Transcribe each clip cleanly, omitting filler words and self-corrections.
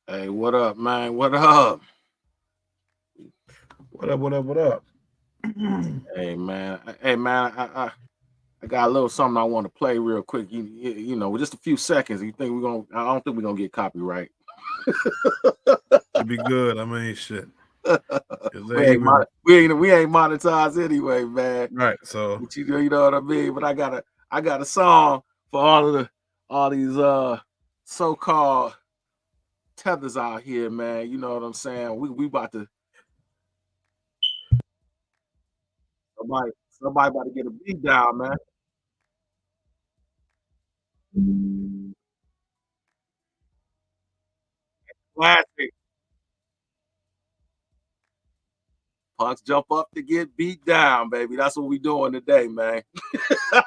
Hey, what up, man? What up? What up? What up? What up? Hey, man. Hey, man. I got a little something I want to play real quick. With just a few seconds. You think we're gonna? I don't think we're gonna get copyright. Should be good. I mean, shit. Cause we they ain't even we ain't monetized anyway, man. right. So But you know what I mean. But I got a song for all these so-called tethers out here, man. You know what I'm saying? We about to somebody about to get a beat down, man. Classic. Punks jump up to get beat down, baby. That's what we doing today, man.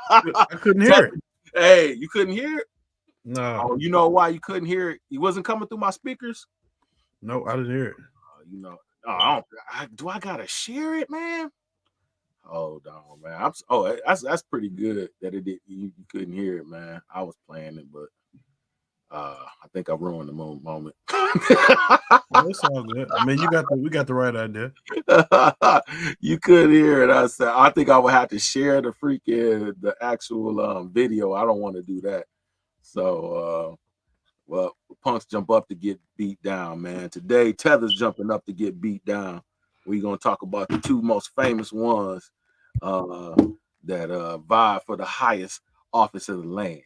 I couldn't hear it. Hey, you couldn't hear it? No, Oh, you know why you couldn't hear it? It wasn't coming through my speakers. no, I didn't hear it. You know, no, I don't. Do I gotta share it, man? Hold on, man. That's pretty good that it did. You couldn't hear it, man. I was playing it, but I think I ruined the moment. Well, it's all good. I mean, we got the right idea. You could hear it. I said, I think I would have to share the actual video. I don't want to do that. So, well, punks jump up to get beat down, man. Today, Tether's jumping up to get beat down. We're gonna talk about the two most famous ones uh, that vie for the highest office in the land.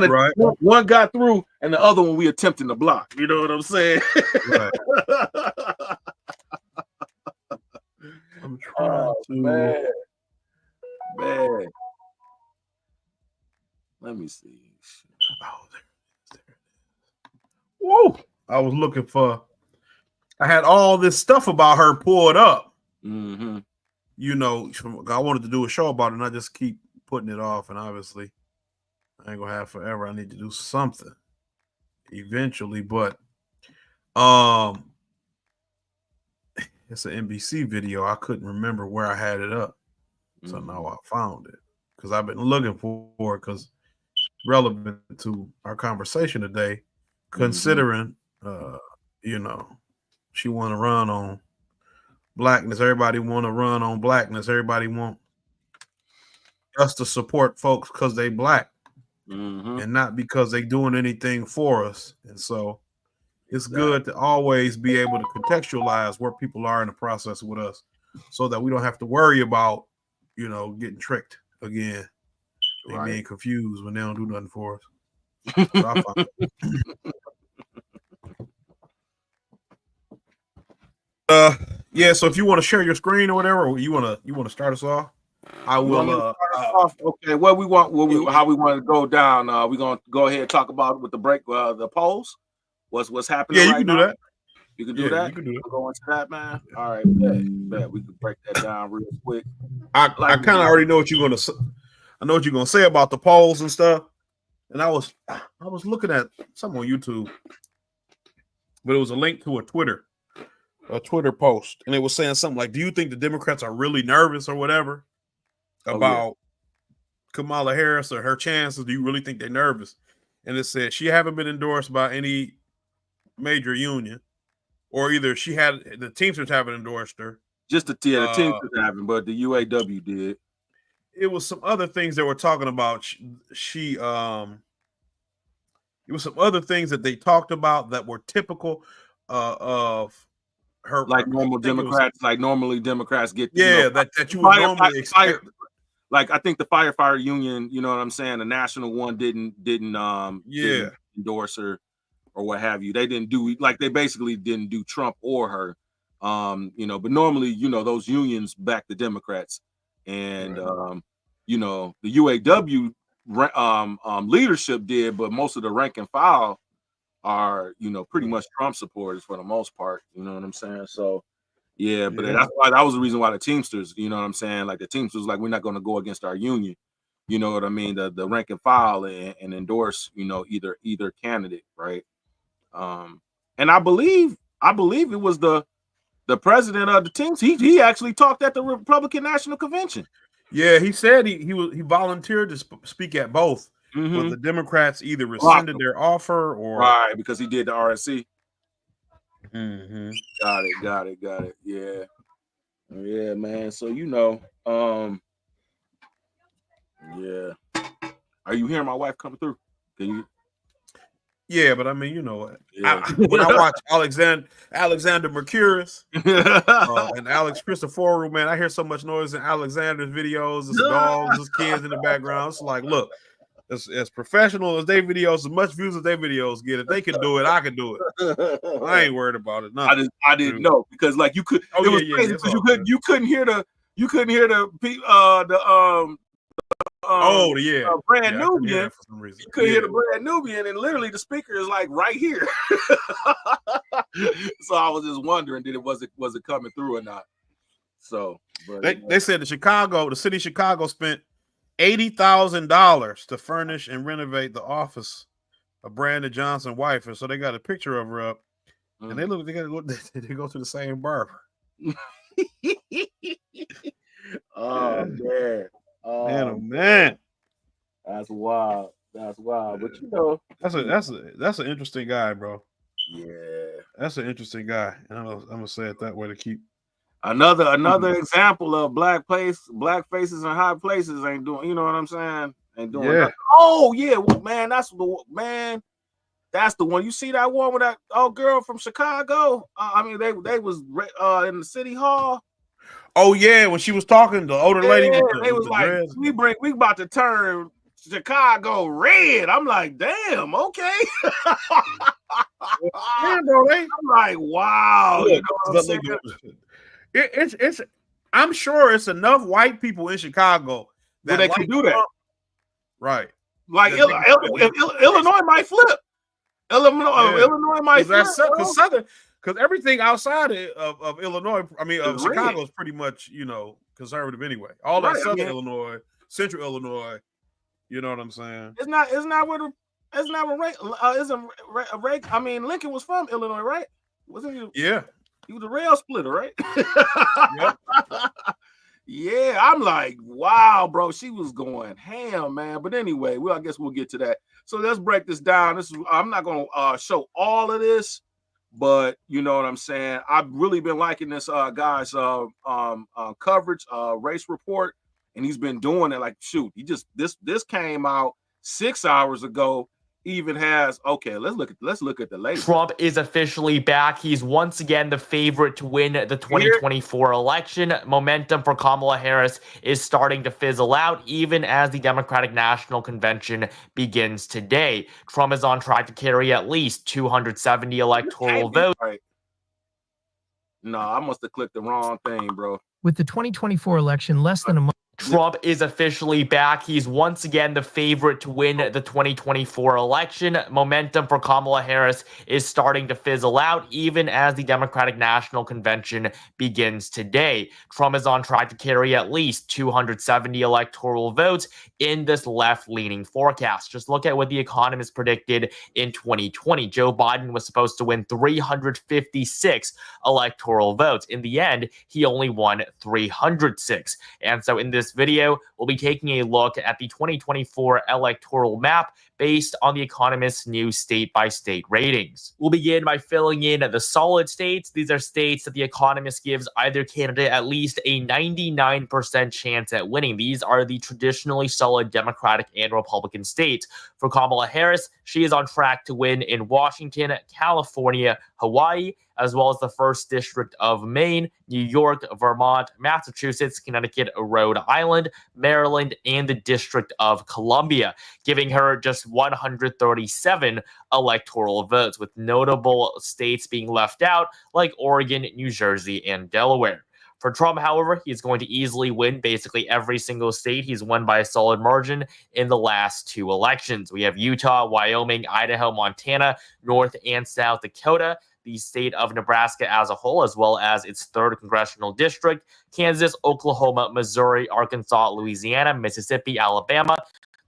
Right. One got through, and the other one we attempting to block. You know what I'm saying? Right. I'm trying Oh to. man. Let me see. Oh, there. Whoa! I was looking for. I had all this stuff about her pulled up. Mm-hmm. You know, I wanted to do a show about it, and I just keep putting it off. And obviously, I ain't gonna have forever. I need to do something eventually, but um, it's an NBC video. I couldn't remember where I had it up, so now I found it because I've been looking for it because relevant to our conversation today. Considering, you know, she want to run on blackness. Everybody want to run on blackness. Everybody want us to support folks because they black and not because they doing anything for us. And so it's good to always be able to contextualize where people are in the process with us so that we don't have to worry about, you know, getting tricked again and being confused when they don't do nothing for us. So I find yeah, so if you want to share your screen or whatever, or you want to start us off, I will okay, how we want to go down. We're gonna go ahead and talk about with the break the polls. What's happening yeah, you right can do now? that. You can do Yeah, that. you can do it. We'll go into that, man. All right, bet. We can break that down real quick. I kind of already know what you're gonna. I know what you're gonna say about the polls and stuff. And I was looking at something on YouTube, but it was a link to a Twitter post, and it was saying something like, "Do you think the Democrats are really nervous or whatever about Kamala Harris or her chances? Do you really think they're nervous?" And it said she haven't been endorsed by any major union, or either the Teamsters haven't endorsed her. Just the Teamsters haven't, but the UAW did. It was some other things that were talking about. It was some other things that they talked about that were typical of her. Like normal Democrats, like normally Democrats get. That you would normally expect. Like I think the firefighter union, you know what I'm saying, the national one didn't endorse her or what have you. They didn't do they basically didn't do Trump or her. But normally, those unions back the Democrats, and the UAW leadership did, but most of the rank and file are pretty much Trump supporters for the most part. You know what I'm saying? So but that's why that was the reason why the Teamsters, you know what I'm saying? Like the Teamsters, like we're not going to go against our union. You know what I mean? The rank and file and endorse, either candidate, right? And I believe it was the president of the teams. He actually talked at the Republican National Convention. Yeah, he said he volunteered to speak at both. but the Democrats either rescinded their offer or because he did the RNC. Got it. Yeah, man. So yeah. Are you hearing my wife coming through? Can you? Yeah, but I mean, when I watch Alexander Mercouris and Alex Christoforou, man, I hear so much noise in Alexander's videos. It's dogs, it's kids in the background. It's like, look, as professional as their videos, as much views as their videos get, if they can do it, I can do it. I ain't worried about it. I didn't know because like you could. It was crazy because you couldn't hear the brand Nubian. You couldn't hear the brand Nubian, and literally the speaker is like right here. So I was just wondering, was it coming through or not? So they said the city of Chicago spent $80,000 to furnish and renovate the office of Brandon Johnson's wife, and so they got a picture of her up, and they go to the same barber. Oh man. Oh man, that's wild. But that's an interesting guy, bro. Yeah, that's an interesting guy, and I'm gonna say it that way to keep another example of black faces in high places ain't doing. You know what I'm saying? Ain't doing nothing. Oh yeah, well, man, that's the one. You see that one with that girl from Chicago? I mean, they was in the city hall. Oh yeah, when she was talking, the older lady, they was like, dreads. we about to turn Chicago red. I'm like, damn, okay. Bro, I'm like, wow. Look, you know it's I'm sure it's enough white people in Chicago that they can do that. Right. Like Illinois might flip. Illinois might flip. Because everything outside of Illinois, I mean, of Chicago is pretty much, conservative anyway. All that Southern Illinois, Central Illinois, you know what I'm saying? It's not where I mean, Lincoln was from Illinois, right? Wasn't he? Yeah. He was a rail splitter, right? Yep. Yeah, I'm like, wow, bro. She was going ham, man. But anyway, I guess we'll get to that. So let's break this down. I'm not gonna show all of this. But you know what I'm saying? I've really been liking this guy's coverage, race report, and he's been doing it like, shoot, this came out 6 hours ago. Even has let's look at the latest. Trump is officially back. He's once again the favorite to win the 2024 election. Momentum for Kamala Harris is starting to fizzle out, even as the Democratic National Convention begins today. Trump is on track to carry at least 270 electoral votes. Right. No, I must have clicked the wrong thing, bro. With the 2024 election less than a month. Trump is officially back. He's once again the favorite to win the 2024 election. Momentum for Kamala Harris is starting to fizzle out, even as the Democratic National Convention begins today. Trump is on track to carry at least 270 electoral votes in this left-leaning forecast. Just look at what the economists predicted in 2020. Joe Biden was supposed to win 356 electoral votes. In the end, he only won 306. And so in this video, we'll be taking a look at the 2024 electoral map based on the Economist's new state-by-state ratings. We'll begin by filling in the solid states. These are states that the Economist gives either candidate at least a 99% chance at winning. These are the traditionally solid Democratic and Republican states. For Kamala Harris, she is on track to win in Washington, California, Hawaii, as well as the 1st District of Maine, New York, Vermont, Massachusetts, Connecticut, Rhode Island, Maryland, and the District of Columbia, giving her just 137 electoral votes, with notable states being left out like Oregon, New Jersey, and Delaware. For Trump, however, he's going to easily win basically every single state. He's won by a solid margin in the last 2 elections. We have Utah, Wyoming, Idaho, Montana, North and South Dakota, the state of Nebraska as a whole, as well as its 3rd congressional district, Kansas, Oklahoma, Missouri, Arkansas, Louisiana, Mississippi, Alabama,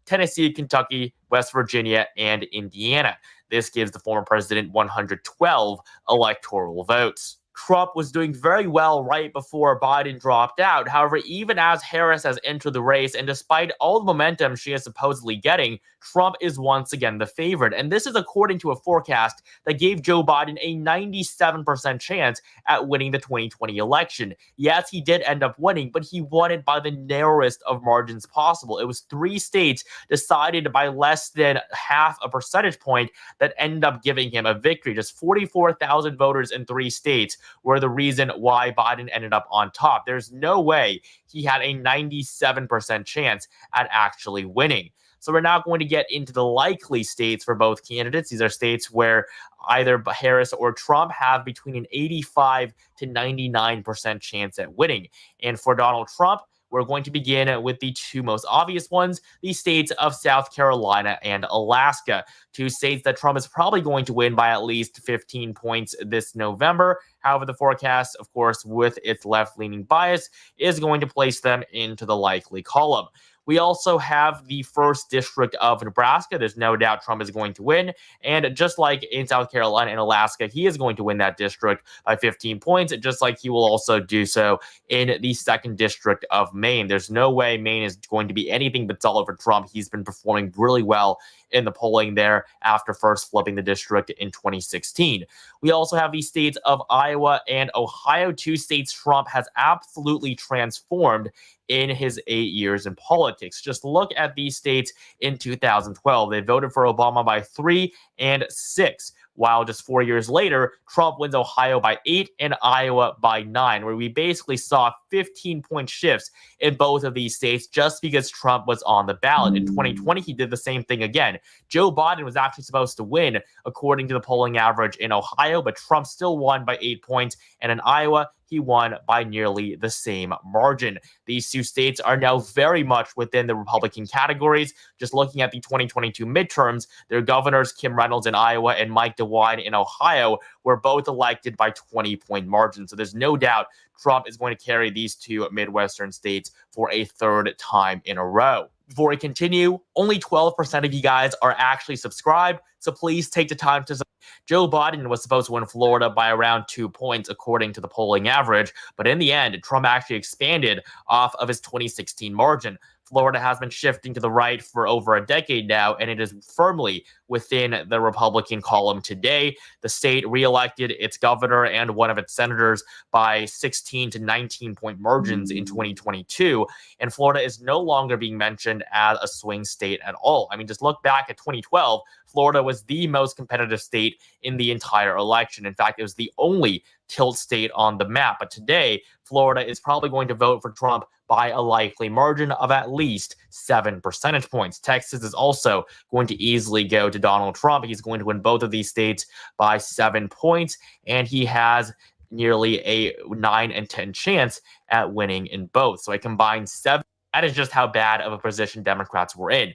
Tennessee, Kentucky, West Virginia, and Indiana. This gives the former president 112 electoral votes. Trump was doing very well right before Biden dropped out. However, even as Harris has entered the race, and despite all the momentum she is supposedly getting, Trump is once again the favorite. And this is according to a forecast that gave Joe Biden a 97% chance at winning the 2020 election. Yes, he did end up winning, but he won it by the narrowest of margins possible. It was 3 states decided by less than half a percentage point that ended up giving him a victory. Just 44,000 voters in 3 states were the reason why Biden ended up on top. There's no way he had a 97% chance at actually winning. So we're now going to get into the likely states for both candidates. These are states where either Harris or Trump have between an 85 to 99% chance at winning. And for Donald Trump, we're going to begin with the 2 most obvious ones, the states of South Carolina and Alaska, 2 states that Trump is probably going to win by at least 15 points this November. However, the forecast, of course, with its left-leaning bias, is going to place them into the likely column. We also have the 1st district of Nebraska. There's no doubt Trump is going to win. And just like in South Carolina and Alaska, he is going to win that district by 15 points, just like he will also do so in the 2nd district of Maine. There's no way Maine is going to be anything but solid for Trump. He's been performing really well in the polling there after first flipping the district in 2016. We also have the states of Iowa and Ohio, 2 states Trump has absolutely transformed in his 8 years in politics. Just look at these states in 2012. They voted for Obama by 3 and 6. While just 4 years later, Trump wins Ohio by 8 and Iowa by 9, where we basically saw 15-point shifts in both of these states just because Trump was on the ballot. In 2020, he did the same thing again. Joe Biden was actually supposed to win, according to the polling average in Ohio, but Trump still won by 8 points, and in Iowa, he won by nearly the same margin. These 2 states are now very much within the Republican categories. Just looking at the 2022 midterms, their governors, Kim Reynolds in Iowa and Mike DeWine in Ohio, were both elected by 20-point margins. So there's no doubt Trump is going to carry these 2 Midwestern states for a 3rd time in a row. Before we continue, only 12% of you guys are actually subscribed, so please take the time to subscribe. Joe Biden was supposed to win Florida by around 2 points, according to the polling average, but in the end, Trump actually expanded off of his 2016 margin. Florida has been shifting to the right for over a decade now, and it is firmly within the Republican column today. The state reelected its governor and one of its senators by 16 to 19-point margins in 2022, and Florida is no longer being mentioned as a swing state at all. I mean, just look back at 2012. Florida was the most competitive state in the entire election. In fact, it was the only tilt state on the map. But today, Florida is probably going to vote for Trump by a likely margin of at least 7 percentage points. Texas is also going to easily go to Donald Trump. He's going to win both of these states by 7 points, and he has nearly a 9 and 10 chance at winning in both. So a combined 7. That is just how bad of a position Democrats were in.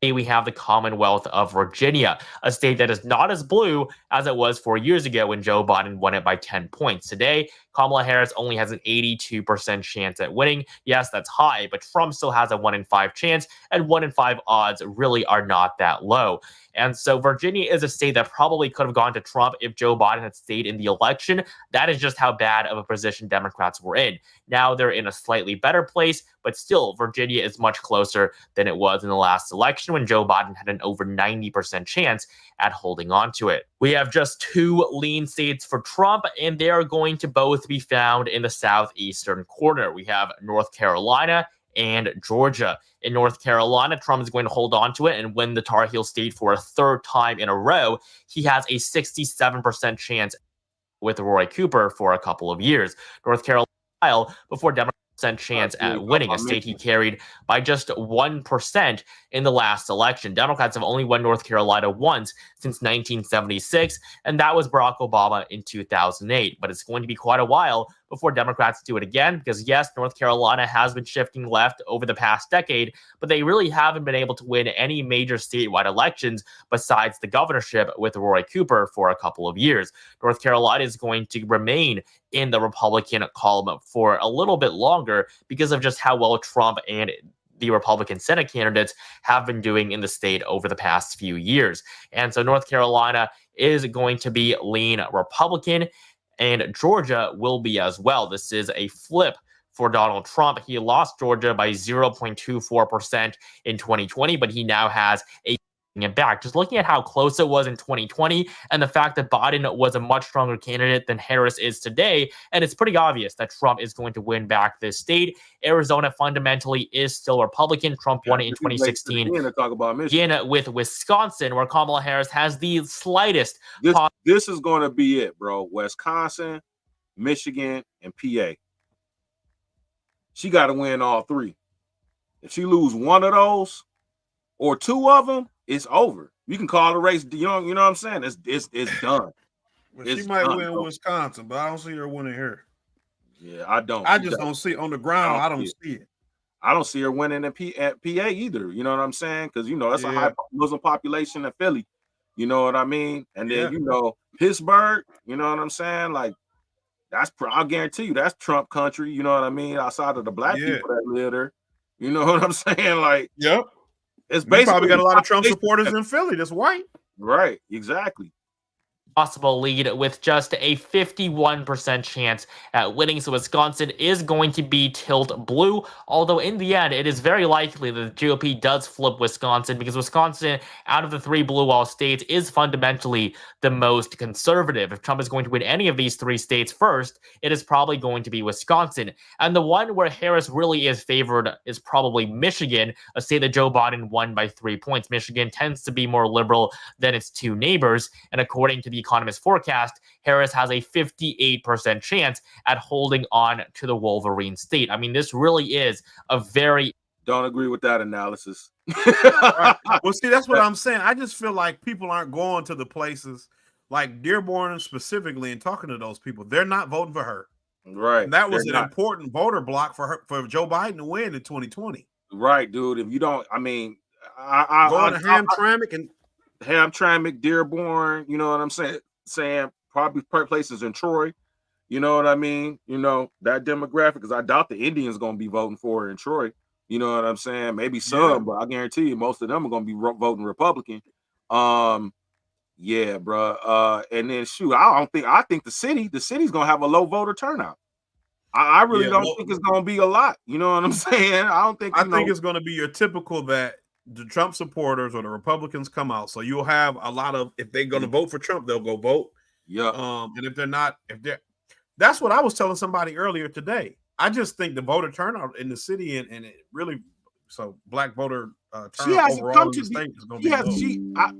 We have the Commonwealth of Virginia, a state that is not as blue as it was 4 years ago when Joe Biden won it by 10 points. Today, Kamala Harris only has an 82% chance at winning. Yes, that's high, but Trump still has a 1 in 5 chance, and 1 in 5 odds really are not that low. And so Virginia is a state that probably could have gone to Trump if Joe Biden had stayed in the election. That is just how bad of a position Democrats were in. Now they're in a slightly better place, but still, Virginia is much closer than it was in the last election when Joe Biden had an over 90% chance at holding on to it. We have just 2 lean states for Trump, and they are going to both be found in the southeastern corner. We have North Carolina and Georgia. In North Carolina, Trump is going to hold on to it and win the Tar Heel state for a 3rd time in a row. He has a 67% chance with Roy Cooper for a couple of years. North Carolina before Democrats chance at winning, a state he carried by just 1% in the last election. Democrats have only won North Carolina once since 1976, and that was Barack Obama in 2008. But it's going to be quite a while before Democrats do it again, because yes, North Carolina has been shifting left over the past decade, but they really haven't been able to win any major statewide elections besides the governorship with Roy Cooper for a couple of years. North Carolina is going to remain in the Republican column for a little bit longer because of just how well Trump and the Republican Senate candidates have been doing in the state over the past few years. And so North Carolina is going to be lean Republican. and Georgia will be as well. This is a flip for Donald Trump. He lost Georgia by 0.24% in 2020, but he now has a it back. Just looking at how close it was in 2020 and the fact that Biden was a much stronger candidate than Harris is today, and it's pretty obvious that Trump is going to win back this state. Arizona fundamentally is still Republican. Trump won it in 2016. To talk about Michigan. With Wisconsin, where Kamala Harris has the slightest. This is going to be it, bro. Wisconsin, Michigan, and PA. She got to win all three. If she lose one of those or two of them, it's over. You can call the race. You know what I'm saying? It's done. Well, she might win Wisconsin, but I don't see her winning here. Yeah, I don't. I just don't see it on the ground. I don't see it. I don't see her winning at PA either. You know what I'm saying? Because that's a high Muslim population in Philly. You know what I mean? And then Pittsburgh. You know what I'm saying? Like I'll guarantee you that's Trump country. You know what I mean? Outside of the black people that live there. You know what I'm saying? Like, yep. It's basically probably got a lot of Trump supporters in Philly that's white. Right, exactly. Possible lead with just a 51% chance at winning. So Wisconsin is going to be tilt blue, although in the end, it is very likely that the GOP does flip Wisconsin because Wisconsin, out of the three blue wall states, is fundamentally the most conservative. If Trump is going to win any of these three states first, it is probably going to be Wisconsin. And the one where Harris really is favored is probably Michigan, a state that Joe Biden won by 3 points. Michigan tends to be more liberal than its two neighbors, and according to the Economist forecast, Harris has a 58% chance at holding on to the Wolverine state. I mean, this really is a very... Don't agree with that analysis. Right. Well, see, that's what I'm saying. I just feel like people aren't going to the places like Dearborn specifically and talking to those people. They're not voting for her. Right. And that was an important voter block for her, for Joe Biden to win in 2020. Right, dude. If you don't, I mean, going to Hamtramck and Hamtramck, Dearborn, you know what I'm saying? Probably places in Troy, you know what I mean? You know, that demographic, because I doubt the Indians going to be voting for her in Troy. You know what I'm saying? Maybe some, but I guarantee you most of them are going to be voting Republican. Yeah, bro. And then I think the city's going to have a low voter turnout. I really don't think it's going to be a lot. You know what I'm saying? I think it's going to be your typical that the Trump supporters or the Republicans come out. So you'll have a lot of, if they're going to vote for Trump, they'll go vote. Yeah. And if they're not, that's what I was telling somebody earlier today. I just think the voter turnout in the city and it really, so black voter turnout overall in the state is going to be low.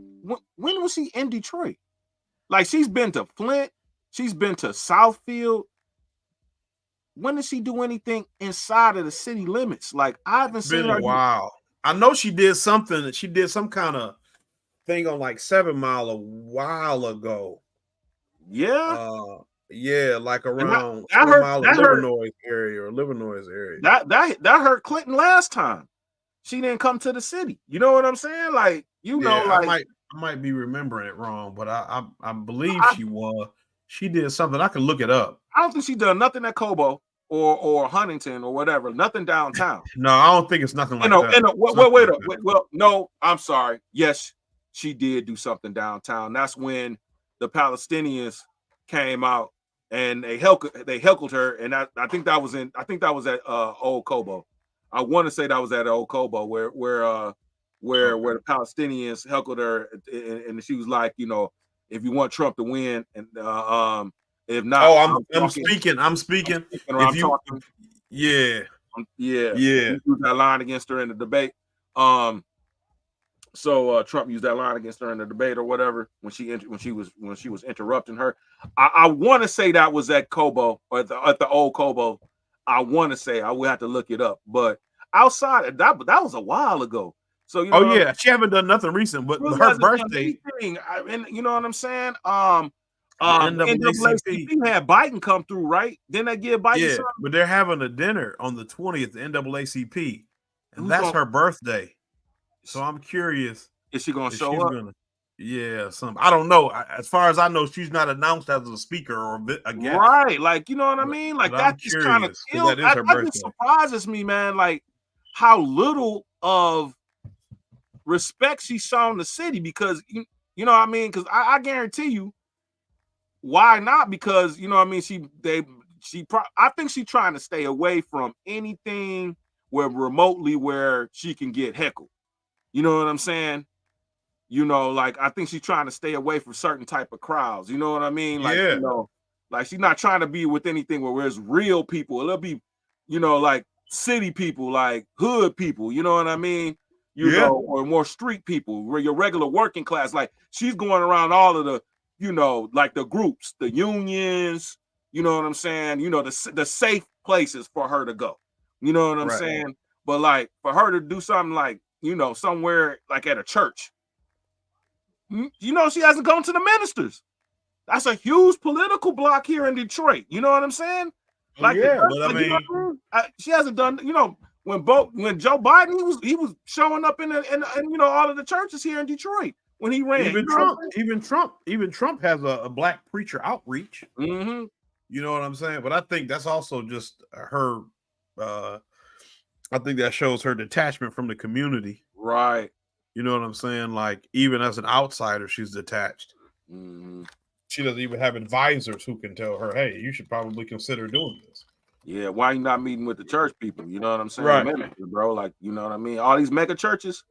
When was she in Detroit? Like, she's been to Flint. She's been to Southfield. When did she do anything inside of the city limits? Like, I haven't seen her. Wow. I know she did something. She did some kind of thing on like 7 Mile a while ago. Yeah. Yeah, like around Livernois area. That hurt Clinton last time. She didn't come to the city. You know what I'm saying? Like, like I might be remembering it wrong, but I believe she did something. I can look it up. I don't think she done nothing at Cobo or Huntington or whatever. Nothing downtown. No, I don't think it's nothing like that. Well, no, I'm sorry. Yes, she did do something downtown. That's when the Palestinians came out and they heckled her, and I think that was at Old Cobo. I want to say that was at Old Cobo where the Palestinians heckled her, and she was like, you know, if you want Trump to win, and if not, I'm speaking. If you, yeah. He used that line against her in the debate. So Trump used that line against her in the debate or whatever when she was interrupting her. I want to say that was at Cobo or at the Old Cobo. I want to say, I will have to look it up, but outside that was a while ago. So you know, she haven't done nothing recent, but her birthday. And you know what I'm saying? NAACP had Biden come through, right? Then they give Biden something. But they're having a dinner on the 20th, the NAACP, and that's her birthday. So I'm curious. Is she going to show up? I don't know. As far as I know, she's not announced as a speaker or a guest. Right, like, you know what I mean? Like, that just kind of kills. That just surprises me, man. Like, how little of respect she saw in the city, because you know what I mean? Because I guarantee you, why not? Because you know what I mean. I think she's trying to stay away from anything where she can get heckled. You know what I'm saying? You know, like I think she's trying to stay away from certain type of crowds. You know what I mean? Like, Yeah. you know, like she's not trying to be with anything where there's real people. It'll be, you know, like city people, like hood people. You know what I mean? You know, or more street people, where your regular working class. Like she's going around all of the, you know, like the groups, the unions. You know what I'm saying? You know, the safe places for her to go. You know what I'm saying? But like for her to do something like, you know, somewhere like at a church. You know, she hasn't gone to the ministers. That's a huge political block here in Detroit. You know what I'm saying? Like, but I like, you know mean, what I mean? She hasn't done. You know, when Joe Biden he was showing up in you know all of the churches here in Detroit when he ran. Even Trump has a black preacher outreach. Mm-hmm. You know what I'm saying? But I think that's also just her. I think that shows her detachment from the community. Right. You know what I'm saying? Like, even as an outsider, she's detached. Mm-hmm. She doesn't even have advisors who can tell her, hey, you should probably consider doing this. Yeah, why are you not meeting with the church people? You know what I'm saying? Right. Minister, bro. Like, you know what I mean? All these mega churches.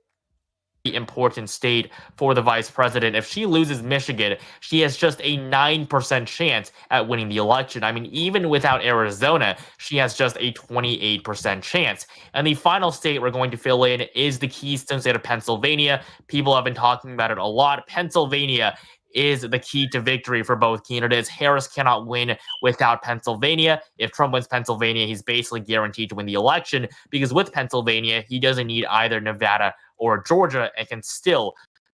Important state for the vice president. If she loses Michigan, she has just a 9% chance at winning the election. I mean, even without Arizona, she has just a 28% chance. And the final state we're going to fill in is the Keystone State of Pennsylvania. People have been talking about it a lot. Pennsylvania is the key to victory for both candidates. Harris cannot win without Pennsylvania. If Trump wins Pennsylvania, he's basically guaranteed to win the election, because with Pennsylvania, he doesn't need either Nevada or Georgia and can still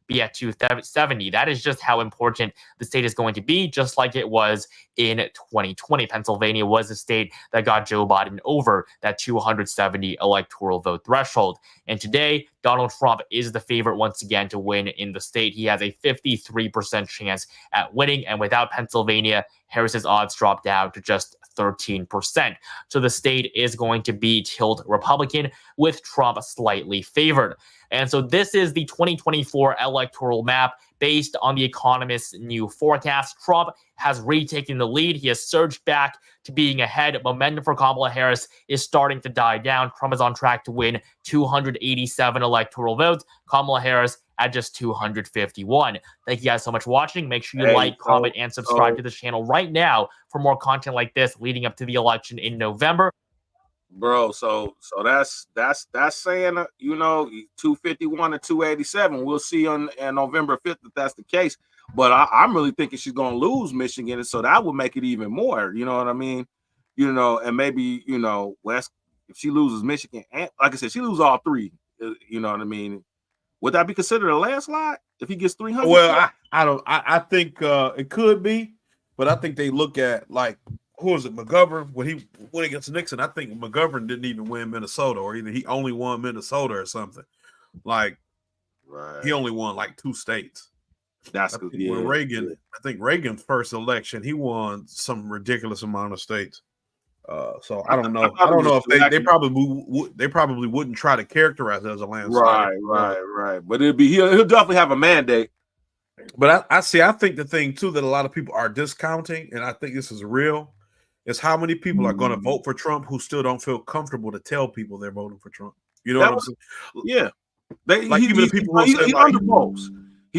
be at 270. That is just how important the state is going to be, just like it was in 2020. Pennsylvania was a state that got Joe Biden over that 270 electoral vote threshold. And today, Donald Trump is the favorite once again to win in the state. He has a 53% chance at winning. And without Pennsylvania, Harris's odds drop down to just 13%. So the state is going to be tilt Republican, with Trump slightly favored. And so this is the 2024 electoral map based on The Economist's new forecast. Trump has retaken the lead. He has surged back to being ahead. Momentum for Kamala Harris is starting to die down. Trump is on track to win 287 electoral votes. Kamala Harris at just 251. Thank you guys so much for watching. Make sure you like, comment, and subscribe to this channel right now for more content like this leading up to the election in November. Bro, so that's saying, you know, 251 to 287. We'll see on November 5th if that's the case. But I'm really thinking she's gonna lose Michigan, and so that would make it even more. You know what I mean? You know, and maybe, you know, West, if she loses Michigan, and like I said, she loses all three. You know what I mean? Would that be considered a landslide if he gets 300? Well, I think it could be, but I think they look at, like, who was it, McGovern, when he went against Nixon. I think McGovern didn't even win Minnesota, or either he only won Minnesota or something. Like, he only won like 2 states. That's good. Yeah, Reagan, yeah. I think Reagan's first election, he won some ridiculous amount of states. So I don't know. I don't know if they probably wouldn't try to characterize it as a landslide. Right. But he'll definitely have a mandate. But I think the thing too that a lot of people are discounting, and I think this is real, is how many people are going to vote for Trump who still don't feel comfortable to tell people they're voting for Trump. You know what I'm saying? Yeah. Even the people who say, he undervotes.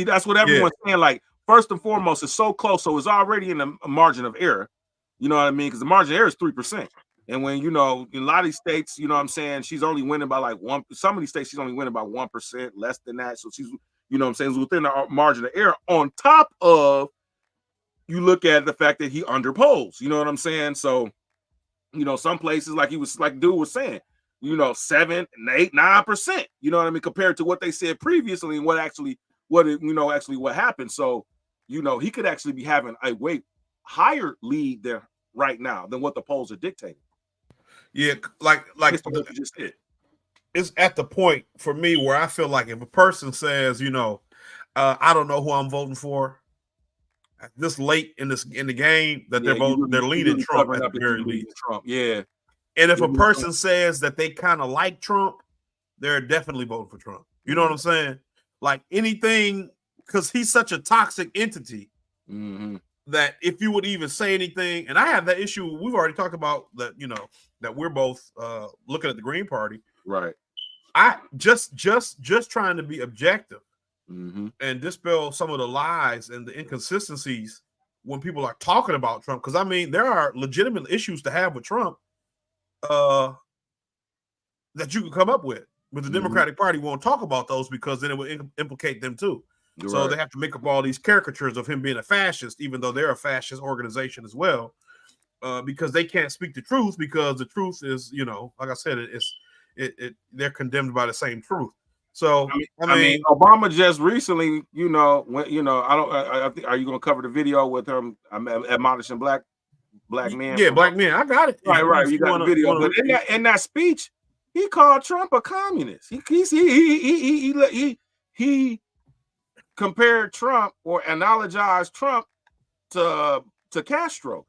That's what everyone's saying. Like, first and foremost, it's so close, so it's already in a margin of error. You know what I mean? Because the margin of error is 3%. And when, you know, in a lot of these states, you know what I'm saying, she's only winning by like 1%. Some of these states, she's only winning by 1%, less than that. So she's, you know what I'm saying, within the margin of error. On top of, you look at the fact that he underpolls. You know what I'm saying? So, you know, some places, like dude was saying, you know, 7, 8, 9%. You know what I mean? Compared to what they said previously and what happened. So, you know, he could actually be having a way higher lead there right now than what the polls are dictating. Yeah, like you just did. It's at the point for me where I feel like if a person says, you know, I don't know who I'm voting for, this late in the game, that they're leading Trump at the very least. Trump, yeah. And if a person says that they kind of like Trump, they're definitely voting for Trump. You know what I'm saying? Like anything, because he's such a toxic entity. that if you would even say anything, and I have that issue. We've already talked about that. That we're both looking at the Green Party. Right. I just trying to be objective and dispel some of the lies and the inconsistencies when people are talking about Trump. Because I mean, there are legitimate issues to have with Trump that you can come up with. But the Democratic Party won't talk about those because then it would implicate them too. So they have to make up all these caricatures of him being a fascist, even though they're a fascist organization as well, because they can't speak the truth, because the truth is, like I said, they're condemned by the same truth. So I mean, Obama just recently, are you going to cover the video with him admonishing black men? Yeah, black men. I got it. Right. You got the video, but in that speech, he called Trump a communist. He compared Trump or analogized Trump to Castro,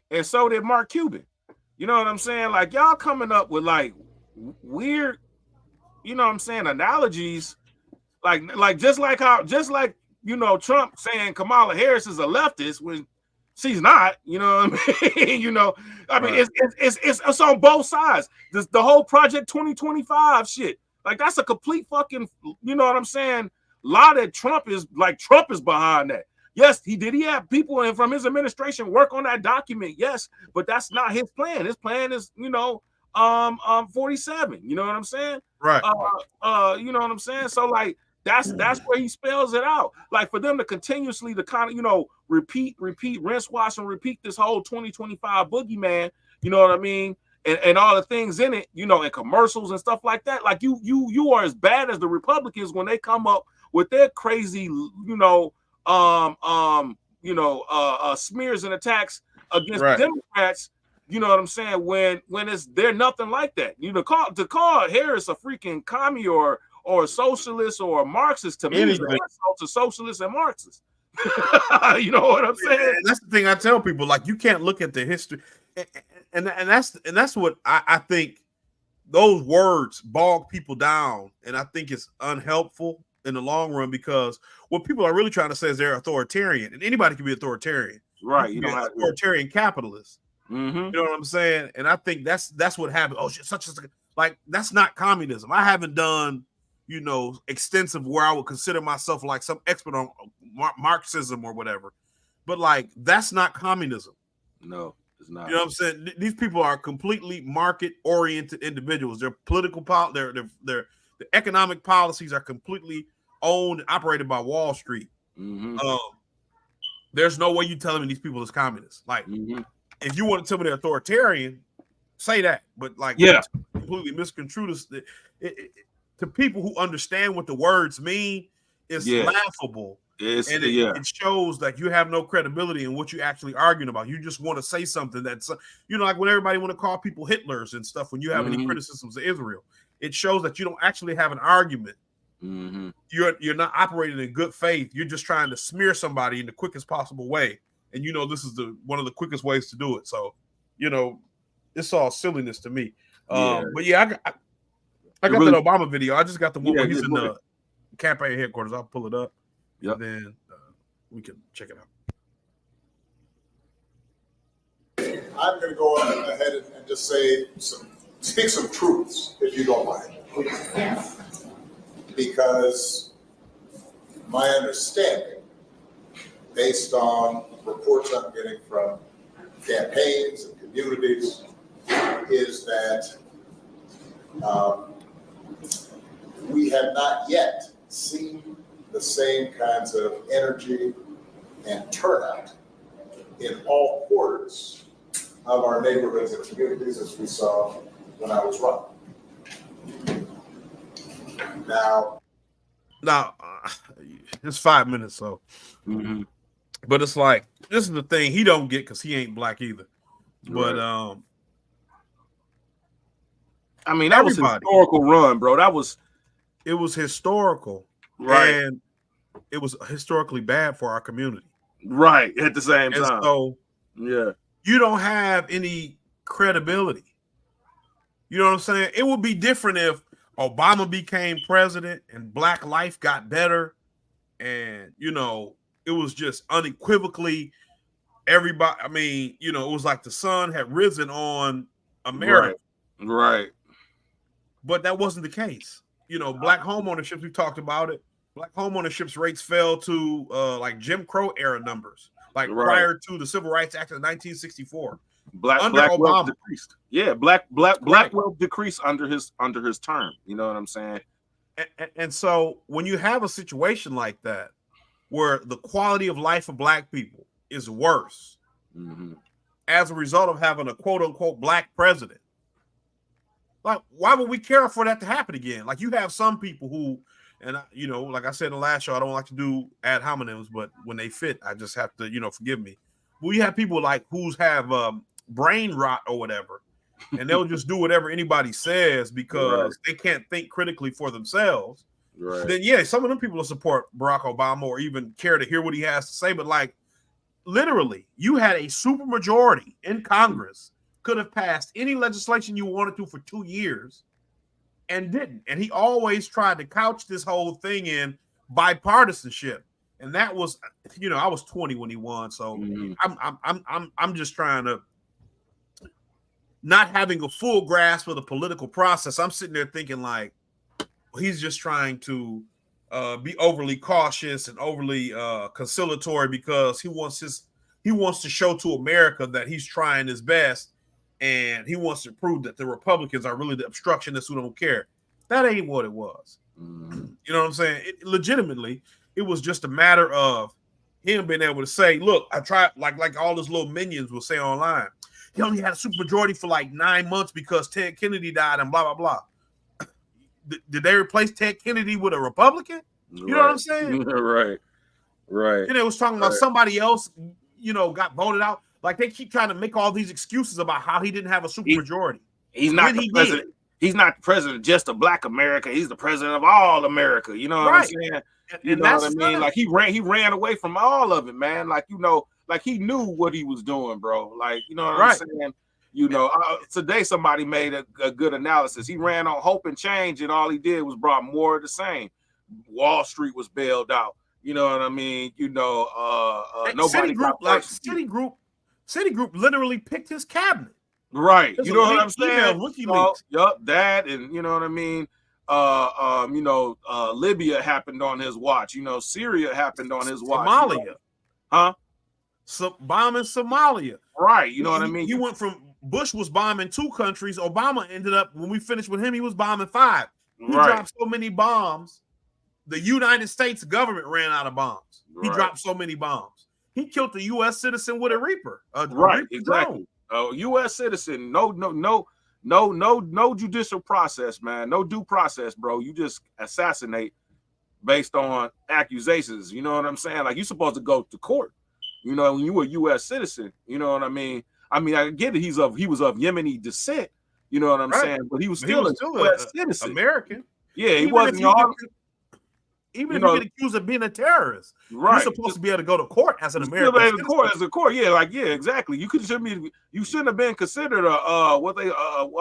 and so did Mark Cuban. You know what I'm saying? Like, y'all coming up with like weird, analogies, like just like Trump saying Kamala Harris is a leftist when she's not. You know what I mean? I mean, it's on both sides. The whole Project 2025 shit, like that's a complete fucking, you know what I'm saying? Lie that Trump is behind that. Yes, he had people from his administration work on that document. Yes, but that's not his plan. His plan is, 47. You know what I'm saying? Right. You know what I'm saying? So like that's where he spells it out. Like for them to continuously repeat, rinse, wash, and repeat this whole 2025 boogeyman. You know what I mean? And all the things in it, and commercials and stuff like that. Like you are as bad as the Republicans when they come up with their crazy, smears and attacks against Democrats. You know what I'm saying? When they're nothing like that. To call Harris a freaking commie or a socialist or a Marxist, to me is to socialists and Marxists. You know what I'm saying? And that's the thing I tell people. Like, you can't look at the history, and that's what I think. Those words bog people down, and I think it's unhelpful in the long run, because what people are really trying to say is they're authoritarian, and anybody can be authoritarian. Right. You don't have authoritarian capitalist. You know what I'm saying? And I think that's what happened. Oh, like, that's not communism. I haven't done, extensive where I would consider myself like some expert on Marxism or whatever. But like, that's not communism. No, it's not. You know what I'm saying? These people are completely market-oriented individuals. Their political their economic policies are completely owned and operated by Wall Street. There's no way you telling me these people is communists. Like, if you want to tell me they're authoritarian, say that. But like, completely misconstrue this. To people who understand what the words mean, it's laughable. It shows that you have no credibility in what you're actually arguing about. You just want to say something that's, like when everybody want to call people Hitlers and stuff when you have any criticisms of Israel. It shows that you don't actually have an argument. You're not operating in good faith. You're just trying to smear somebody in the quickest possible way. And this is one of the quickest ways to do it. So, it's all silliness to me. But yeah, I got that Obama video. I just got the one where he's in the campaign headquarters. I'll pull it up. And then we can check it out. I'm going to go ahead and just speak some truths, if you don't mind. Yes. Because my understanding, based on reports I'm getting from campaigns and communities, is that we have not yet seen the same kinds of energy and turnout in all quarters of our neighborhoods and communities as we saw when I was running. Now, it's 5 minutes, so. But it's like, this is the thing he don't get because he ain't black either. But I mean, that was a historical run, bro. It was historical, right? And it was historically bad for our community, right? At the same time, so you don't have any credibility. You know what I'm saying? It would be different if Obama became president and black life got better, and it was just unequivocally everybody. I mean, you know, it was like the sun had risen on America. Right. But that wasn't the case. You know, black homeownership, we talked about it. Black homeownership rates fell to like Jim Crow era numbers, like prior to the Civil Rights Act of 1964. Black Obama. wealth decreased. Yeah, black wealth decreased under his term. You know what I'm saying? And so when you have a situation like that, where the quality of life of black people is worse as a result of having a quote unquote black president, like, why would we care for that to happen again? Like, you have some people who, and you know, like I said in the last show, I don't like to do ad hominems, but when they fit, I just have to, you know, forgive me. But we have people like who's have brain rot or whatever, and they'll just do whatever anybody says because they can't think critically for themselves. Then yeah, some of them people will support Barack Obama or even care to hear what he has to say. But like, literally, you had a super majority in Congress, could have passed any legislation you wanted to for 2 years and didn't. And he always tried to couch this whole thing in bipartisanship. And that was, you know, I was 20 when he won. So I'm just trying to, not having a full grasp of the political process. I'm sitting there thinking like, he's just trying to be overly cautious and overly conciliatory because he wants to show to America that he's trying his best. And he wants to prove that the Republicans are really the obstructionists who don't care. That ain't what it was. You know what I'm saying? Legitimately, it was just a matter of him being able to say, look, I tried, like all his little minions will say online. He only had a supermajority for like 9 months because Ted Kennedy died and blah, blah, blah. Did they replace Ted Kennedy with a Republican? You know what I'm saying? Right. And it was talking about somebody else, you know, got voted out. Like, they keep trying to make all these excuses about how he didn't have a supermajority. He's not the president. He's not the president just of Black America. He's the president of all America. You know what I'm saying? You know what I mean? Like, he ran away from all of it, man. Like, you know, like he knew what he was doing, bro. Like, you know what I'm saying? You know, today somebody made a good analysis. He ran on hope and change, and all he did was brought more of the same. Wall Street was bailed out. You know what I mean? You know, nobody Citigroup literally picked his cabinet. Right. You know what I'm saying? Yup, that, and you know what I mean? You know, Libya happened on his watch. You know, Syria happened on his watch. Somalia. You know? Huh? Bombing Somalia. Right. You know what I mean? He went from Bush was bombing 2 countries. Obama ended up, when we finished with him, he was bombing 5. He dropped so many bombs. The United States government ran out of bombs. He dropped so many bombs. He killed a U.S. citizen with a Reaper. Exactly. U.S. citizen. No judicial process, man. No due process, bro. You just assassinate based on accusations. You know what I'm saying? Like, you're supposed to go to court. You know, when you a U.S. citizen. You know what I mean? I get it. He was of Yemeni descent. You know what I'm saying? But he was still a U.S. citizen. American. Yeah, he wasn't. Even if you get accused of being a terrorist, you're supposed to be able to go to court as an American. As a court, exactly. You shouldn't have been considered I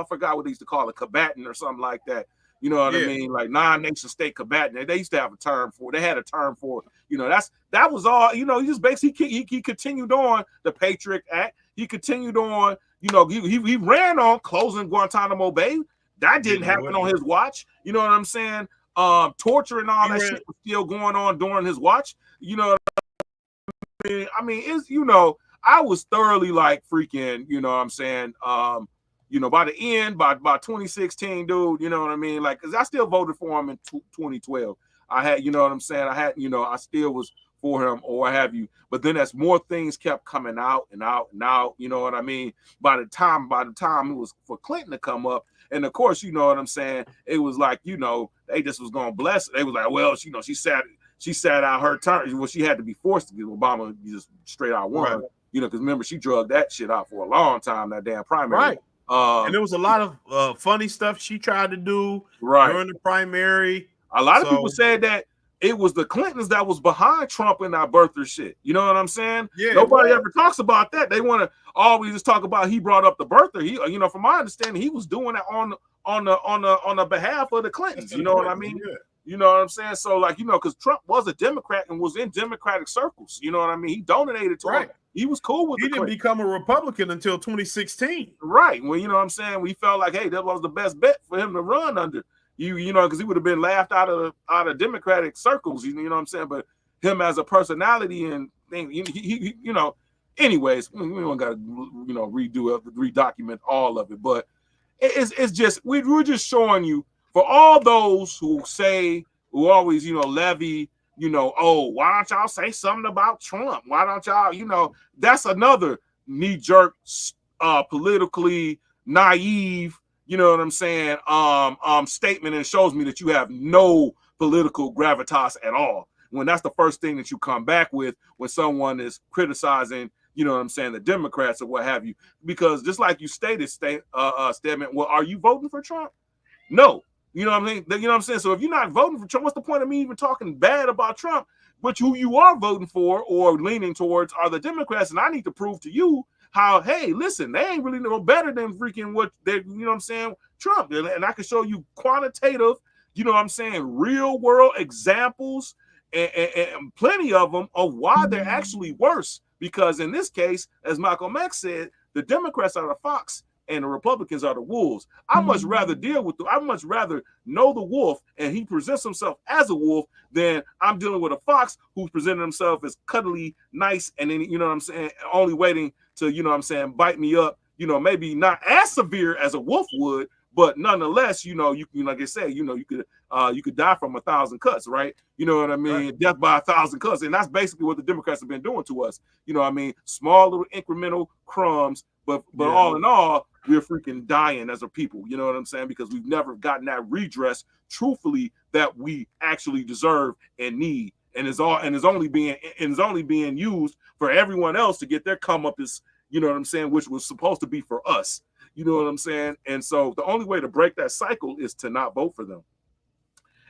forgot what they used to call a combatant or something like that. You know what I mean? Like non-nation state combatant. They used to have a term for. They had a term for. You know, that was all. You know, he just basically he continued on the Patriot Act. He continued on. You know, he ran on closing Guantanamo Bay. That didn't happen on his watch. You know what I'm saying? Torture and all that shit was still going on during his watch. You know what I mean? It's, you know, I was thoroughly like freaking, you know what I'm saying? You know, by the end, by 2016, dude, you know what I mean? Like, because I still voted for him in 2012. I had, you know what I'm saying? I still was for him or what have you. But then as more things kept coming out and out and out, you know what I mean? By the time it was for Clinton to come up, and of course, you know what I'm saying? It was like, you know, they just was gonna bless it. They was like, well, you know, she sat out her term. Well, she had to be forced to give Obama just straight out won. You know, because remember, she drugged that shit out for a long time, that damn primary. And there was a lot of funny stuff she tried to do during the primary. A lot of people said that it was the Clintons that was behind Trump and our birther shit. You know what I'm saying? Yeah. Nobody ever talks about that. They want to always just talk about he brought up the birther. He, you know, from my understanding, he was doing it on the behalf of the Clintons. You know what I mean? You know what I'm saying? So like, because Trump was a Democrat and was in Democratic circles. You know what I mean? He donated to him. He was cool with He didn't become a Republican until 2016. Right. Well, you know what I'm saying? We felt like, hey, that was the best bet for him to run under. Because he would have been laughed out of Democratic circles. You know what I'm saying? But him as a personality and thing, anyways, we don't got to redocument all of it. But it's just we're just showing you, for all those who always levy, oh, why don't y'all say something about Trump? Why don't y'all, that's another knee-jerk, politically naive, you know what I'm saying, statement, and it shows me that you have no political gravitas at all. When that's the first thing that you come back with when someone is criticizing, you know what I'm saying, the Democrats or what have you. Because just like you stated, Stedman, well, are you voting for Trump? No. You know what I mean? You know what I'm saying? So if you're not voting for Trump, what's the point of me even talking bad about Trump? But who you are voting for or leaning towards are the Democrats. And I need to prove to you how, hey, listen, they ain't really no better than freaking what they, you know what I'm saying, Trump. And I can show you quantitative, you know what I'm saying, real world examples and plenty of them of why they're actually worse. Because in this case, as Malcolm X said, the Democrats are the fox and the Republicans are the wolves. I much rather I much rather know the wolf and he presents himself as a wolf than I'm dealing with a fox who's presenting himself as cuddly, nice, and then, you know what I'm saying, only waiting to, you know what I'm saying, bite me up, maybe not as severe as a wolf would, but nonetheless, you like I said, you could die from 1,000 cuts, right? You know what I mean? Right. Death by 1,000 cuts. And that's basically what the Democrats have been doing to us. You know what I mean? Small little incremental crumbs, but all in all, we're freaking dying as a people. You know what I'm saying? Because we've never gotten that redress, truthfully, that we actually deserve and need. And is only being used for everyone else to get their comeuppance, you know what I'm saying, which was supposed to be for us. You know what I'm saying? And so the only way to break that cycle is to not vote for them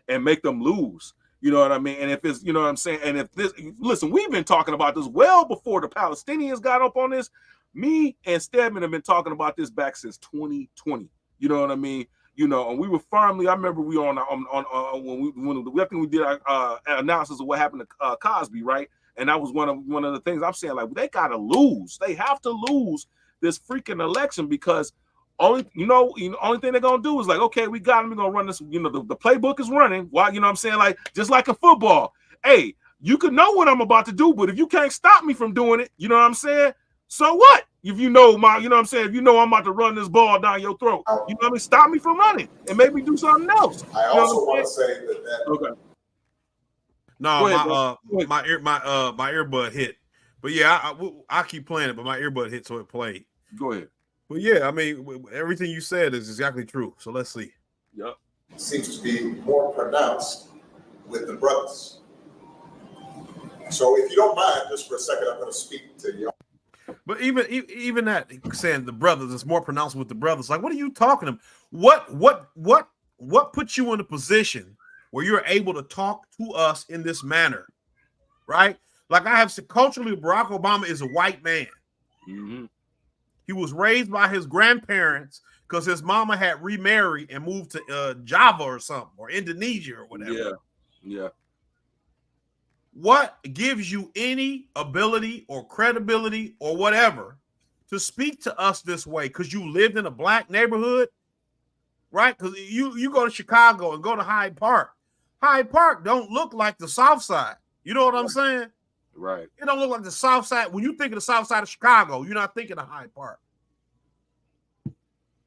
and make them lose. You know what I mean? And if it's, you know what I'm saying? And if this, listen, we've been talking about this well before the Palestinians got up on this. Me and Stedman have been talking about this back since 2020. You know what I mean? And we were firmly, I remember we on when I think we did our analysis of what happened to Cosby, right? And that was one of the things I'm saying, like, they got to lose. They have to lose this freaking election because only thing they're gonna do is like, okay, we got him, we're gonna run this, the playbook is running. Why, you know what I'm saying? Like, just like in football, hey, you can know what I'm about to do, but if you can't stop me from doing it, you know what I'm saying? So what? If you know what I'm saying, if you know I'm about to run this ball down your throat, you know what I mean? Stop me from running and maybe do something else. I also want to say that okay. No, my earbud hit. But yeah, I keep playing it, but my earbud hit, so it played. Go ahead. But yeah, I mean, everything you said is exactly true. So let's see. Yep. Seems to be more pronounced with the brothers. So if you don't mind, just for a second, I'm going to speak to you. But even that saying the brothers is more pronounced with the brothers. Like, what are you talking about? What puts you in a position where you're able to talk to us in this manner, right? Like I have said, culturally, Barack Obama is a white man. Mm-hmm. He was raised by his grandparents because his mama had remarried and moved to Java or something, or Indonesia or whatever. Yeah. What gives you any ability or credibility or whatever to speak to us this way? Because you lived in a black neighborhood, right? Because you go to Chicago and go to Hyde Park. Hyde Park don't look like the South Side. You know what I'm saying? Right. It don't look like the South Side. When you think of the South Side of Chicago, you're not thinking of Hyde Park.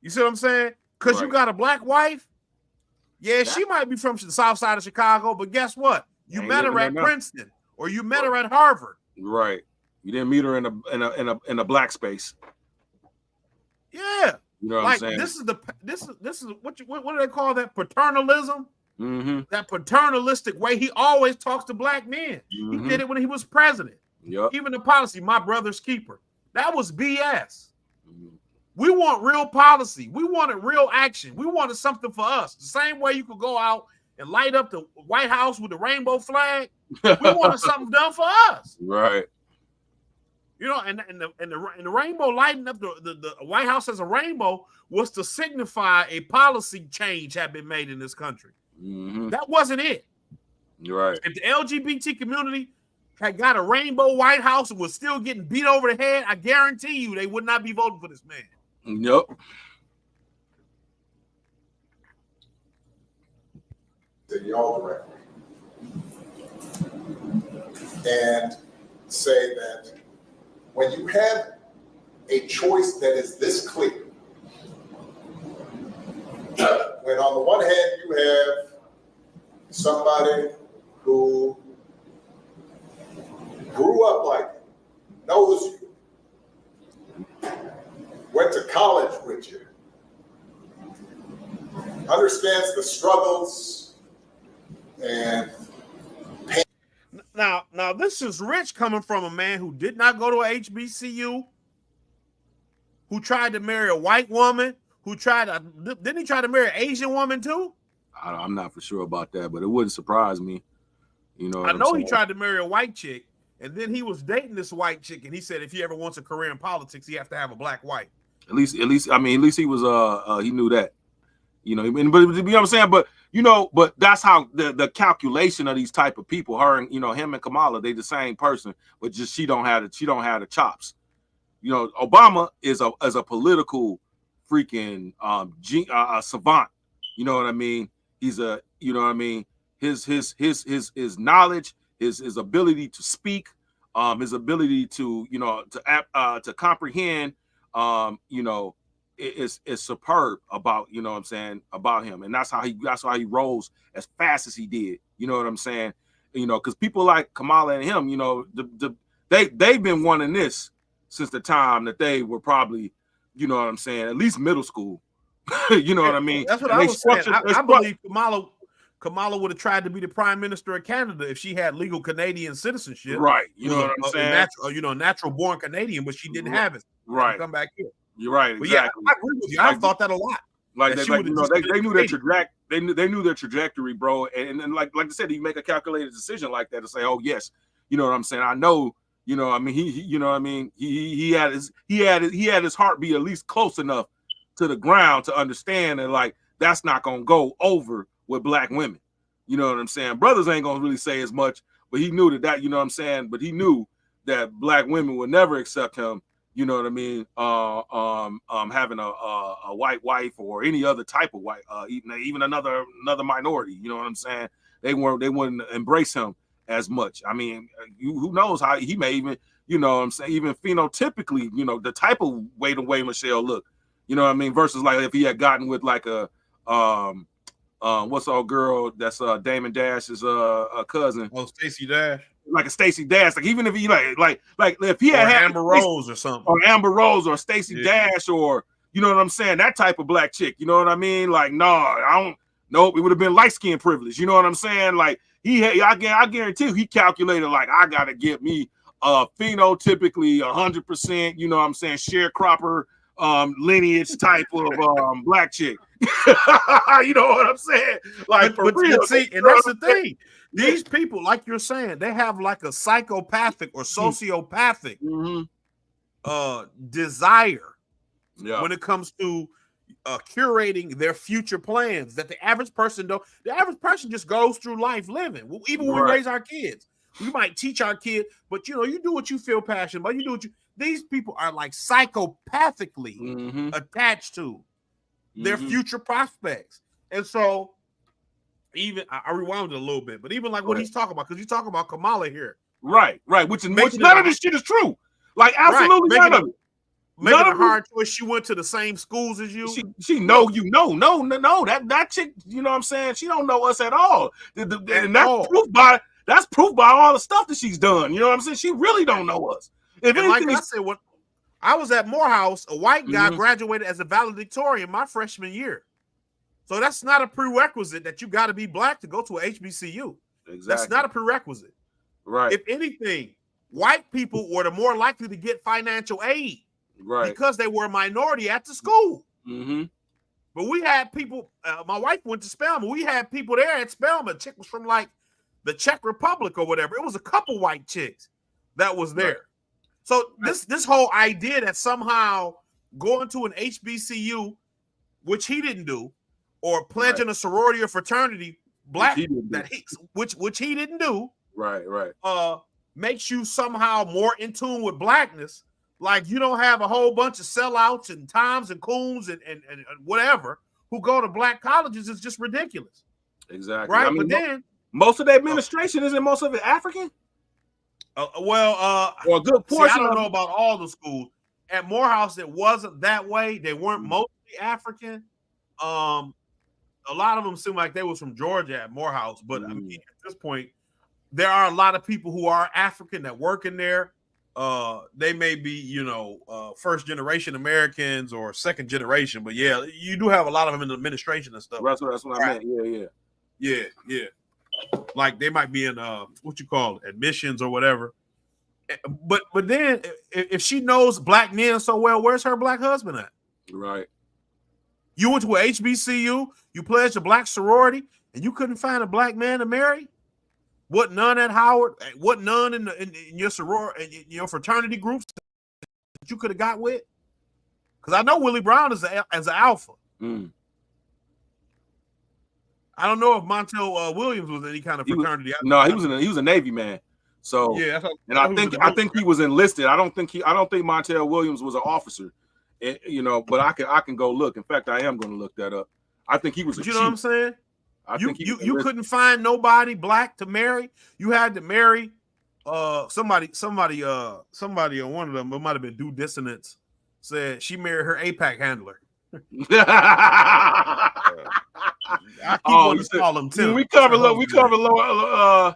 You see what I'm saying? Because you got a black wife. Yeah, she might be from the South Side of Chicago, but guess what? You met her at Princeton, or you met her at Harvard. Right. You didn't meet her in a black space. Yeah. You know what like I'm saying? This is what do they call that? Paternalism. Mm-hmm. That paternalistic way he always talks to black men. Mm-hmm. He did it when he was president. Yep. Even the policy, my brother's keeper. That was BS. Mm-hmm. We want real policy. We wanted real action. We wanted something for us. The same way you could go out and light up the White House with the rainbow flag. We wanted something done for us. Right. You know, and the rainbow lighting up the White House as a rainbow was to signify a policy change had been made in this country. That wasn't it. You're right. If the LGBT community had got a rainbow White House and was still getting beat over the head, I guarantee you they would not be voting for this man. Yep. To y'all directly and say that when you have a choice that is this clear, when on the one hand you have somebody who grew up like you, knows you, went to college with you, understands the struggles and pain. Now this is rich coming from a man who did not go to a HBCU, who tried to marry a white woman, didn't he try to marry an Asian woman too? I'm not for sure about that, but it wouldn't surprise me. You know, I know he tried to marry a white chick, and then he was dating this white chick, and he said if he ever wants a career in politics, he has to have a black wife. At least he was he knew that. You know, but you know what I'm saying? But you know, but that's how the calculation of these type of people, her and him and Kamala, they the same person, but just she don't have the chops. You know, Obama is a political freaking savant. You know what I mean? He's a his knowledge, his ability to speak, his ability to to comprehend, is superb about about him, and that's how he rose as fast as he did. You know what I'm saying? Because people like Kamala and him, they've been wanting this since the time that they were probably, at least middle school. You know what I mean? That's what I was saying. I believe Kamala would have tried to be the prime minister of Canada if she had legal Canadian citizenship. Right. You know what I'm saying? Natural born Canadian, but she didn't have it. Right. Come back here. You're right. Exactly. Yeah, I agree with you. I thought that a lot. Like they knew their trajectory. They knew their trajectory, bro. And like I said, you make a calculated decision like that to say, oh yes, you know what I'm saying? I know. He had his heartbeat at least close enough to the ground to understand that like that's not gonna go over with black women. You know what I'm saying? Brothers ain't gonna really say as much, but he knew that, you know what I'm saying? But he knew that black women would never accept him, you know what I mean? Having a white wife or any other type of white, even another minority, you know what I'm saying? They wouldn't embrace him as much. I mean, who knows how he may even, you know what I'm saying, even phenotypically, the type of way Michelle looked, you know what I mean, versus like if he had gotten with like a what's our girl that's Damon Dash's cousin. Oh, Stacey Dash. Like a Stacey Dash. Like even if he like if he had Amber Rose or something. Or Amber Rose or Stacey Dash or you know what I'm saying, that type of black chick, you know what I mean? Like, nope, it would have been light skin privilege, you know what I'm saying? Like I guarantee you he calculated like I gotta get me phenotypically 100%, you know what I'm saying, sharecropper lineage type of black chick. You know what I'm saying? Like for real. See, and that's the thing. These people, like you're saying, they have like a psychopathic or sociopathic desire when it comes to curating their future plans that the average person don't. The average person just goes through life living. Even when we raise our kids, we might teach our kid, but you do what you feel passionate about. You do what you. These people are like psychopathically attached to their future prospects, and so even I rewound it a little bit, but even like what he's talking about, because he's talking about Kamala here, right, which none of this shit is true. Like absolutely none of it. Making a hard choice. She went to the same schools as you. She know you. No. That chick, you know what I'm saying? She don't know us at all. And that's proof by all the stuff that she's done. You know what I'm saying? She really don't know us. If like I said, when I was at Morehouse, a white guy graduated as a valedictorian my freshman year. So that's not a prerequisite that you got to be black to go to a HBCU. Exactly. That's not a prerequisite. Right. If anything, white people were the more likely to get financial aid. Right. Because they were a minority at the school. Mm-hmm. But we had people, my wife went to Spelman. We had people there at Spelman. A chick was from like the Czech Republic or whatever. It was a couple white chicks that was there. Right. So this whole idea that somehow going to an HBCU, which he didn't do, or pledging a sorority or fraternity black which he didn't do. Right. Makes you somehow more in tune with blackness. Like you don't have a whole bunch of sellouts and Toms and Coons and whatever who go to black colleges is just ridiculous. Exactly. Right. I mean, but then most of the administration isn't most of it African? Or a good portion. I don't know about all the schools. At Morehouse, it wasn't that way. They weren't mostly African. A lot of them seemed like they was from Georgia at Morehouse. But I mean, at this point, there are a lot of people who are African that work in there. They may be, first generation Americans or second generation, but yeah, you do have a lot of them in the administration and stuff. That's what I meant. Yeah. Like they might be in what you call it, admissions or whatever. But then if she knows black men so well, where's her black husband at? Right. You went to a HBCU, you pledged a black sorority, and you couldn't find a black man to marry? What none at Howard? What none in your sorority, in your fraternity groups that you could have got with? Because I know Willie Brown is an alpha. I don't know if Montel Williams was any kind of fraternity. He was a Navy man. So yeah, I think he was enlisted. I don't think Montel Williams was an officer. But I can go look. In fact, I am going to look that up. I think he was. You know what I'm saying? You couldn't find nobody black to marry. You had to marry somebody on one of them. It might have been Due Dissonance. Said she married her APAC handler. Call him Tim. We covered low.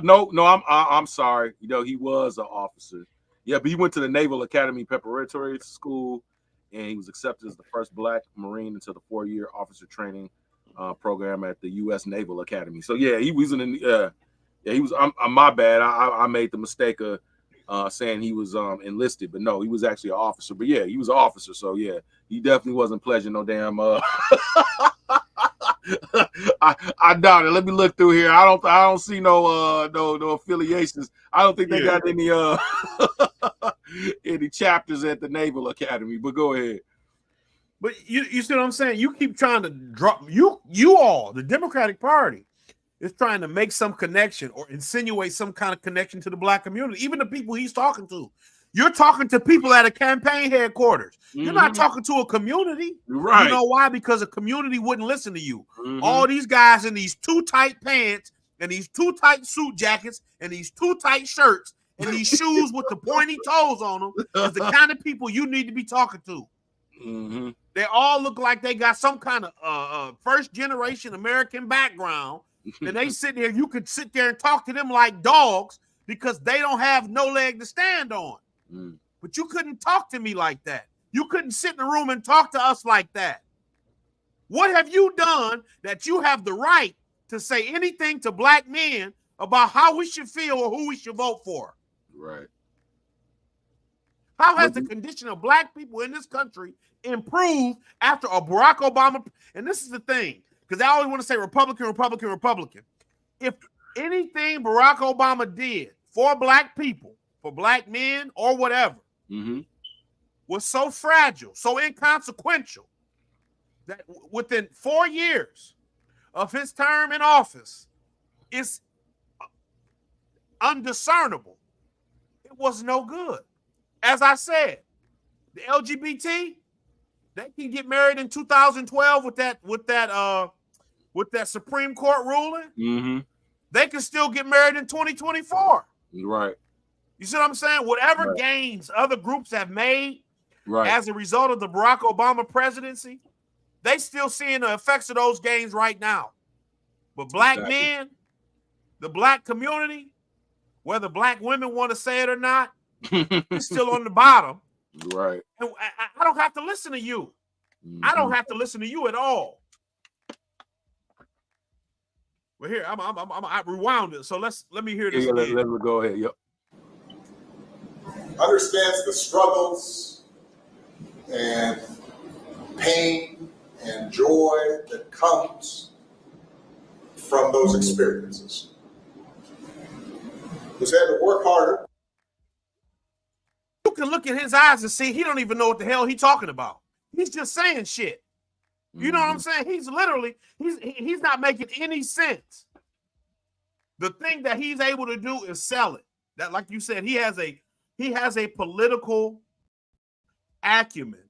No, I'm sorry. He was an officer. Yeah, but he went to the Naval Academy Preparatory School, and he was accepted as the first black Marine into the 4-year officer training program at the U.S. Naval Academy. So yeah, he was he was. My bad. I made the mistake of saying he was enlisted, but no, he was actually an officer. But yeah, he was an officer. So yeah, he definitely wasn't pledging no damn. I doubt it. Let me look through here. I don't see no affiliations. I don't think they got any chapters at the Naval Academy. But go ahead. But you see what I'm saying? You keep trying to drop the Democratic Party is trying to make some connection or insinuate some kind of connection to the black community. Even the people he's talking to. You're talking to people at a campaign headquarters. You're not talking to a community. Right. You know why? Because a community wouldn't listen to you. All these guys in these too tight pants and these too tight suit jackets and these too tight shirts and these shoes with the pointy toes on them is the kind of people you need to be talking to. They all look like they got some kind of first generation American background. And they sit there, you could sit there and talk to them like dogs because they don't have no leg to stand on. But you couldn't talk to me like that. You couldn't sit in the room and talk to us like that. What have you done that you have the right to say anything to black men about how we should feel or who we should vote for? Right. How has the condition of black people in this country improved after a Barack Obama? And this is the thing, because I always want to say Republican. If anything Barack Obama did for black people, for black men or whatever, was so fragile, so inconsequential, that within 4 years of his term in office, it's undiscernible. It was no good. As I said, the LGBT, they can get married in 2012 with that Supreme Court ruling. They can still get married in 2024. Right. You see what I'm saying? Whatever gains other groups have made as a result of the Barack Obama presidency, they still seeing the effects of those gains right now. But black men, the black community, whether black women want to say it or not, it's still on the bottom. Right. And I don't have to listen to you. I don't have to listen to you at all. Well, here, I rewound it. So let me hear this again. Let me go ahead. Yep. Understands the struggles and pain and joy that comes from those experiences. Who's had to work harder. You can look at his eyes and see he don't even know what the hell he's talking about. He's just saying shit. You know what I'm saying? He's literally, he's not making any sense. The thing that he's able to do is sell it. That, like you said, he has a political acumen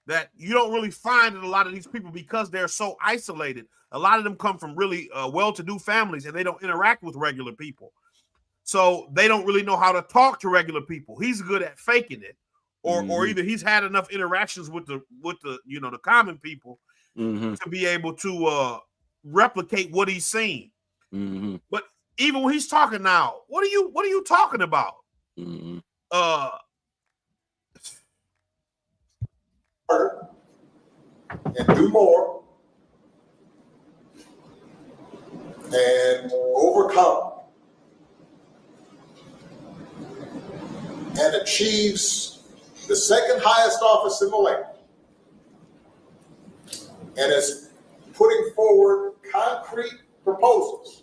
that you don't really find in a lot of these people because they're so isolated. A lot of them come from really well-to-do families and they don't interact with regular people. So they don't really know how to talk to regular people. He's good at faking it. Or either he's had enough interactions with the the common people to be able to replicate what he's seen. But even when he's talking now, what are you talking about? And do more and overcome and achieves the second highest office in the land, and is putting forward concrete proposals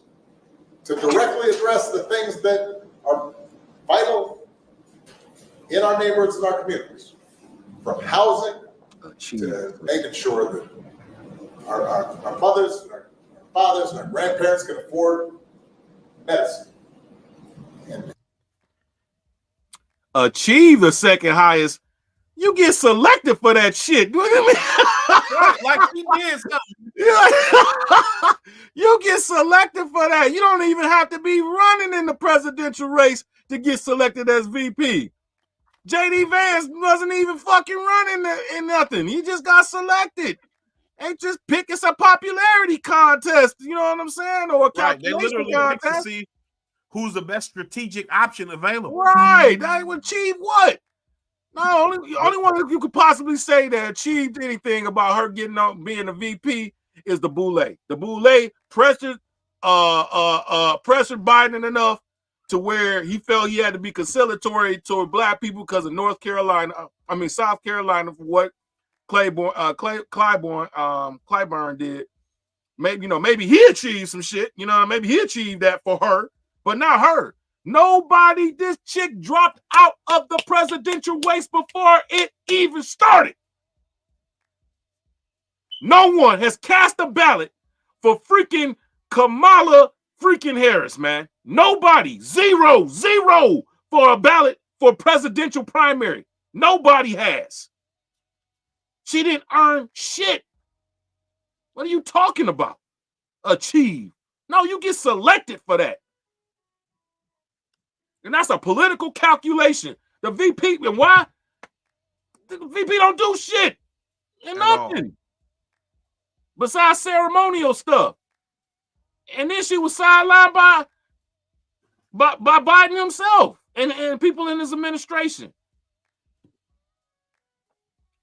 to directly address the things that are vital in our neighborhoods and our communities, from housing to making sure that our mothers and our fathers and our grandparents can afford medicine. And achieve the second highest. You get selected for that shit. Like he did something. You get selected for that. You don't even have to be running in the presidential race to get selected as VP. JD Vance wasn't even fucking running in nothing. He just got selected. Ain't just pick. It's a popularity contest. You know what I'm saying? Or a calculation They literally contest. pick to see who's the best strategic option available. Right. They would achieve what? No, only one you could possibly say that achieved anything about her getting out being a VP is the Boule. The Boule pressured Biden enough to where he felt he had to be conciliatory toward black people because of South Carolina for what Clyburn did. Maybe he achieved some shit. Maybe he achieved that for her, but not her. Nobody, this chick dropped out of the presidential race before it even started. No one has cast a ballot for freaking Kamala freaking Harris, man. Nobody. Zero for a ballot for presidential primary. Nobody has. She didn't earn shit. What are you talking about? Achieve. No, you get selected for that. And that's a political calculation. The VP, and why? The VP don't do shit. And nothing. Besides ceremonial stuff. And then she was sidelined by Biden himself and people in his administration.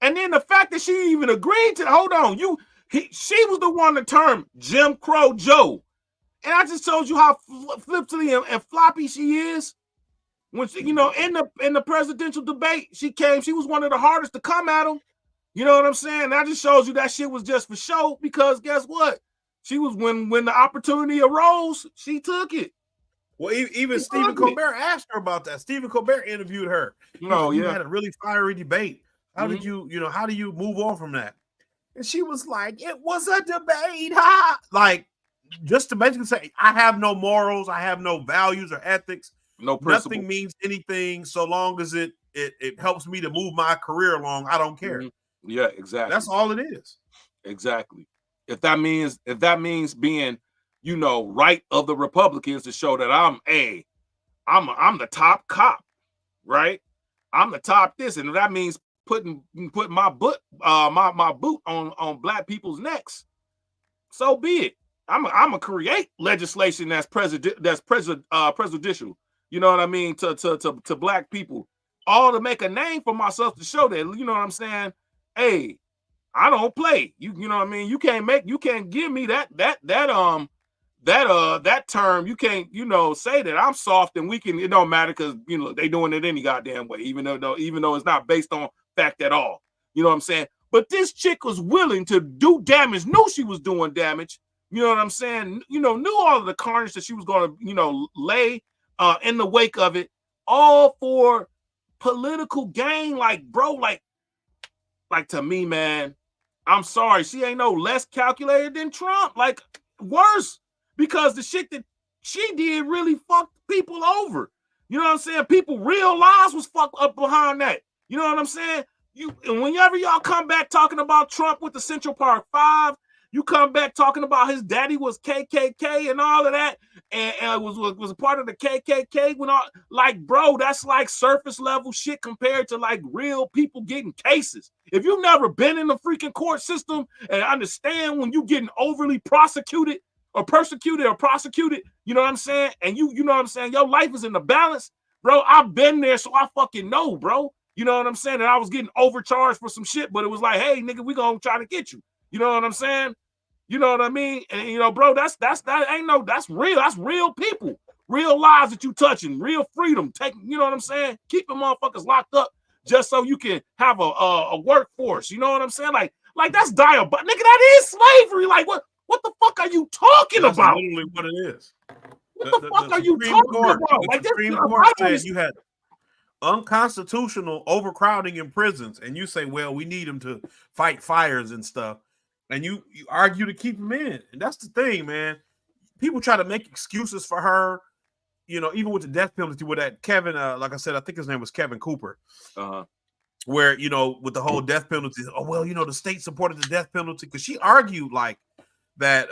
And then the fact that she even agreed to, hold on, she was the one to term Jim Crow Joe. And I just told you how flipsy and floppy she is. When she, in the presidential debate, she was one of the hardest to come at him. You know what I'm saying? That just shows you that shit was just for show, because guess what? She was when the opportunity arose, she took it. Well, even Stephen Colbert asked her about that. Stephen Colbert interviewed her. You had a really fiery debate. How did how do you move on from that? And she was like, it was a debate. Ha! Like, just to basically say, I have no morals, I have no values or ethics. No principle. Nothing means anything so long as it helps me to move my career along. I don't care. Yeah, exactly. That's all it is. Exactly. If that means being, right of the Republicans to show that I'm the top cop, right? I'm the top this, and if that means putting my boot on black people's necks, so be it. I'm gonna create legislation that's prejudicial. You know what I mean, to black people, all to make a name for myself, to show that, you know what I'm saying? Hey, I don't play. You know what I mean? You can't give me that term. You can't, say that I'm soft and weak, and it don't matter because they doing it any goddamn way, even though it's not based on fact at all. You know what I'm saying? But this chick was willing to do damage, knew she was doing damage. You know what I'm saying? Knew all of the carnage that she was going to, lay in the wake of it, all for political gain. Like, bro, like to me, man, I'm sorry, she ain't no less calculated than Trump. Like, worse, because the shit that she did really fucked people over. You know what I'm saying? People, real lives was fucked up behind that. You know what I'm saying? And whenever y'all come back talking about Trump with the Central Park 5, you come back talking about his daddy was KKK and all of that, and was a part of the KKK. When all, like, bro, that's like surface level shit compared to like real people getting cases. If you've never been in the freaking court system and understand when you getting overly prosecuted or persecuted or prosecuted, you know what I'm saying? And you know what I'm saying? Your life is in the balance, bro. I've been there, so I fucking know, bro. You know what I'm saying? And I was getting overcharged for some shit, but it was like, hey, nigga, we gonna try to get you. You know what I'm saying? You know what I mean? And you know, bro, that's real. That's real people, real lives that you touching, real freedom. Taking, you know what I'm saying? Keeping motherfuckers locked up just so you can have a workforce. You know what I'm saying? Like that's diabolical. Nigga, that is slavery. Like what the fuck are you talking That's about? literally what it is. What the fuck are you talking about? Like the Supreme Court said you had unconstitutional overcrowding in prisons, and you say, well, we need them to fight fires and stuff, and you argue to keep them in. And that's the thing, man. People try to make excuses for her, you know, even with the death penalty, with that Kevin, like I said, I think his name was Kevin Cooper, where, you know, with the whole death penalty, oh, well, you know, the state supported the death penalty, because she argued like that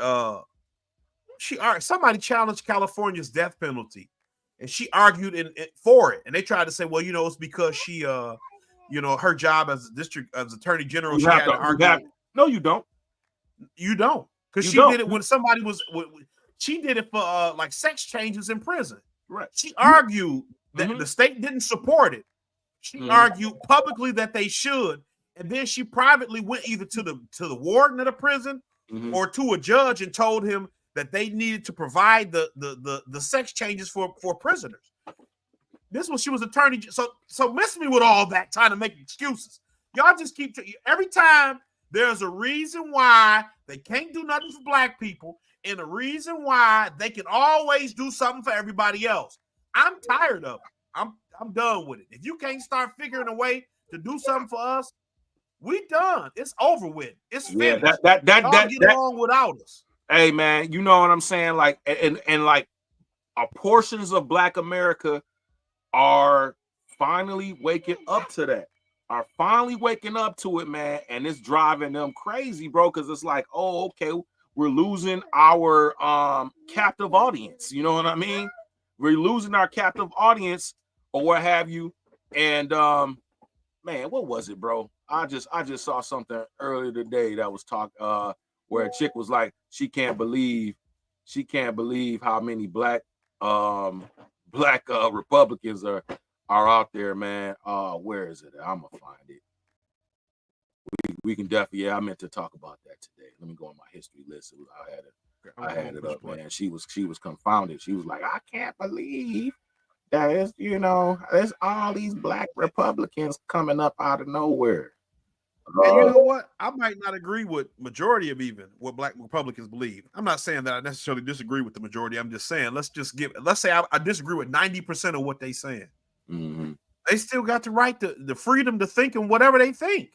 somebody challenged California's death penalty, and she argued for it, and they tried to say, well, you know, it's because she, you know, her job as attorney general, she had to argue. No, you don't. You don't, because she did it when somebody was. She did it for like sex changes in prison. Right. She argued that the state didn't support it. She argued publicly that they should, and then she privately went either to the warden of the prison or to a judge and told him that they needed to provide the sex changes for prisoners. This was, she was attorney. So miss me with all that, trying to make excuses. Y'all just keep, every time there's a reason why they can't do nothing for black people, and a reason why they can always do something for everybody else. I'm tired of it. I'm done with it. If you can't start figuring a way to do something for us, we done. It's over with. It's finished. Yeah, that get along without us. Hey man, you know what I'm saying? Like, and like, portions of Black America are finally waking up to that. Are finally waking up to it, man, and it's driving them crazy, bro. Because it's like, oh, okay, we're losing our captive audience. You know what I mean? We're losing our captive audience, or what have you. And man, what was it, bro? I just saw something earlier today that was where a chick was like, she can't believe how many black Republicans are out there, man. Where is it? I'm gonna find it. We can definitely. Yeah, I meant to talk about that today. Let me go on my history list. I had it up, man. She was confounded. She was like, I can't believe that it's, you know, there's all these black Republicans coming up out of nowhere. And you know what? I might not agree with majority of even what black Republicans believe. I'm not saying that I necessarily disagree with the majority. I'm just saying, let's say I disagree with 90% of what they saying. They still got the right to the freedom to think and whatever they think.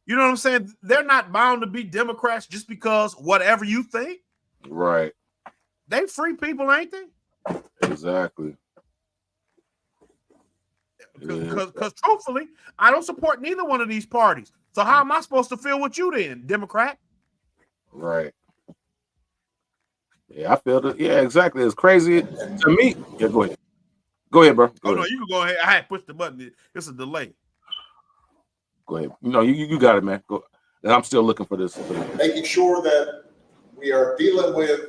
You know what I'm saying? They're not bound to be Democrats just because whatever you think. Right. They free people, ain't they? Exactly. Because truthfully, I don't support neither one of these parties. So how am I supposed to feel with you then, Democrat? Right. Yeah, I feel that. Yeah, exactly. It's crazy to me. Yeah, go ahead. Go ahead, bro. No, you can go ahead. I had pushed the button. It's a delay. Go ahead. No, you got it, man. Go. And I'm still looking for this. Making sure that we are dealing with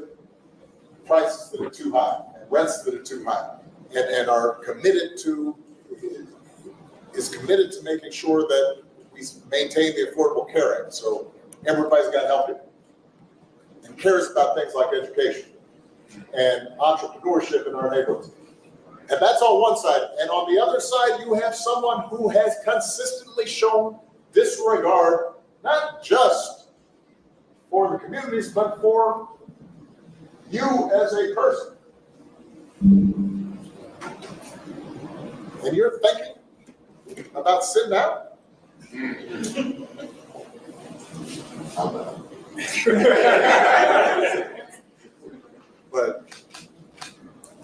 prices that are too high and rents that are too high, and are committed to making sure that we maintain the Affordable Care Act. So everybody's got health care and cares about things like education and entrepreneurship in our neighborhoods. And that's on one side. And on the other side, you have someone who has consistently shown disregard, not just for the communities, but for you as a person. And you're thinking about sitting out? I'm not. But,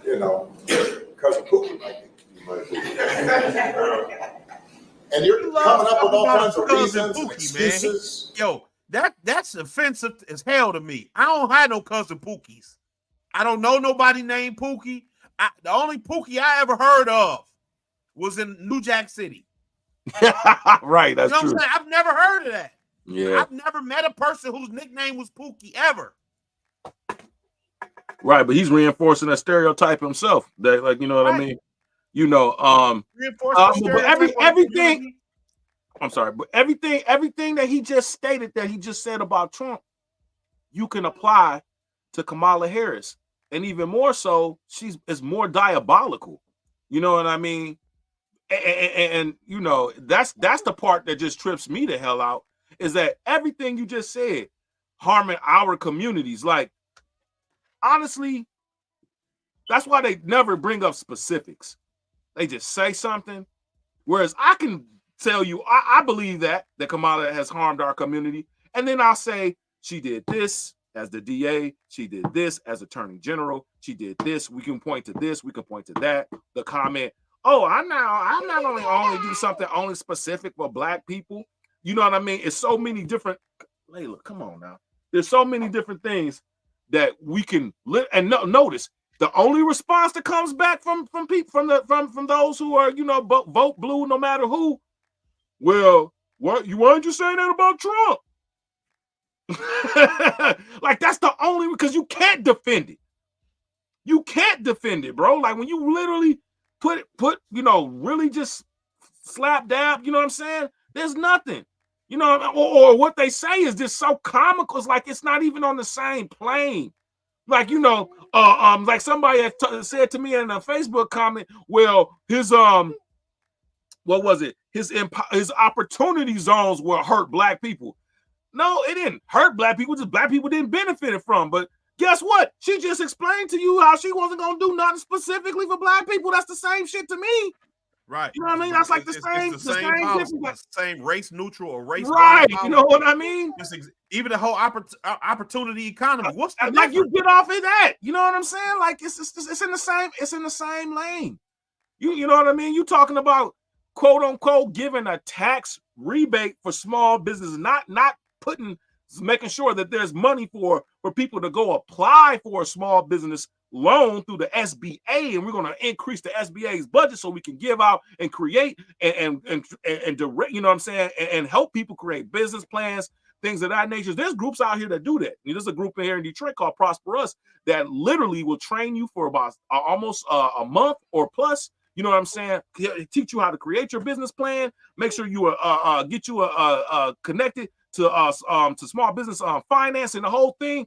you know, Cousin Pookie might be. And you're coming up with all kinds of reasons and excuses. Man. Yo, that's offensive as hell to me. I don't have no cousin Pookies. I don't know nobody named Pookie. The only Pookie I ever heard of was in New Jack City. Right, that's true. What I'm saying? I've never heard of that. Yeah. I've never met a person whose nickname was Pookie ever. Right, but he's reinforcing that stereotype himself. That, like, you know what I mean? You know, but everything. I'm sorry, but everything that he just stated, that he just said about Trump, you can apply to Kamala Harris, and even more so, is more diabolical. You know what I mean? And you know, that's the part that just trips me the hell out, is that everything you just said harming our communities. Like, honestly, that's why they never bring up specifics. They just say something. Whereas I can tell you, I believe that Kamala has harmed our community. And then I'll say, she did this as the DA. She did this as Attorney General. She did this. We can point to this. We can point to that. The comment, oh, I'm not only do something only specific for Black people. You know what I mean? It's so many different, Layla, come on now. There's so many different things that we can live. And notice, the only response that comes back from people from those who are, you know, vote blue no matter who. Well, why aren't you saying that about Trump? Like, that's the only, because you can't defend it. You can't defend it, bro. Like, when you literally put you know, really just slap dab, you know what I'm saying? There's nothing. You know, or what they say is just so comical. It's like it's not even on the same plane. Like, you know, like somebody had said to me in a Facebook comment, well, his what was it? His opportunity zones will hurt Black people. No, it didn't hurt Black people. Just Black people didn't benefit it from. But guess what? She just explained to you how she wasn't gonna do nothing specifically for Black people. That's the same shit to me. Right. You know what I mean? That's like the same race neutral or race. Right. You know what I mean? Even the whole opportunity economy. What's the like difference? You get off of that? You know what I'm saying? Like it's in the same lane. You know what I mean? You talking about quote unquote giving a tax rebate for small business, not making sure that there's money for people to go apply for a small business loan through the SBA, and we're going to increase the SBA's budget so we can give out and create and direct, you know what I'm saying, and help people create business plans, things of that nature. There's groups out here that do that. There's a group here in Detroit called Prosper Us that literally will train you for about almost a month or plus. You know what I'm saying? Teach you how to create your business plan. Make sure you get you connected to small business finance and the whole thing.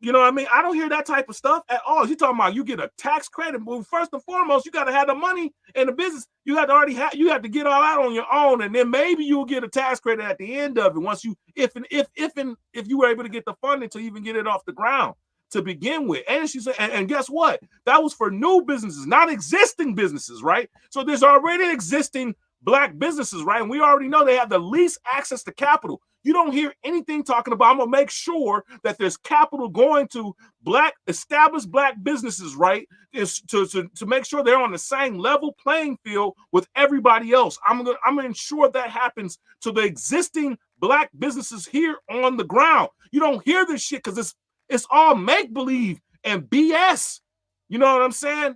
You know what I mean? I don't hear that type of stuff at all. You're talking about you get a tax credit. Well, first and foremost, you got to have the money in the business. You have to get all out on your own, and then maybe you'll get a tax credit at the end of it once you, if you were able to get the funding to even get it off the ground to begin with. And she said, and guess what? That was for new businesses, not existing businesses, right? So there's already existing Black businesses, right? And we already know they have the least access to capital. You don't hear anything talking about, I'm going to make sure that there's capital going to established Black businesses, right? Is to make sure they're on the same level playing field with everybody else. I'm going to ensure that happens to the existing Black businesses here on the ground. You don't hear this shit because it's all make-believe and BS. You know what I'm saying?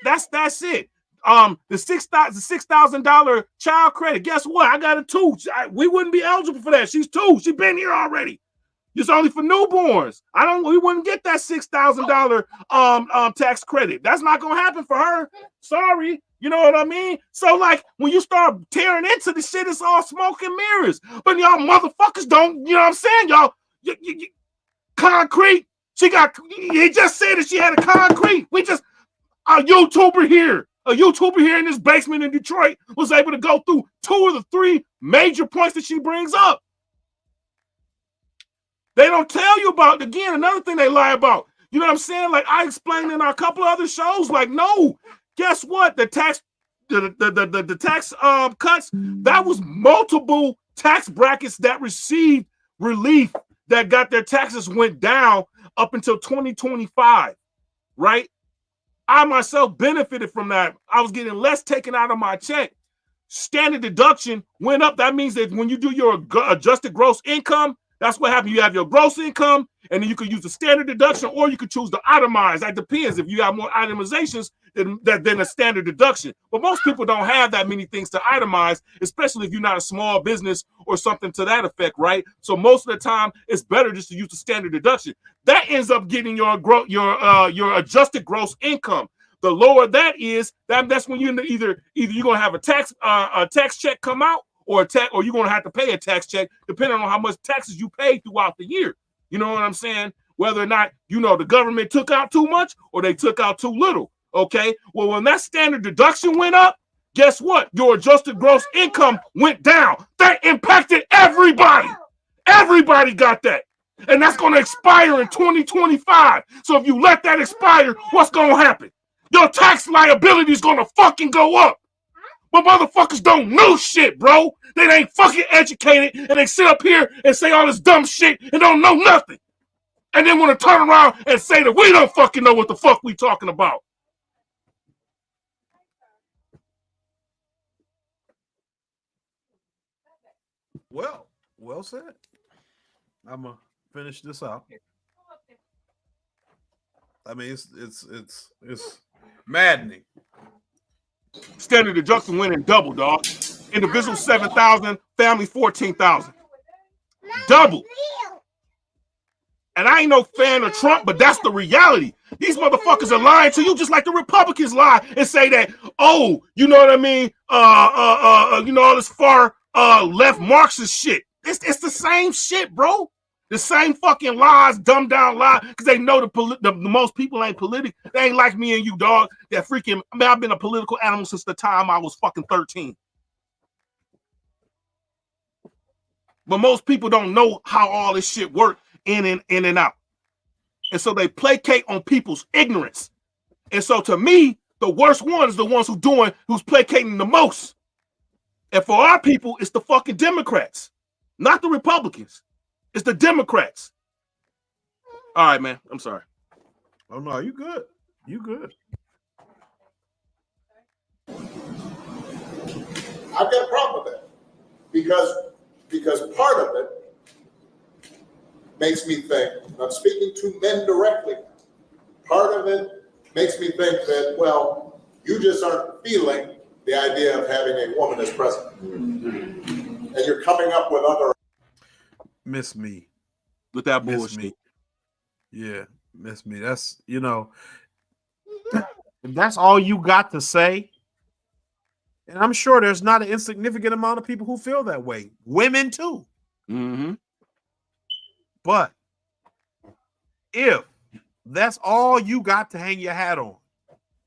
That's it. The $6,000 child credit. Guess what? I got it too. We wouldn't be eligible for that. She's 2. She's been here already. It's only for newborns. We wouldn't get that $6,000 tax credit. That's not gonna happen for her. Sorry. You know what I mean? So like when you start tearing into the shit, it's all smoke and mirrors. But y'all motherfuckers don't, you know what I'm saying? Y'all concrete. He just said that she had a concrete. A YouTuber here in this basement in Detroit was able to go through 2 of the 3 major points that she brings up. They don't tell you about, again, another thing they lie about. You know what I'm saying? Like I explained in a couple of other shows, like, no, guess what? The tax cuts, that was multiple tax brackets that received relief that got their taxes went down up until 2025, right? I myself benefited from that. I was getting less taken out of my check. Standard deduction went up. That means that when you do your adjusted gross income, that's what happened. You have your gross income, and then you could use the standard deduction, or you could choose the itemized. That depends. If you have more itemizations than a standard deduction. But most people don't have that many things to itemize, especially if you're not a small business or something to that effect, right? So most of the time, it's better just to use the standard deduction. That ends up getting your adjusted gross income. The lower that is, that's when you either you're gonna have a tax check come out, or you're gonna have to pay a tax check depending on how much taxes you pay throughout the year. You know what I'm saying? Whether or not the government took out too much or they took out too little. Okay. Well, when that standard deduction went up, guess what? Your adjusted gross income went down. That impacted everybody. Everybody got that. And that's gonna expire in 2025. So if you let that expire, what's gonna happen? Your tax liability is gonna fucking go up. But motherfuckers don't know shit, bro. They ain't fucking educated, and they sit up here and say all this dumb shit and don't know nothing. And then want to turn around and say that we don't fucking know what the fuck we talking about. Well said. I'm gonna finish this out. I mean, it's maddening. Standard deduction went in double, dog. Individual 7,000, family 14,000. Double. And I ain't no fan of Trump, but that's the reality. These motherfuckers are lying to you just like the Republicans lie and say that, oh, you know what I mean? All this far left Marxist shit. It's the same shit, bro. The same fucking lies, dumbed down lies, because they know the most people ain't political. They ain't like me and you, dog. That freaking, I've been a political animal since the time I was fucking 13. But most people don't know how all this shit works in and out. And so they placate on people's ignorance. And so to me, the worst one is the ones who's placating the most. And for our people, it's the fucking Democrats, not the Republicans. It's the Democrats. All right, man. I'm sorry. Oh, no, you good. You good. I've got a problem with that because part of it makes me think, I'm speaking to men directly, part of it makes me think that, well, you just aren't feeling the idea of having a woman as president. And you're coming up with other... Miss me. With that bullshit. Me. Yeah, miss me. That's, if that's all you got to say, and I'm sure there's not an insignificant amount of people who feel that way. Women too. Mm-hmm. But if that's all you got to hang your hat on,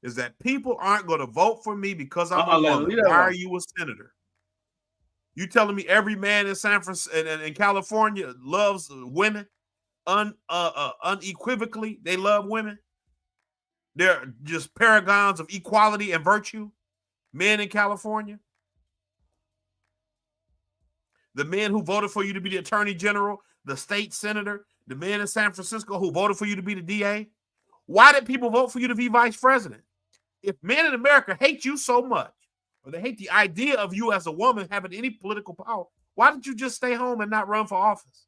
is that people aren't going to vote for me because I'm a woman, why are you a senator? You telling me every man in San Francisco and in California loves women unequivocally? They love women. They're just paragons of equality and virtue. Men in California. The men who voted for you to be the attorney general, the state senator, the men in San Francisco who voted for you to be the DA. Why did people vote for you to be vice president? If men in America hate you so much, or they hate the idea of you as a woman having any political power, why did you just stay home and not run for office?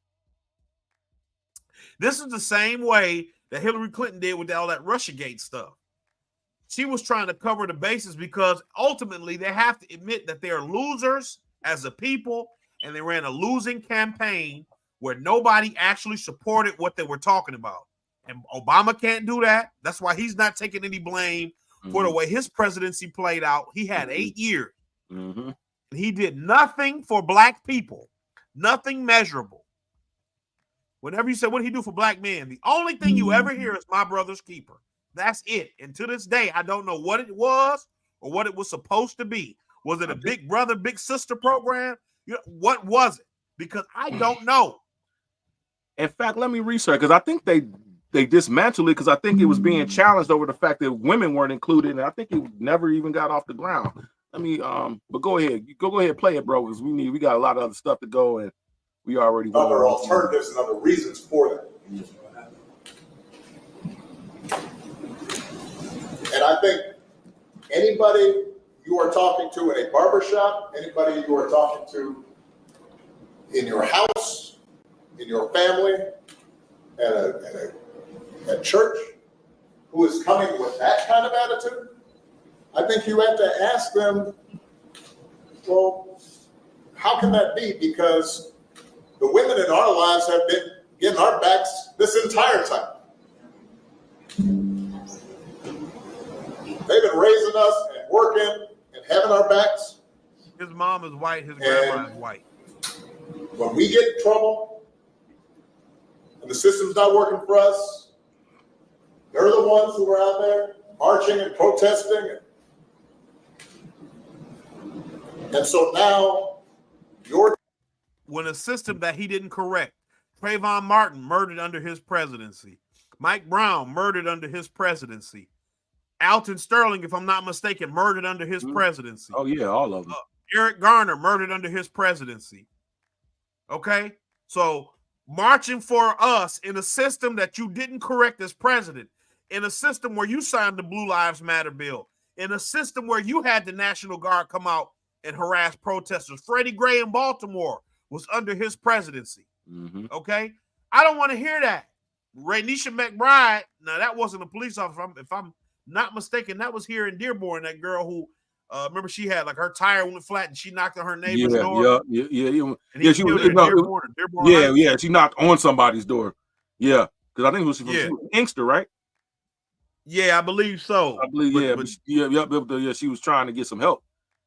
This is the same way that Hillary Clinton did with all that Russiagate stuff. She was trying to cover the bases because ultimately they have to admit that they're losers as a people, and they ran a losing campaign where nobody actually supported what they were talking about. And Obama can't do that. That's why he's not taking any blame for the way his presidency played out. He had 8 years. Mm-hmm. He did nothing for black people, nothing measurable. Whenever you say, what did he do for black men? The only thing you ever hear is my brother's keeper. That's it. And to this day, I don't know what it was or what it was supposed to be. Was it a big brother, big sister program? What was it? Because I don't know. In fact, let me research, because I think they dismantled it, because I think it was being challenged over the fact that women weren't included, and I think it never even got off the ground. But go ahead, play it, bro, because we got a lot of other stuff to go, and We already other alternatives and other reasons for that. And I think anybody you are talking to in a barbershop, anybody you are talking to in your house, in your family, at church, who is coming with that kind of attitude, I think you have to ask them, well, how can that be? Because the women in our lives have been getting our backs this entire time. They've been raising us and working and having our backs. His mom is white, his grandma is white. When we get in trouble and the system's not working for us, they're the ones who are out there marching and protesting. And so now when a system that he didn't correct, Trayvon Martin murdered under his presidency, Mike Brown murdered under his presidency, Alton Sterling, if I'm not mistaken, murdered under his presidency. Oh yeah, all of them. Eric Garner murdered under his presidency. Okay, so marching for us in a system that you didn't correct as president, in a system where you signed the Blue Lives Matter bill, in a system where you had the National Guard come out and harass protesters. Freddie Gray in Baltimore was under his presidency. Okay, I don't want to hear that. Raynisha McBride, now that wasn't a police officer. If I'm not mistaken, that was here in Dearborn. That girl who, remember, she had like her tire went flat and she knocked on her neighbor's door. Yeah. She was she knocked on somebody's door. Yeah, because I think it was she was Inkster, right? Yeah, I believe so. I believe, she was trying to get some help,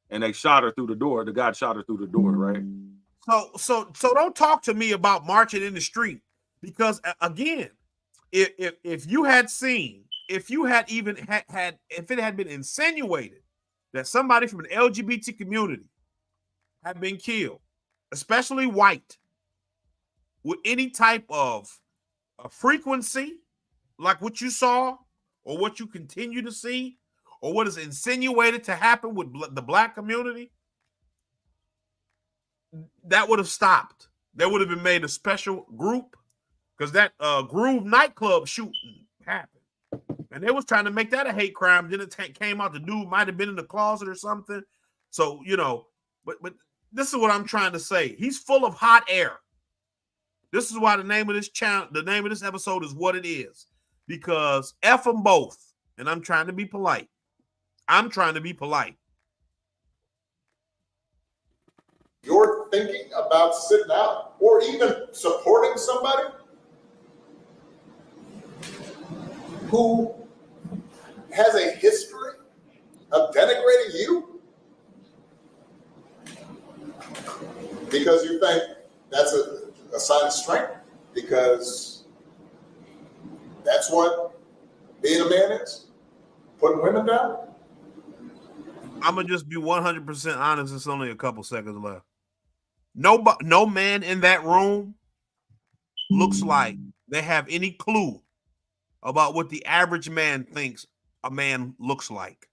and they shot her through the door. The guy shot her through the door, right? So don't talk to me about marching in the street, because again, if you had seen, if you had even had if it had been insinuated that somebody from an LGBT community had been killed, especially white, with any type of a frequency like what you saw or what you continue to see or what is insinuated to happen with the black community, that would have stopped. There would have been made a special group, because that Groove nightclub shooting happened. And they was trying to make that a hate crime. Then it came out the dude might have been in the closet or something. So, but this is what I'm trying to say. He's full of hot air. This is why the name of this channel, the name of this episode is what it is. Because F them both. And I'm trying to be polite. You're thinking about sitting out or even supporting somebody who has a history of denigrating you because you think that's a sign of strength, because that's what being a man is, putting women down. I'm going to just be 100% honest. It's only a couple seconds left. No man in that room looks like they have any clue about what the average man thinks a man looks like.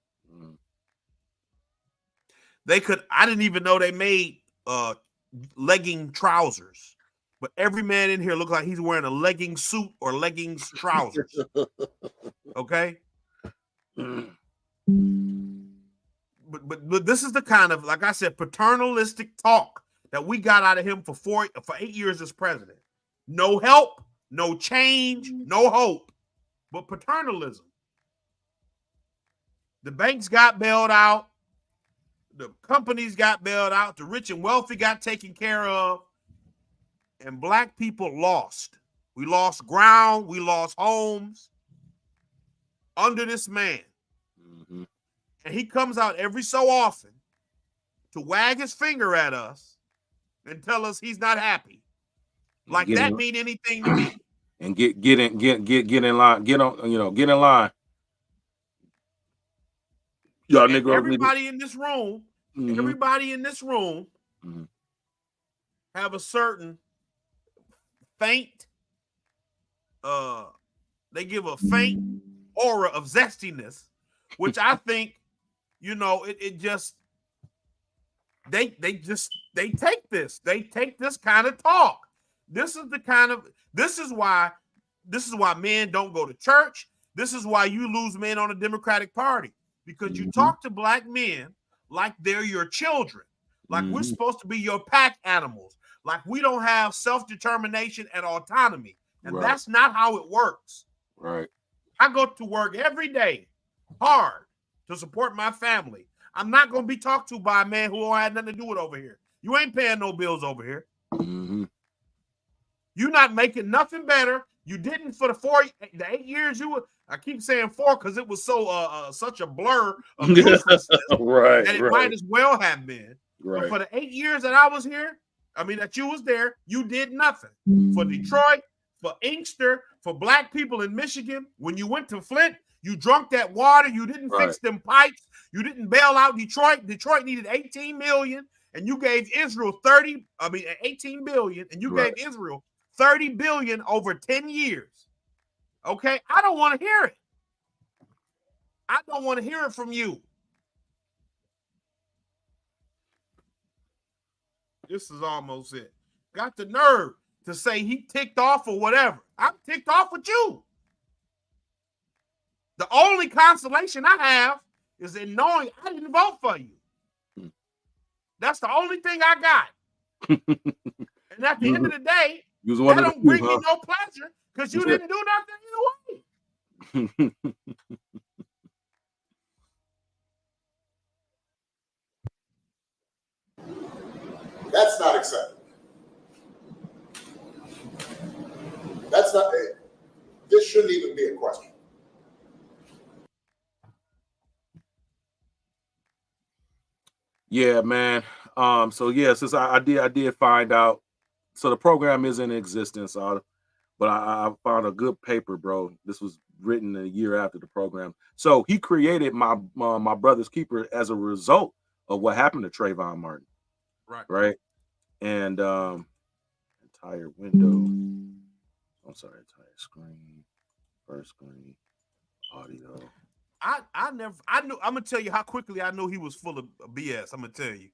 I didn't even know they made legging trousers, but every man in here looks like he's wearing a legging suit or leggings trousers. Okay. But this is the kind of, like I said, paternalistic talk that we got out of him for 8 years as president. No help, no change, no hope, but paternalism. The banks got bailed out. The companies got bailed out. The rich and wealthy got taken care of. And black people lost. We lost ground. We lost homes under this man. And he comes out every so often to wag his finger at us and tell us he's not happy. Like that mean anything to me. And get in line. Get in line. Y'all niggas. Everybody in this room, have a certain faint, they give a faint aura of zestiness, which I think, it just, they take this. They take this kind of talk. This is why men don't go to church. This is why you lose men on the Democratic Party, because you talk to black men like they're your children, like we're supposed to be your pack animals, like we don't have self-determination and autonomy. And that's not how it works. Right. I go to work every day hard to support my family. I'm not going to be talked to by a man who don't have nothing to do with over here. You ain't paying no bills over here. You're not making nothing better. You didn't for the 8 years you were. I keep saying 4 because it was so such a blur of uselessness that it might as well have been. But for the 8 years that I was here, that you was there, you did nothing for Detroit, for Inkster, for black people in Michigan. When you went to Flint, you drunk that water. You didn't fix them pipes. You didn't bail out Detroit. Detroit needed 18 million, and you gave Israel 18 billion, and you gave Israel 30 billion over 10 years. Okay, I don't want to hear it. I don't want to hear it from you. This is almost it. Got the nerve to say he ticked off or whatever. I'm ticked off with you. The only consolation I have is in knowing I didn't vote for you. That's the only thing I got. And at the end of the day, that don't bring me no pleasure because you didn't do nothing either way. That's not acceptable. That's not it. This shouldn't even be a question. Yeah, man. Since I did find out, so the program is in existence, but I found a good paper, bro. This was written a year after the program. So he created my brother's keeper as a result of what happened to Trayvon Martin. Right. And entire window. I'm sorry, entire screen, first screen, audio. I'm gonna tell you how quickly I knew he was full of BS. I'm gonna tell you.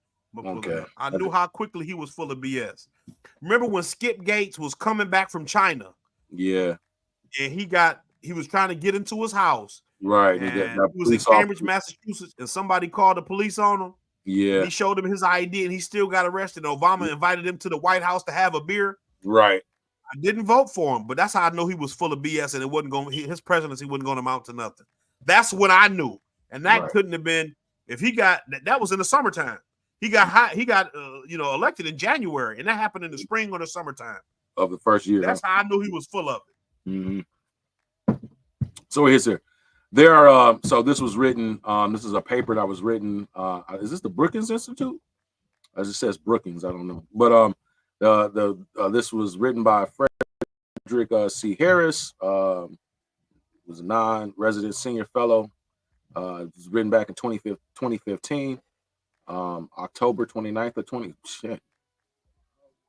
I knew how quickly he was full of BS. Remember when Skip Gates was coming back from China? Yeah. And he was trying to get into his house. Right. And he was in Cambridge, Massachusetts, and somebody called the police on him. Yeah. And he showed him his ID and he still got arrested. Obama invited him to the White House to have a beer. Right. I didn't vote for him, but that's how I know he was full of BS and it wasn't going. His presidency wasn't going to amount to nothing. That's what I knew, and that couldn't have been if he got that was in the summertime. He got elected in January, and that happened in the spring or the summertime of the first year. That's how I knew he was full of it. Mm-hmm. So here's here. There are so this was written. This is a paper that was written. Is this the Brookings Institute? As it says Brookings, I don't know. But this was written by Frederick C. Harris. Was a non-resident senior fellow. It was written back in 2015, October 29th of 20. Shit,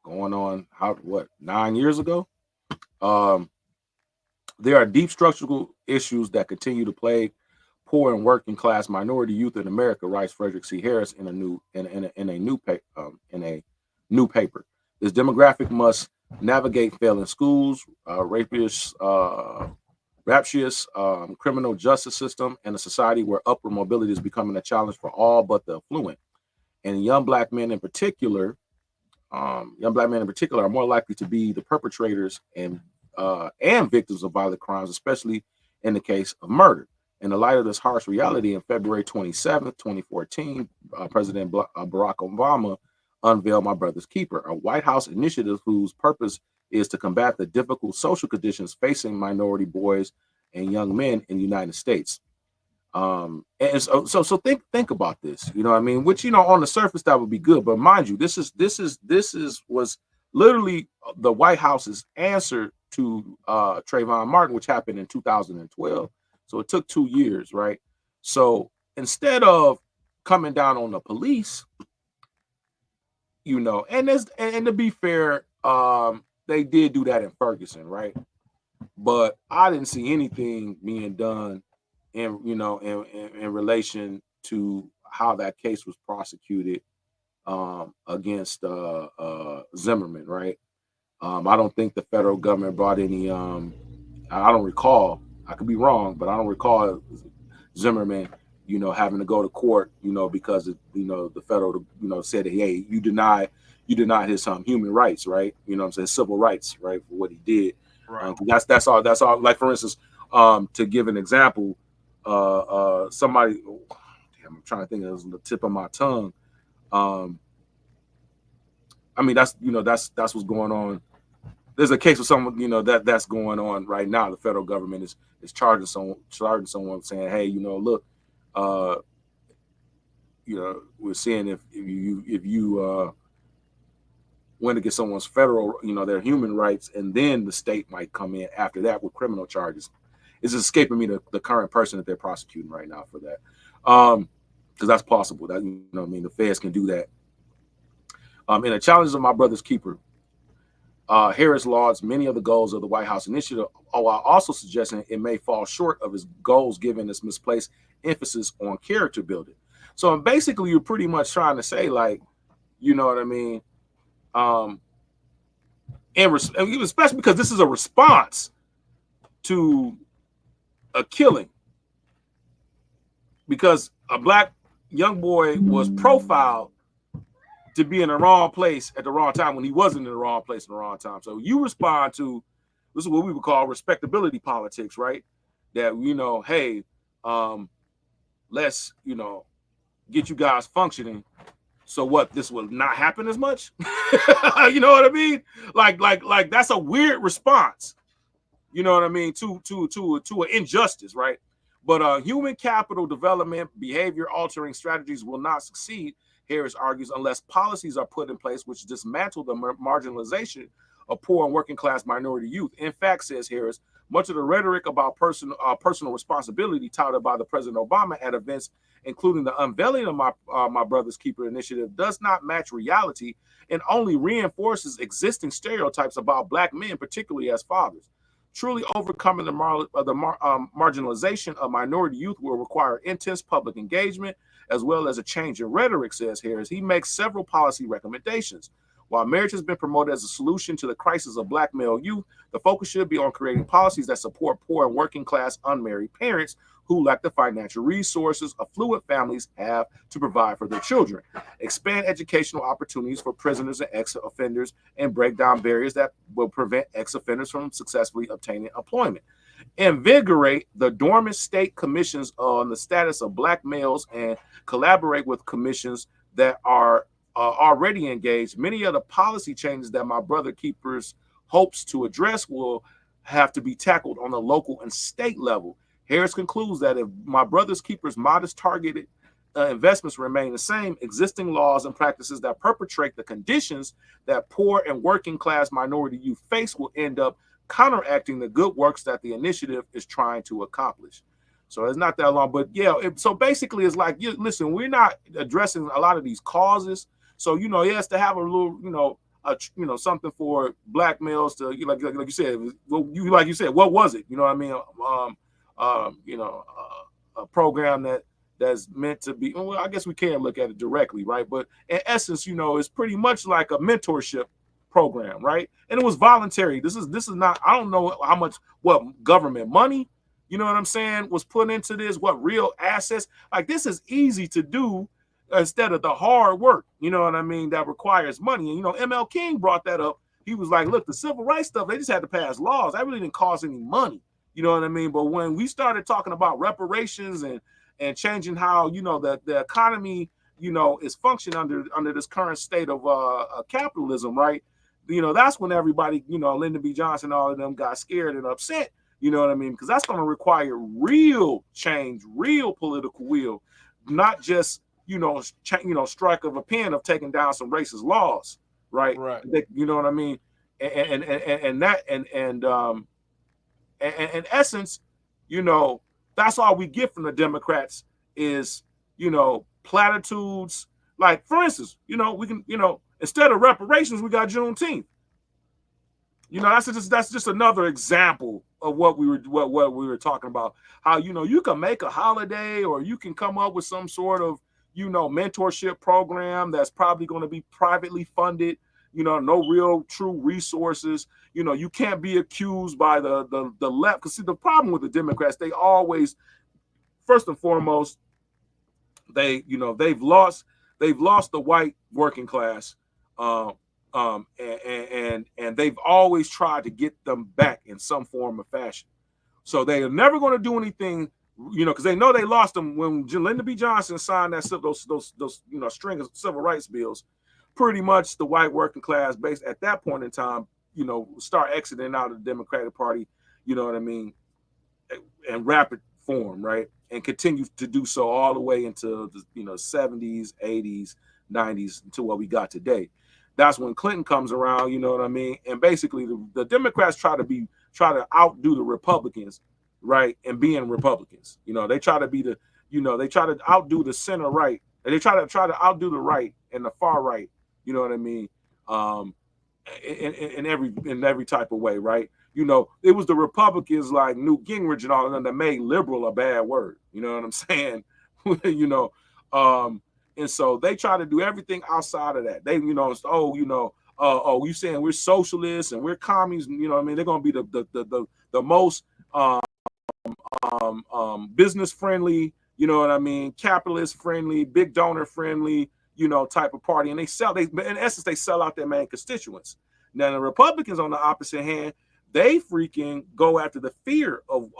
going on 9 years ago. There are deep structural issues that continue to plague poor and working class minority youth in America, writes Frederick C. Harris in a new paper. This demographic must navigate failing schools, rapturous criminal justice system, and a society where upward mobility is becoming a challenge for all but the affluent. And young black men in particular are more likely to be the perpetrators and victims of violent crimes, especially in the case of murder. In the light of this harsh reality, on February 27th, 2014, President Barack Obama unveiled My Brother's Keeper, a White House initiative whose purpose is to combat the difficult social conditions facing minority boys and young men in the United States. And so think about this, you know what I mean? Which, on the surface that would be good, but mind you, this was literally the White House's answer to Trayvon Martin, which happened in 2012. So it took 2 years, right? So instead of coming down on the police, and to be fair, they did do that in Ferguson, right? But I didn't see anything being done in relation to how that case was prosecuted against Zimmerman, right? I don't think the federal government brought any. I don't recall. I could be wrong, but I don't recall Zimmerman, having to go to court, because the federal, said, hey, you denied his human rights, right? I'm saying civil rights, right, for what he did. Right. That's all. Like, for instance, to give an example, somebody. I'm trying to think. It was on the tip of my tongue. I mean, that's what's going on. There's a case with someone, that's going on right now. The federal government is charging someone saying, hey, look, we're seeing if you went against someone's federal, their human rights, and then the state might come in after that with criminal charges. It's escaping me the current person that they're prosecuting right now for that. Because that's possible. That the feds can do that. In the challenges of my brother's keeper, Harris lauds many of the goals of the White House initiative, while also suggesting it may fall short of its goals given its misplaced emphasis on character building. So basically, you're pretty much trying to say, like, you know what I mean? Especially because this is a response to a killing, because a black young boy was profiled to be in the wrong place at the wrong time when he wasn't in the wrong place at the wrong time. So you respond to, this is what we would call respectability politics, right? That, hey, let's, get you guys functioning. So what, this will not happen as much? You know what I mean? Like that's a weird response. You know what I mean? To an injustice, right? But human capital development, behavior altering strategies will not succeed, Harris argues, unless policies are put in place which dismantle the marginalization of poor and working class minority youth. In fact, says Harris, much of the rhetoric about personal responsibility touted by the President Obama at events, including the unveiling of my Brother's Keeper initiative, does not match reality and only reinforces existing stereotypes about black men, particularly as fathers. Truly overcoming the marginalization of minority youth will require intense public engagement as well as a change in rhetoric, says Harris. He makes several policy recommendations. While marriage has been promoted as a solution to the crisis of black male youth, the focus should be on creating policies that support poor and working class unmarried parents who lack the financial resources affluent families have to provide for their children. Expand educational opportunities for prisoners and ex-offenders and break down barriers that will prevent ex-offenders from successfully obtaining employment. Invigorate the dormant state commissions on the status of black males and collaborate with commissions that are already engaged. Many of the policy changes that my brother keepers hopes to address will have to be tackled on the local and state level. Harris concludes that if my brother's keepers' modest targeted investments remain the same, existing laws and practices that perpetrate the conditions that poor and working class minority youth face will end up counteracting the good works that the initiative is trying to accomplish. So it's not that long, but yeah. So basically, it's like, listen, we're not addressing a lot of these causes. So he has to have a little, something for black males to, like you said. Like you said, what was it? You know what I mean? A program that's meant to be. Well, I guess we can't look at it directly, right? But in essence, it's pretty much like a mentorship program, right? And it was voluntary. This is not. I don't know how much government money, you know what I'm saying, was put into this. What real assets? Like, this is easy to do instead of the hard work. You know what I mean? That requires money. And ML King brought that up. He was like, look, the civil rights stuff, they just had to pass laws. That really didn't cost any money. You know what I mean? But when we started talking about reparations and changing how, the economy, is functioning under this current state of capitalism, right? That's when everybody, Lyndon B. Johnson, all of them got scared and upset. You know what I mean? Because that's going to require real change, real political will, not just, strike of a pen of taking down some racist laws, right? Right. You know what I mean? And in essence, that's all we get from the Democrats is, platitudes. Like, for instance, we can, instead of reparations, we got Juneteenth. That's just another example of what we were talking about. How, you can make a holiday, or you can come up with some sort of, mentorship program that's probably going to be privately funded, no real true resources. You can't be accused by the left, because see, the problem with the Democrats, they always, first and foremost, they've lost the white working class, and they've always tried to get them back in some form or fashion. So they are never going to do anything, because they know they lost them when Lyndon B. Johnson signed those string of civil rights bills. Pretty much the white working class base at that point in time, start exiting out of the Democratic Party, you know what I mean, in rapid form, right? And continue to do so all the way into the 70s, 80s, 90s, until what we got today. That's when Clinton comes around, you know what I mean? And basically the Democrats try to outdo the Republicans, right? And being Republicans. They try to be they try to outdo the center right. And they try to outdo the right and the far right, you know what I mean? In every type of way, right? It was the Republicans like Newt Gingrich and all of them that made liberal a bad word. You know what I'm saying? And so they try to do everything outside of that. They, you saying we're socialists and we're communists, you know what I mean? They're gonna be the most business friendly, you know what I mean, capitalist friendly, big donor friendly, type of party. And in essence, they sell out their main constituents. Now the Republicans, on the opposite hand, they freaking go after the fear of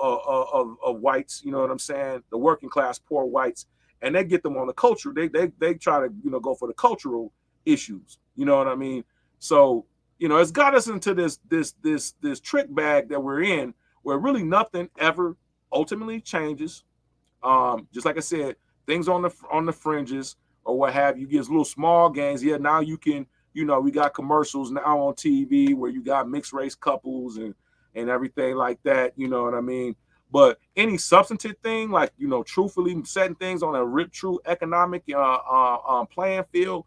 whites, you know what I'm saying, the working class poor whites, and they get them on the culture. They try to go for the cultural issues, you know what I mean. So it's got us into this trick bag that we're in, where really nothing ever ultimately changes. Just like I said, things on the fringes or what have you, gives little small gains. Yeah, now you can. We got commercials now on TV where you got mixed race couples and everything like that. You know what I mean? But any substantive thing, like, truthfully setting things on a true economic playing field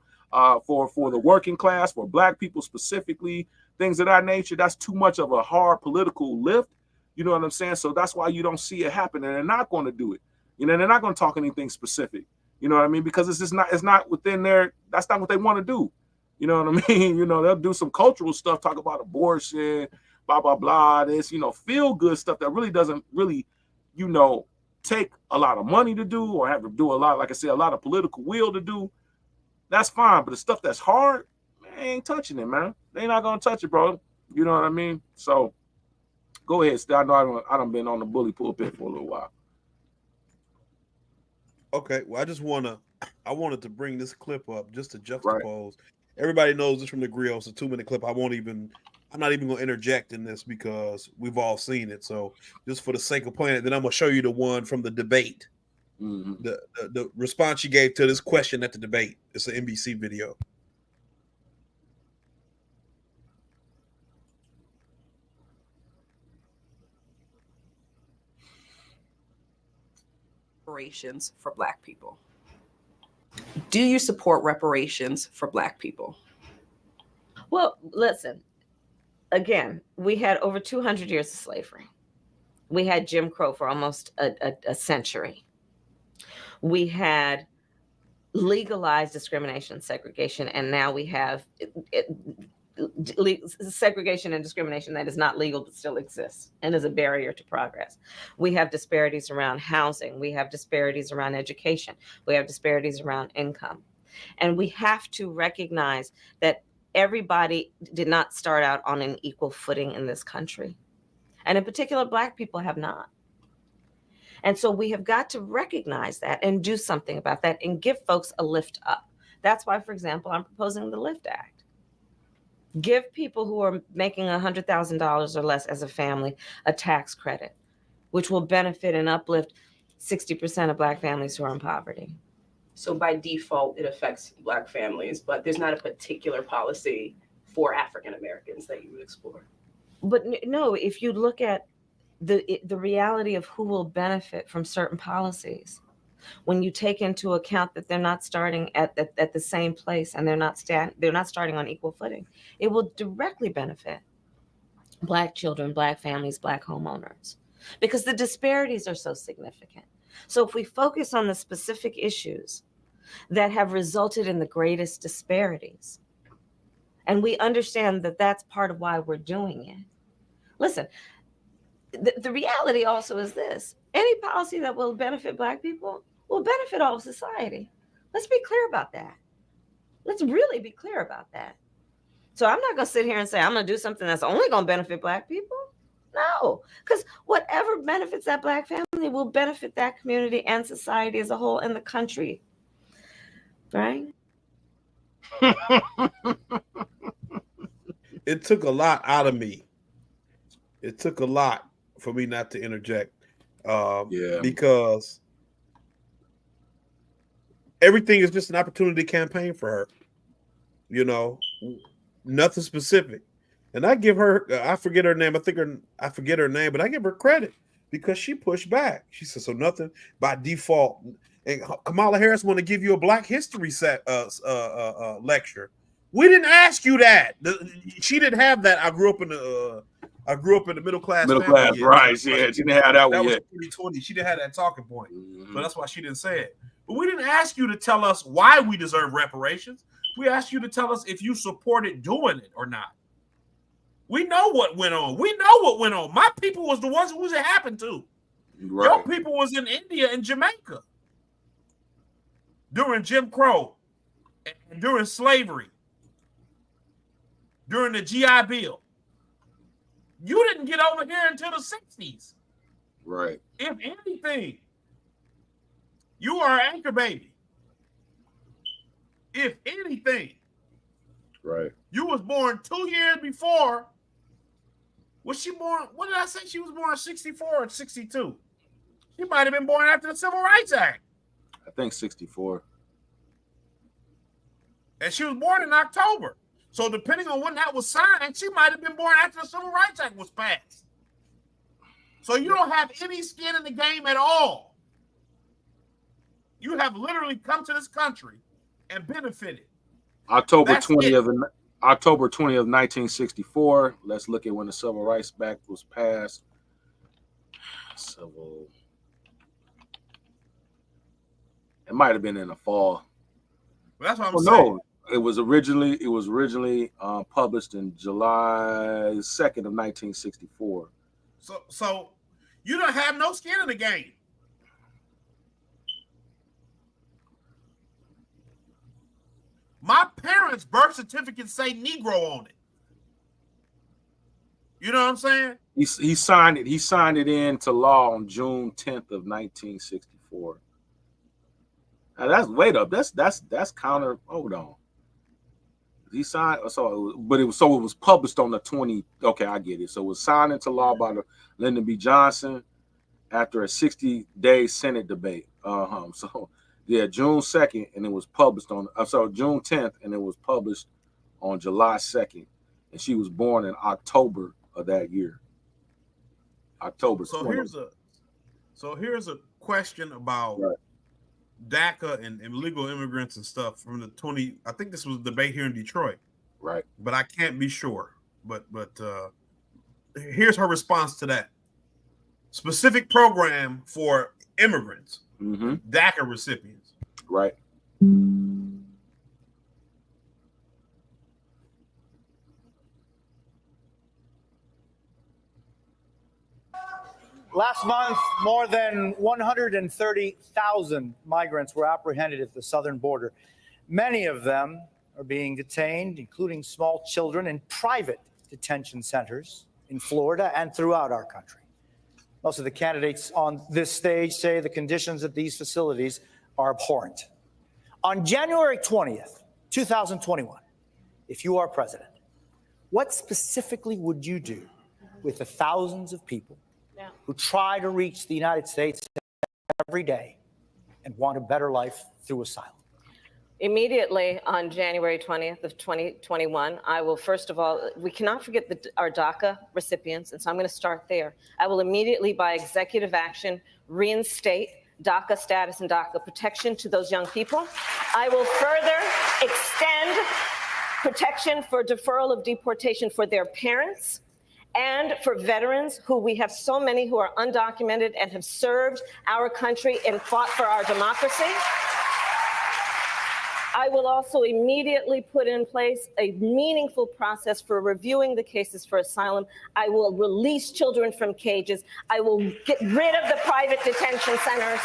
for the working class, for Black people specifically, things of that nature, that's too much of a hard political lift. You know what I'm saying? So that's why you don't see it happen. And they're not going to do it. They're not going to talk anything specific. You know what I mean? Because it's not within that's not what they want to do. You know what I mean? They'll do some cultural stuff, talk about abortion, blah, blah, blah, this, feel good stuff that really doesn't really, take a lot of money to do or have to do a lot, like I said, a lot of political will to do. That's fine. But the stuff that's hard, man, they ain't touching it, man. They not going to touch it, bro. You know what I mean? So go ahead, Steve. I know I done been on the bully pulpit for a little while. Okay. Well, I wanted to bring this clip up just to juxtapose. Right. Everybody knows this from the grill. It's a 2-minute clip. I'm not even going to interject in this because we've all seen it. So just for the sake of playing it, then I'm going to show you the one from the debate. Mm-hmm. The response she gave to this question at the debate. It's an NBC video. Reparations for Black people. Do you support reparations for Black people? Well, listen, again, we had over 200 years of slavery. We had Jim Crow for almost a century. We had legalized discrimination and segregation, and now we have segregation and discrimination that is not legal but still exists and is a barrier to progress. We have disparities around housing. We have disparities around education. We have disparities around income. And we have to recognize that everybody did not start out on an equal footing in this country. And in particular, Black people have not. And so we have got to recognize that and do something about that and give folks a lift up. That's why, for example, I'm proposing the LIFT Act. Give people who are making $100,000 or less as a family a tax credit, which will benefit and uplift 60% of Black families who are in poverty. So by default, it affects Black families, but there's not a particular policy for African Americans that you would explore. But no, if you look at the reality of who will benefit from certain policies, when you take into account that they're not starting at the same place and they're not starting on equal footing, it will directly benefit Black children, Black families, Black homeowners, because the disparities are so significant. So if we focus on the specific issues that have resulted in the greatest disparities. And we understand that that's part of why we're doing it. Listen, the reality also is this: any policy that will benefit Black people will benefit all of society. Let's be clear about that. Let's really be clear about that. So I'm not going to sit here and say I'm going to do something that's only going to benefit Black people. No, because whatever benefits that Black family will benefit that community and society as a whole and the country. Right? It took a lot out of me. It took a lot for me not to interject. Because everything is just an opportunity campaign for her. You know, nothing specific. And I give her, I forget her name. I forget her name, but I give her credit because she pushed back. She said, so nothing by default. And Kamala Harris want to give you a Black History lecture. We didn't ask you that. She didn't have that. I grew up in the middle class. Middle class, yet. right? Yeah, she didn't have that one yet. Was 2020. She didn't have that talking point, so that's why she didn't say it. But we didn't ask you to tell us why we deserve reparations. We asked you to tell us if you supported doing it or not. We know what went on. We know what went on. My people was the ones who it happened to. Right. Your people was in India and Jamaica during Jim Crow and during slavery, during the GI Bill. You didn't get over here until the 60s. Right. If anything, you are an anchor baby. If anything. Right. You was born 2 years before. Was she born? What did I say? She was born in 64 or 62? She might have been born after the Civil Rights Act. I think 64. And she was born in October. So depending on when that was signed, she might have been born after the Civil Rights Act was passed. So you don't have any skin in the game at all. You have literally come to this country and benefited. October 20th, 1964. Let's look at when the Civil Rights Act was passed. It might have been in the fall. Well, that's what I'm saying. No, it was originally published in July 2nd of 1964. So you don't have no skin in the game. My parents' birth certificate say Negro on it. You know what I'm saying? He signed it. He signed it into law on June 10th of 1964. Now that's that's counter. Hold on. He signed it was published on the 20. Okay, I get it. So it was signed into law by Lyndon B. Johnson after a 60-day Senate debate. So yeah, June 2nd, and it was published on June 10th, and it was published on July 2nd. And she was born in October of that year. October. So here's a question about DACA and illegal immigrants and stuff from the 20. I think this was a debate here in Detroit. Right. But I can't be sure. But here's her response to that. Specific program for immigrants, DACA recipients. Right. Last month, more than 130,000 migrants were apprehended at the southern border. Many of them are being detained, including small children, in private detention centers in Florida and throughout our country. Most of the candidates on this stage say the conditions at these facilities are abhorrent. On January 20th, 2021, if you are president, what specifically would you do with the thousands of people who try to reach the United States every day and want a better life through asylum? Immediately on January 20th of 2021, I will, first of all, we cannot forget our DACA recipients, and so I'm going to start there. I will immediately, by executive action, reinstate DACA status and DACA protection to those young people. I will further extend protection for deferral of deportation for their parents and for veterans who we have so many who are undocumented and have served our country and fought for our democracy. I will also immediately put in place a meaningful process for reviewing the cases for asylum. I will release children from cages. I will get rid of the private detention centers.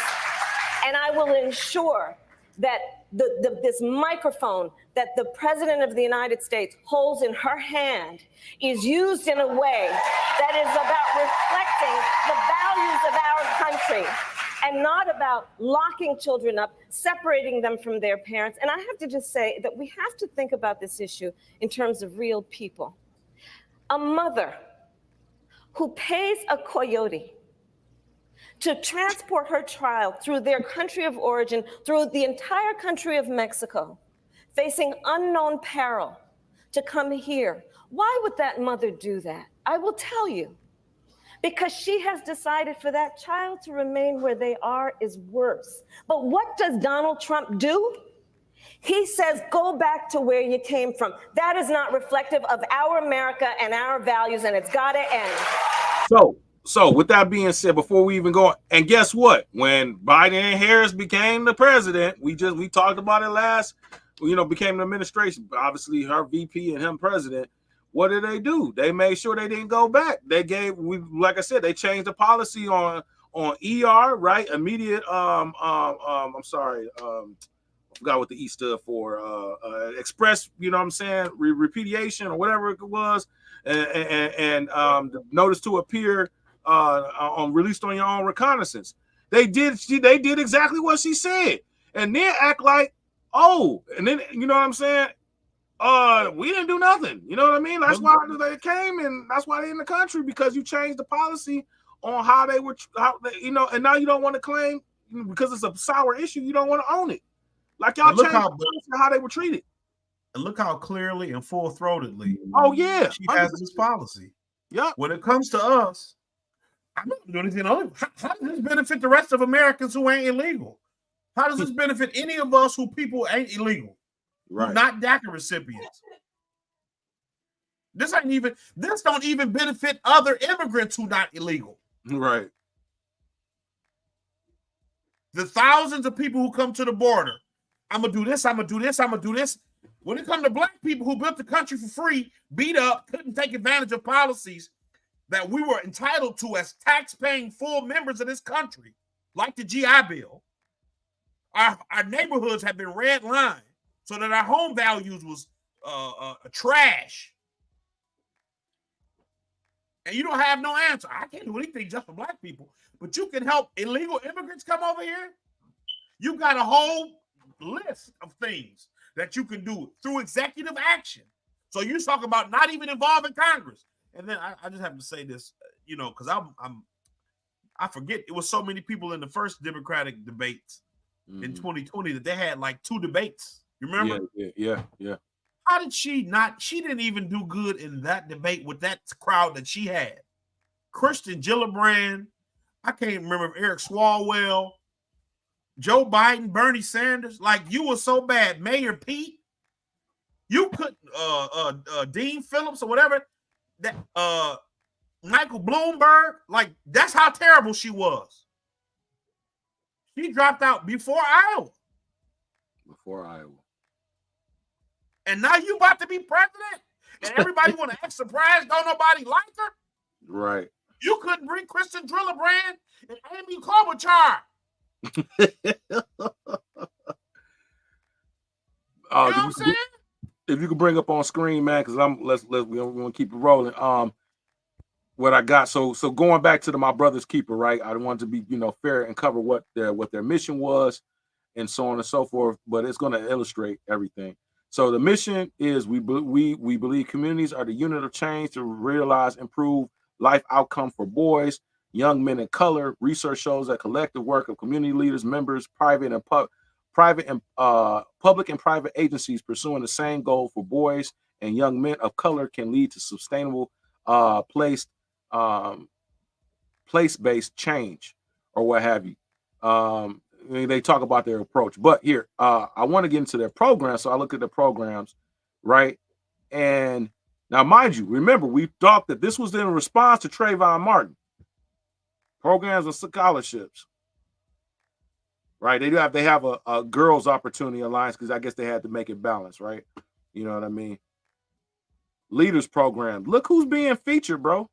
And I will ensure that this microphone that the President of the United States holds in her hand is used in a way that is about reflecting the values of our country and not about locking children up, separating them from their parents. And I have to just say that we have to think about this issue in terms of real people. A mother who pays a coyote to transport her child through their country of origin, through the entire country of Mexico, facing unknown peril to come here. Why would that mother do that? I will tell you. Because she has decided for that child to remain where they are is worse. But what does Donald Trump do? He says, go back to where you came from. That is not reflective of our America and our values, and it's got to end. So with that being said, before we even go, and guess what? When Biden and Harris became the president, we talked about it last, became the administration. Obviously, her VP and him president. What did they do? They made sure they didn't go back. Like I said, they changed the policy on ER, right? Immediate. I'm sorry. I forgot what the E stood for. Express. You know what I'm saying? Repudiation or whatever it was, and the notice to appear released on your own reconnaissance. They did exactly what she said, and then act like, oh, and then you know what I'm saying? We didn't do nothing. You know what I mean? That's why they came, and that's why they're in the country, because you changed the policy on how they were, and now you don't want to claim, because it's a sour issue, you don't want to own it. Like y'all changed how they were treated. And look how clearly and full-throatedly she has this policy. Yeah. When it comes to us, I'm not doing anything on it. How does this benefit the rest of Americans who ain't illegal? How does this benefit any of us who people ain't illegal? Right. Not DACA recipients. This don't even benefit other immigrants who not illegal. Right. The thousands of people who come to the border. I'm gonna do this, I'm gonna do this, I'm gonna do this. When it comes to black people who built the country for free, beat up, couldn't take advantage of policies that we were entitled to as tax-paying full members of this country, like the GI Bill, our neighborhoods have been redlined so that our home values was trash. And you don't have no answer. I can't do anything just for black people, but you can help illegal immigrants come over here. You got a whole list of things that you can do through executive action. So you talk about not even involving Congress. And then I just have to say this, because I forget, it was so many people in the first Democratic debates in 2020 that they had like 2 debates. You remember? Yeah. How did she didn't even do good in that debate with that crowd that she had. Kristen Gillibrand, I can't remember if Eric Swalwell, Joe Biden, Bernie Sanders, like you were so bad. Mayor Pete, you couldn't, Dean Phillips or whatever, that Michael Bloomberg, like that's how terrible she was. She dropped out before Iowa. And now you about to be president, and everybody want to act surprised. Don't nobody like her, right? You couldn't bring Kristen Gillibrand and Amy Klobuchar. You know what I'm saying? If you could bring up on screen, man, because we want to keep it rolling. What I got, so going back to my brother's keeper, right? I wanted to be fair and cover what their mission was, and so on and so forth. But it's going to illustrate everything. So the mission is we believe communities are the unit of change to realize improved life outcome for boys, young men of color. Research shows that collective work of community leaders, members, public and private agencies pursuing the same goal for boys and young men of color can lead to sustainable place-based change, or what have you. They talk about their approach, but here I want to get into their program. So I look at the programs, right? And now, mind you, remember we thought that this was in response to Trayvon Martin. Programs and scholarships, right? They have a girls' opportunity alliance because I guess they had to make it balanced, right? You know what I mean? Leaders program. Look who's being featured, bro.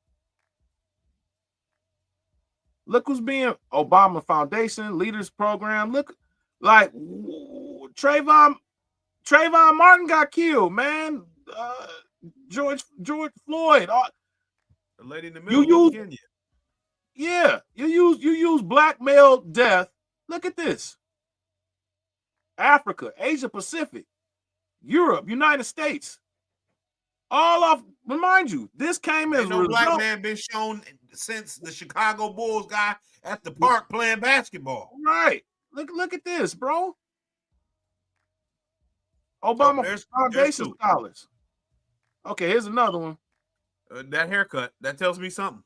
Look who's being Obama Foundation Leaders Program. Look, like Trayvon Martin got killed, man. George Floyd. The lady in the middle of Kenya. Yeah, you use blackmail death. Look at this. Africa, Asia Pacific, Europe, United States. All off, remind you, this came as no black man been shown since the Chicago Bulls guy at the park playing basketball. Right. Look at this, bro. Obama Foundation scholars. Okay, here's another one. That haircut, that tells me something.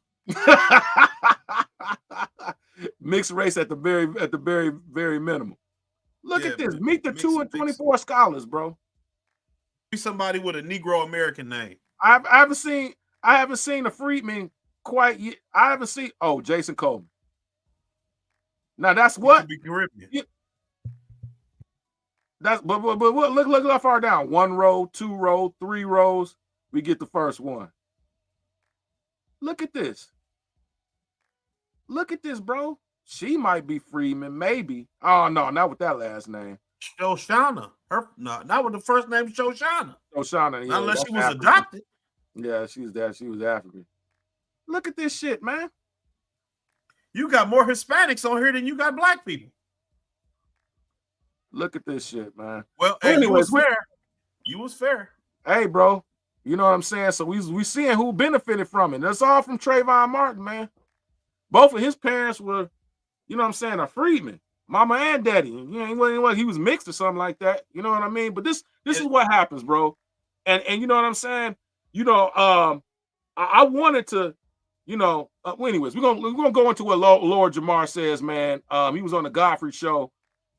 Mixed race at the very minimum. Look at this. Meet the 2 and 24 scholars, bro. Be somebody with a Negro American name. I haven't seen a freedman quite yet. I haven't seen Jason Coleman. Now that's what be Caribbean. That's but look how far down. 1 row, 2 row, 3 rows. We get the first one. Look at this. Look at this, bro. She might be Freeman, maybe. Oh no, not with that last name. Shoshana. Not with the first name Shoshana. Shoshana, yeah. Unless she was African. adopted. Yeah, she was African. Look at this shit, man. You got more Hispanics on here than you got black people. Look at this shit, man. Well, hey, you was fair. You was fair. Hey, bro. You know what I'm saying? So we seeing who benefited from it. That's all from Trayvon Martin, man. Both of his parents were, you know what I'm saying, a freedman. Mama and daddy. You know, he was mixed or something like that. You know what I mean? But this is what happens, bro. And you know what I'm saying? You know, I wanted to, you know, anyways, we're gonna go into what Lord Jamar says, man. He was on the Godfrey show,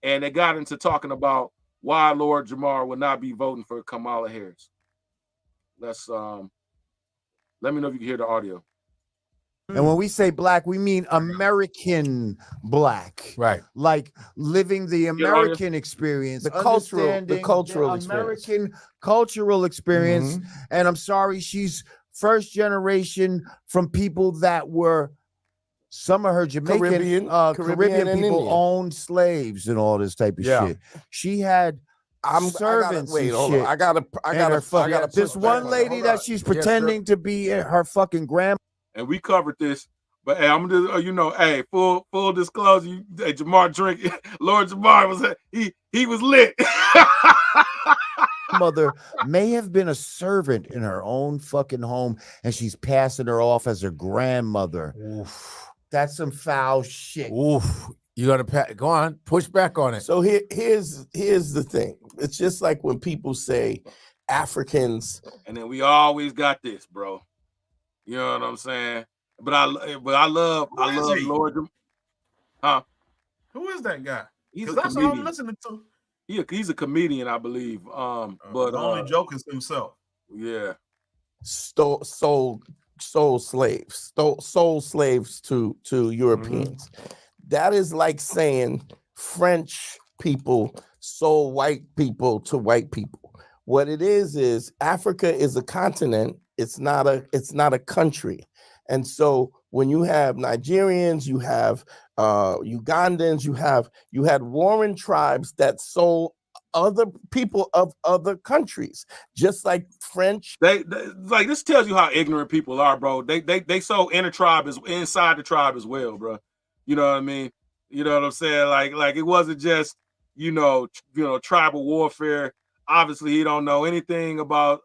and they got into talking about why Lord Jamar would not be voting for Kamala Harris. Let's let me know if you can hear the audio. And when we say black, we mean American black, right? Like living the American experience, the cultural experience. American cultural experience. Mm-hmm. And I'm sorry, she's first generation from people that were, some of her Jamaican, Caribbean people owned slaves and all this type of shit. She had servants. I gotta. This one lady that she's pretending to be her fucking grandma. And we covered this, but hey, I'm gonna, you know, hey, full disclosure. Jamar drink. Lord Jamar was he was lit. Mother may have been a servant in her own fucking home, and she's passing her off as her grandmother. Oof. That's some foul shit. Oof. You gotta go on, push back on it. So here's the thing. It's just like when people say Africans, and then we always got this, bro. You know what I'm saying? But I love Lord. Huh? Who is that guy? He's that's all I'm listening to. He's a comedian, I believe. But the only joke is himself. Yeah. Soul slaves to Europeans. Mm-hmm. That is like saying French people sold white people to white people. What it is Africa is a continent. It's not a country. And so when you have Nigerians, you have Ugandans, you had warring tribes that sold other people of other countries, just like French. They like, this tells you how ignorant people are, bro. They sold inside the tribe as well, bro. You know what I mean? You know what I'm saying? Like it wasn't just, you know, tribal warfare. Obviously, he don't know anything about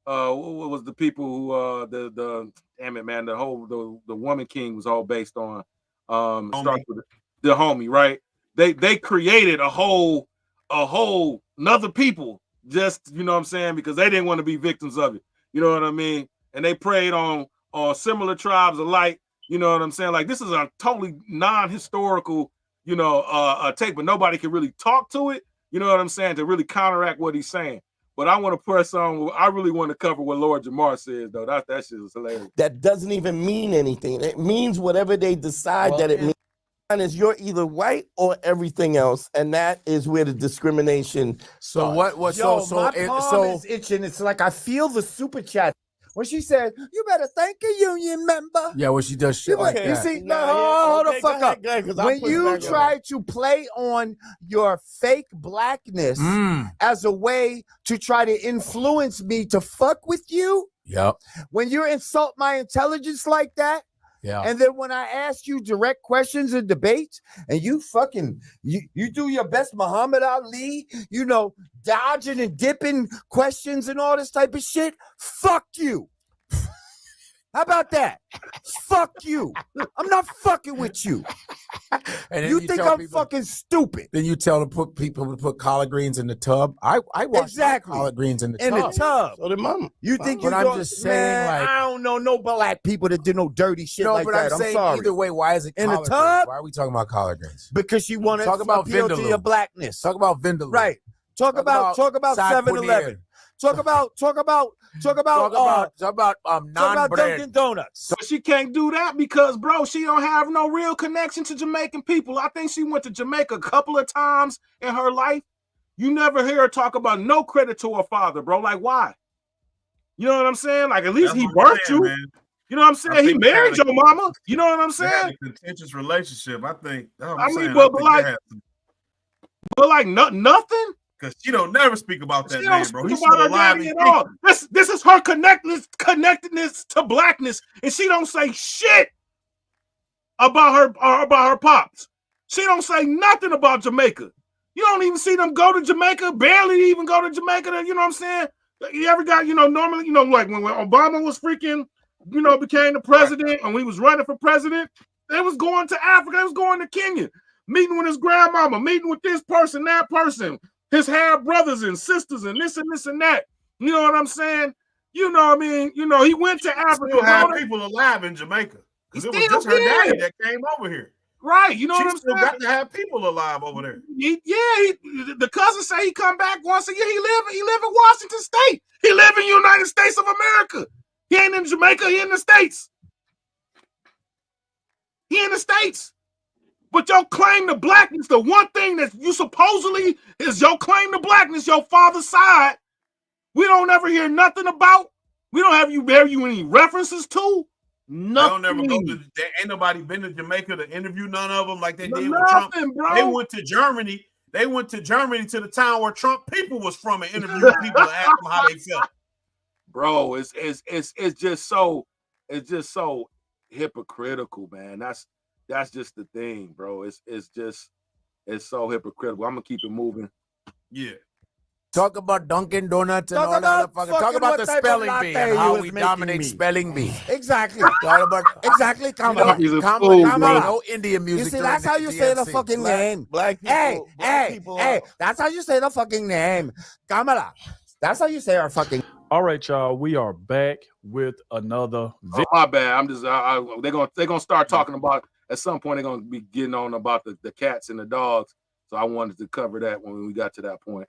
what was the people who the damn it, man, the Woman King was all based on starts with the homie, right? They created a whole another people, just, you know what I'm saying, because they didn't want to be victims of it. You know what I mean? And they preyed on similar tribes alike. You know what I'm saying? Like, this is a totally non-historical, you know, take, but nobody can really talk to it. You know what I'm saying? To really counteract what he's saying. But I want to press on. I really want to cover what Lord Jamar says, though. That shit is hilarious. That doesn't even mean anything. It means whatever they decide that it means. is you're either white or everything else, and that is where the discrimination So starts. what? My palm is itching. It's like I feel the super chat when she said, "You better thank a union member." Yeah, when she does shit like You that. see, hold the fuck up. When you back try to play on your fake blackness as a way to try to influence me to fuck with you, Yep. when you insult my intelligence like that, Yeah. and then when I ask you direct questions in debates, and you fucking you do your best Muhammad Ali, you know, dodging and dipping questions and all this type of shit, fuck you. How about that? Fuck you. I'm not fucking with you. And You think I'm fucking stupid. Then you tell people to put collard greens in the tub. I wash collard greens in the tub. So did mama. You think But you I'm don't, just saying, man, like, I don't know no black people that do no dirty shit no, like but that. I'm saying sorry. either way, why is it In the collard tub? greens? Why are we talking about collard greens? Because she wanted Talk to about appeal to Vindaloo. your blackness. Talk about Vindaloo. Right. Talk about Sac 7-Eleven. Talk about non-bread. Dunkin' Donuts. So she can't do that because, bro, she don't have no real connection to Jamaican people. I think she went to Jamaica a couple of times in her life. You never hear her talk about no credit to her father, bro. Like, why? You know what I'm saying? Like, at least he birthed you. Man. You know what I'm saying? He married your mama. You know what I'm They had saying? a contentious relationship. I think. But like nothing. Because she don't never speak about that She man, don't bro. speak He's about still her alive daddy and at all. kicking. This is her connectedness to blackness, and she don't say shit about her pops. She don't say nothing about Jamaica. You don't even see them go to Jamaica. Barely even go to Jamaica. You know what I'm saying? You ever got, normally, like when Obama was freaking, became the president, and we was running for president, they was going to Africa. They was going to Kenya, meeting with his grandmama, meeting with this person, that person, his half brothers and sisters, and this and that. You know what I'm saying? You know what I mean? He went to Africa. Still have people alive in Jamaica. Because it was just her daddy that came over here. Right. You know what I'm still saying? got to have people alive over there. The cousin say he come back once a year. He live in Washington State. He live in the United States of America. He ain't in Jamaica. He in the States. He in the States. But your claim to blackness, the one thing that you supposedly is your claim to blackness, your father's side, we don't ever hear nothing about. We don't have you any references to. Nothing. They don't never go to. Ain't nobody been to Jamaica to interview none of them like they did with Trump. Bro. They went to Germany. They went to Germany, to the town where Trump people was from, and interviewed people to ask them how they felt. Bro, it's just so hypocritical, man. That's just the thing, bro. It's so hypocritical. I'm gonna keep it moving. Yeah. Talk about Dunkin' Donuts and all that. Talk about the spelling bee and how we dominate spelling bee. Exactly. Talk about exactly. Kamala. No Indian music. You see, that's how you say the fucking name. Black people. Hey. That's how you say the fucking name. Kamala. That's how you say our fucking. All right, y'all. We are back with another video. My bad. I'm just they're gonna start talking about at some point. They're gonna be getting on about the cats and the dogs. So I wanted to cover that when we got to that point.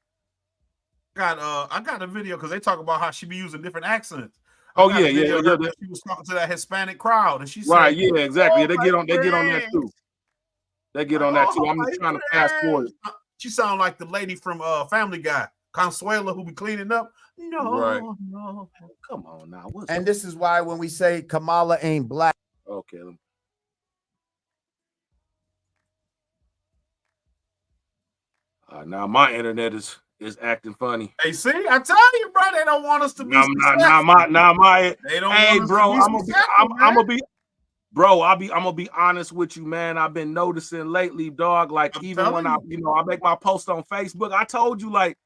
I got a video because they talk about how she be using different accents. Oh yeah. She was talking to that Hispanic crowd, and she said, right, yeah, exactly. They get on that too. They get on that too. I'm just trying to fast forward. She sound like the lady from Family Guy, Consuela, who be cleaning up. No. Come on now. And this is why when we say Kamala ain't black. Okay. Now my internet is acting funny. Hey, see, I tell you, bro, they don't want us to be successful. They don't want us to be successful, I'm gonna be honest with you, man. I've been noticing lately, dog. Like even when I make my post on Facebook, I told you like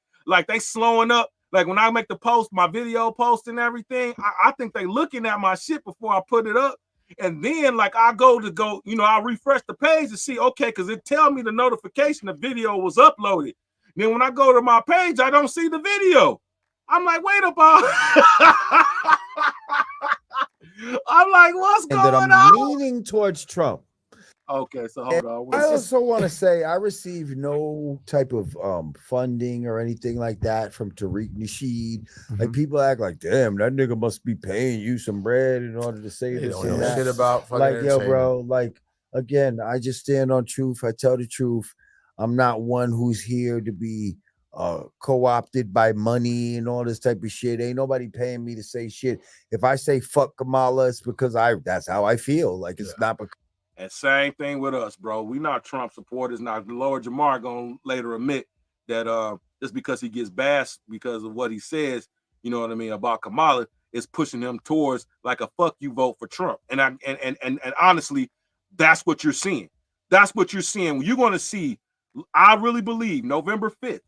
they slowing up. Like when I make the post, my video post and everything, I think they looking at my shit before I put it up. And then like I I refresh the page to see, okay, because it tell me the notification the video was uploaded. Then when I go to my page, I don't see the video. I'm like, wait up. I'm like, what's going on? I'm leaning towards Trump. Okay, so hold on. I also want to say I received no type of funding or anything like that from Tariq Nasheed. Like people act like, damn, that nigga must be paying you some bread in order to say this and that. Shit about like, yo, bro, like again, I just stand on truth. I tell the truth. I'm not one who's here to be co-opted by money and all this type of shit. Ain't nobody paying me to say shit. If I say fuck Kamala, it's because that's how I feel. Like it's not because. And same thing with us, bro. We not Trump supporters. Now, Lord Jamar gonna later admit that just because he gets bashed because of what he says, you know what I mean, about Kamala, is pushing him towards like a fuck you vote for Trump. And honestly, that's what you're seeing. That's what you're seeing. You're gonna see. I really believe November 5th.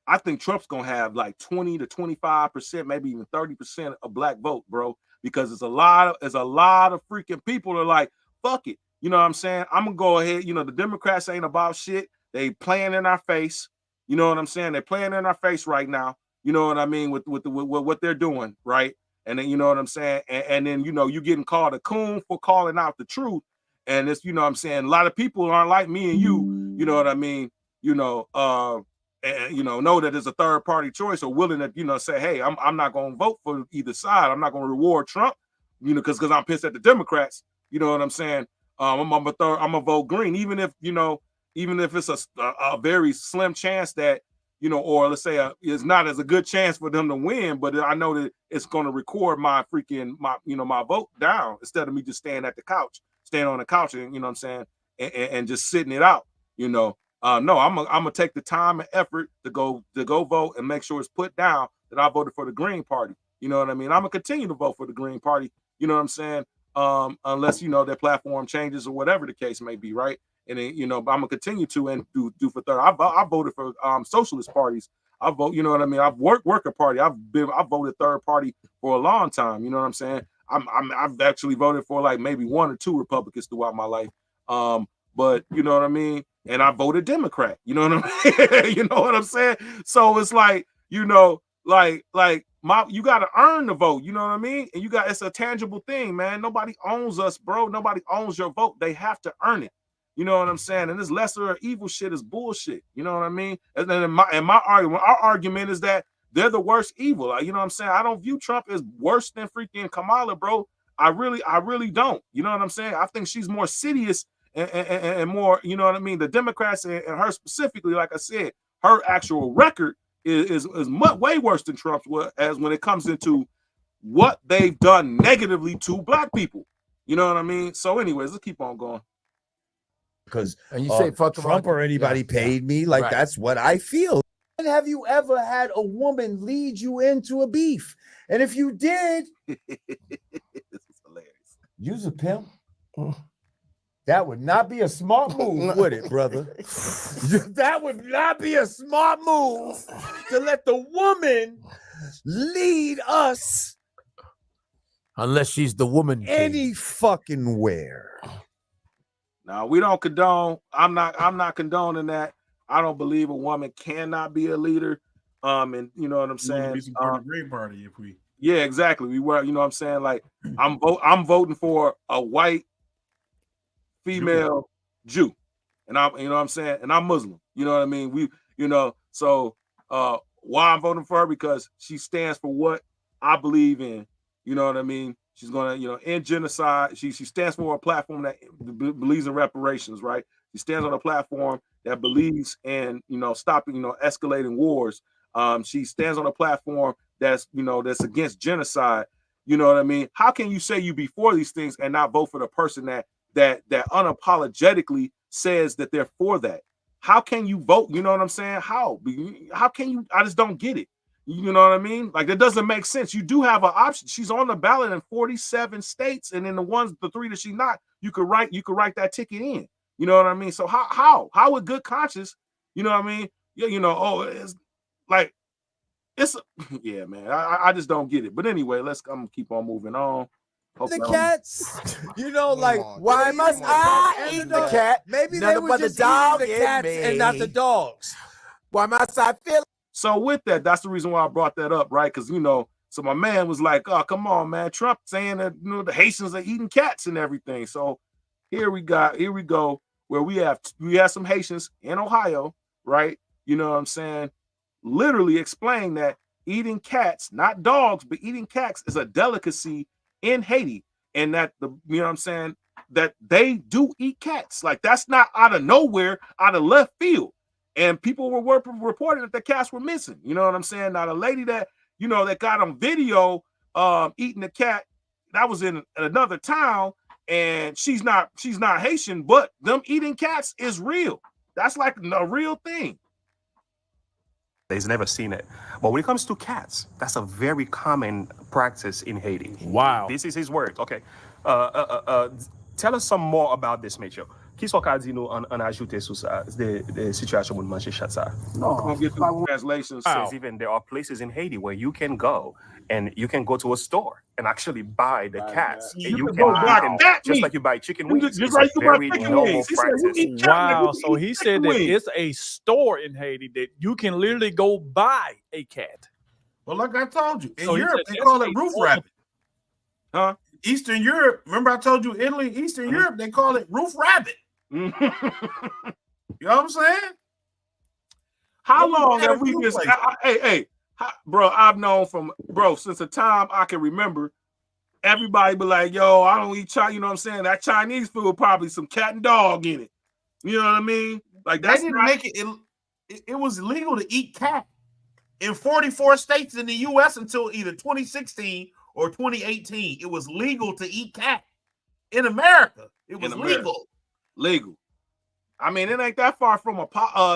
I think Trump's gonna have like 20 to 25%, maybe even 30% of black vote, bro, because it's a lot of freaking people that are like, fuck it. You know what I'm saying? I'm gonna go ahead. You know, the Democrats ain't about shit. They playing in our face. You know what I'm saying? They're playing in our face right now. You know what I mean with what they're doing, right? And then you know what I'm saying? And then you know, you getting called a coon for calling out the truth. And it's, you know what I'm saying, a lot of people aren't like me and you know what I mean? You know, and you know that there's a third party choice, or willing to, you know, say, hey, I'm not gonna vote for either side. I'm not gonna reward Trump, you know, because I'm pissed at the Democrats. You know what I'm saying? I'm gonna vote green, even if, you know, even if it's a very slim chance that, you know, or let's say it's not as a good chance for them to win, but I know that it's gonna record my vote down instead of me just staying on the couch and, you know what I'm saying, and just sitting it out, you know. No, I'm gonna take the time and effort to go vote and make sure it's put down that I voted for the Green Party. You know what I mean? I'm gonna continue to vote for the Green Party. You know what I'm saying? Unless, you know, their platform changes or whatever the case may be, right? And then, you know, but I'm gonna continue to and do for third. I voted for socialist parties. I vote. You know what I mean? I've worker party. I've voted third party for a long time. You know what I'm saying? I've actually voted for like maybe one or two Republicans throughout my life. But you know what I mean? And I voted Democrat. You know what I mean? You know what I'm saying? So it's like, you know, like you got to earn the vote. You know what I mean? And it's a tangible thing, man. Nobody owns us, bro. Nobody owns your vote. They have to earn it. You know what I'm saying? And this lesser or evil shit is bullshit. You know what I mean? And then my argument, our argument is that they're the worst evil. You know what I'm saying? I don't view Trump as worse than freaking Kamala, bro. I really don't. You know what I'm saying? I think she's more insidious and more, you know what I mean? The Democrats and her specifically, like I said, her actual record is much way worse than Trump's, as when it comes into what they've done negatively to black people. You know what I mean? So anyways, let's keep on going. Because you say fuck Trump or anybody paid me, like that's what I feel. And have you ever had a woman lead you into a beef? And if you did, this is hilarious. Use a pimp. That would not be a smart move, would it, brother? That would not be a smart move to let the woman lead us. Unless she's the woman any fucking where. Now, we don't condone. I'm not condoning that. I don't believe a woman cannot be a leader. And you know what I'm saying? Support the Green Party if we. Yeah, exactly. We were, you know what I'm saying? Like I'm voting for a white female Jew. And I'm, you know what I'm saying? And I'm Muslim. You know what I mean? We, you know, so why I'm voting for her? Because she stands for what I believe in. You know what I mean? She's gonna, you know, end genocide. She stands for a platform that believes in reparations, right? She stands on a platform that believes in, you know, stopping, you know, escalating wars. She stands on a platform that's, you know, that's against genocide. You know what I mean? How can you say you be for these things and not vote for the person that unapologetically says that they're for that? How can you vote? You know what I'm saying? How can you? I just don't get it. You know what I mean? Like, that doesn't make sense. You do have an option. She's on the ballot in 47 states, and in the 3 that she's not, you could write that ticket in. You know what I mean? So how with good conscience, you know what I mean? Yeah, you know, it's like yeah, man. I just don't get it. But anyway, I'm gonna keep on moving on. The cats, you know, like why must I eat the cat? Maybe they were just eating the cats and not the dogs. Why must I feel? So with that's the reason why I brought that up, right? Because, you know, so my man was like, "Oh, come on, man, Trump saying that, you know, the Haitians are eating cats and everything." So here we go, where we have some Haitians in Ohio, right? You know what I'm saying? Literally explain that eating cats, not dogs, but eating cats is a delicacy in Haiti, and that you know what I'm saying, that they do eat cats. Like that's not out of nowhere, out of left field. And people were reporting that the cats were missing. You know what I'm saying? Now the lady that that got on video eating the cat, that was in another town, and she's not Haitian, but them eating cats is real. That's like a real thing. He's never seen it. But when it comes to cats, that's a very common practice in Haiti. Wow. This is his word. Okay. Tell us some more about this, Mitchell. Qui sont qu'a dit nous en ajouter sur ça, des situations où on mange chat ça? No, get the translations. Says even there are places in Haiti where you can go and you can go to a store and actually buy the cats. And you can buy cat just like you buy chicken wings. Just it's like a very normal practice. Wow. So he said that it's a store in Haiti that you can literally go buy a cat. Well, like I told you, in So Europe they call it roof rabbit. Huh? Eastern Europe, remember I told you Italy, Eastern Europe, they call it roof rabbit. You know what I'm saying? How long have we been? Hey, bro, I've known since the time I can remember. Everybody be like, "Yo, I don't eat Chinese." You know what I'm saying? That Chinese food probably some cat and dog in it. You know what I mean? Like they didn't make it. It was illegal to eat cat in 44 states in the U.S. until either 2016 or 2018. It was legal to eat cat in America. It was legal. Legal. I mean, it ain't that far from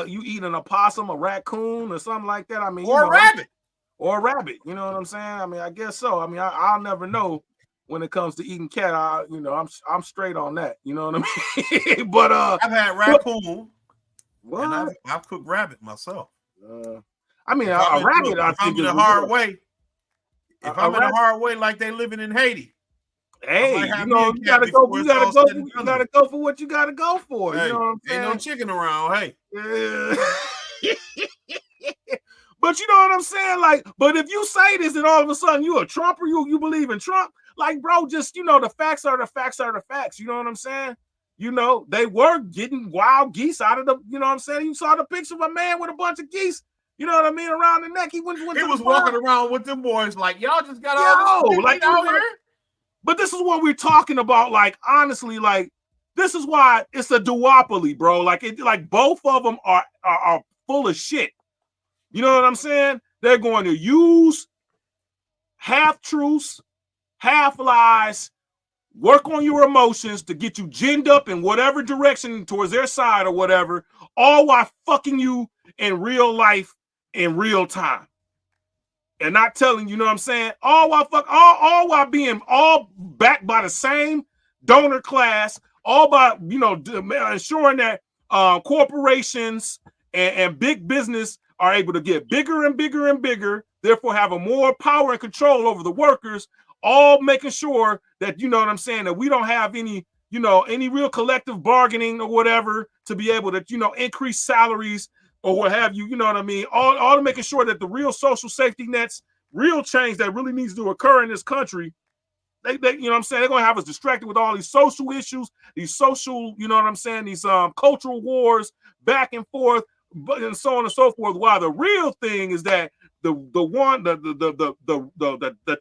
you eating a possum, a raccoon, or something like that. I mean, or a rabbit. Or a rabbit. You know what I'm saying? I mean, I guess so. I mean, I'll never know when it comes to eating cat. I'm straight on that. You know what I mean? But I've had raccoon. What? And I've cooked rabbit myself. I mean, a rabbit. I think I'm in a hard way. If I'm in a hard way, like they living in Haiti. Hey, you gotta go. You gotta go for what you gotta go for. Hey, you know what I'm saying? Ain't no chicken around. Hey. But you know what I'm saying? Like, but if you say this and all of a sudden you a Trumper, you believe in Trump, like, bro, just the facts are the facts are the facts. You know what I'm saying? They were getting wild geese out of the, you know what I'm saying? You saw the picture of a man with a bunch of geese, you know what I mean, around the neck. He was walking around with them boys like, y'all just got all this like out here. But this is what we're talking about. Like, honestly, like, this is why it's a duopoly, bro. Like, both of them are full of shit. You know what I'm saying? They're going to use half truths, half lies, work on your emotions to get you ginned up in whatever direction towards their side or whatever, all while fucking you in real life in real time. And not telling, you know what I'm saying? All while being all backed by the same donor class, all by, ensuring that corporations and big business are able to get bigger and bigger and bigger, therefore having more power and control over the workers, all making sure that, you know what I'm saying, that we don't have any real collective bargaining or whatever to be able to, increase salaries or what have you, you know what I mean? All to making sure that the real social safety nets, real change that really needs to occur in this country, they you know what I'm saying, they're going to have us distracted with all these social issues, these social, you know what I'm saying, these cultural wars back and forth, and so on and so forth. While the real thing is that the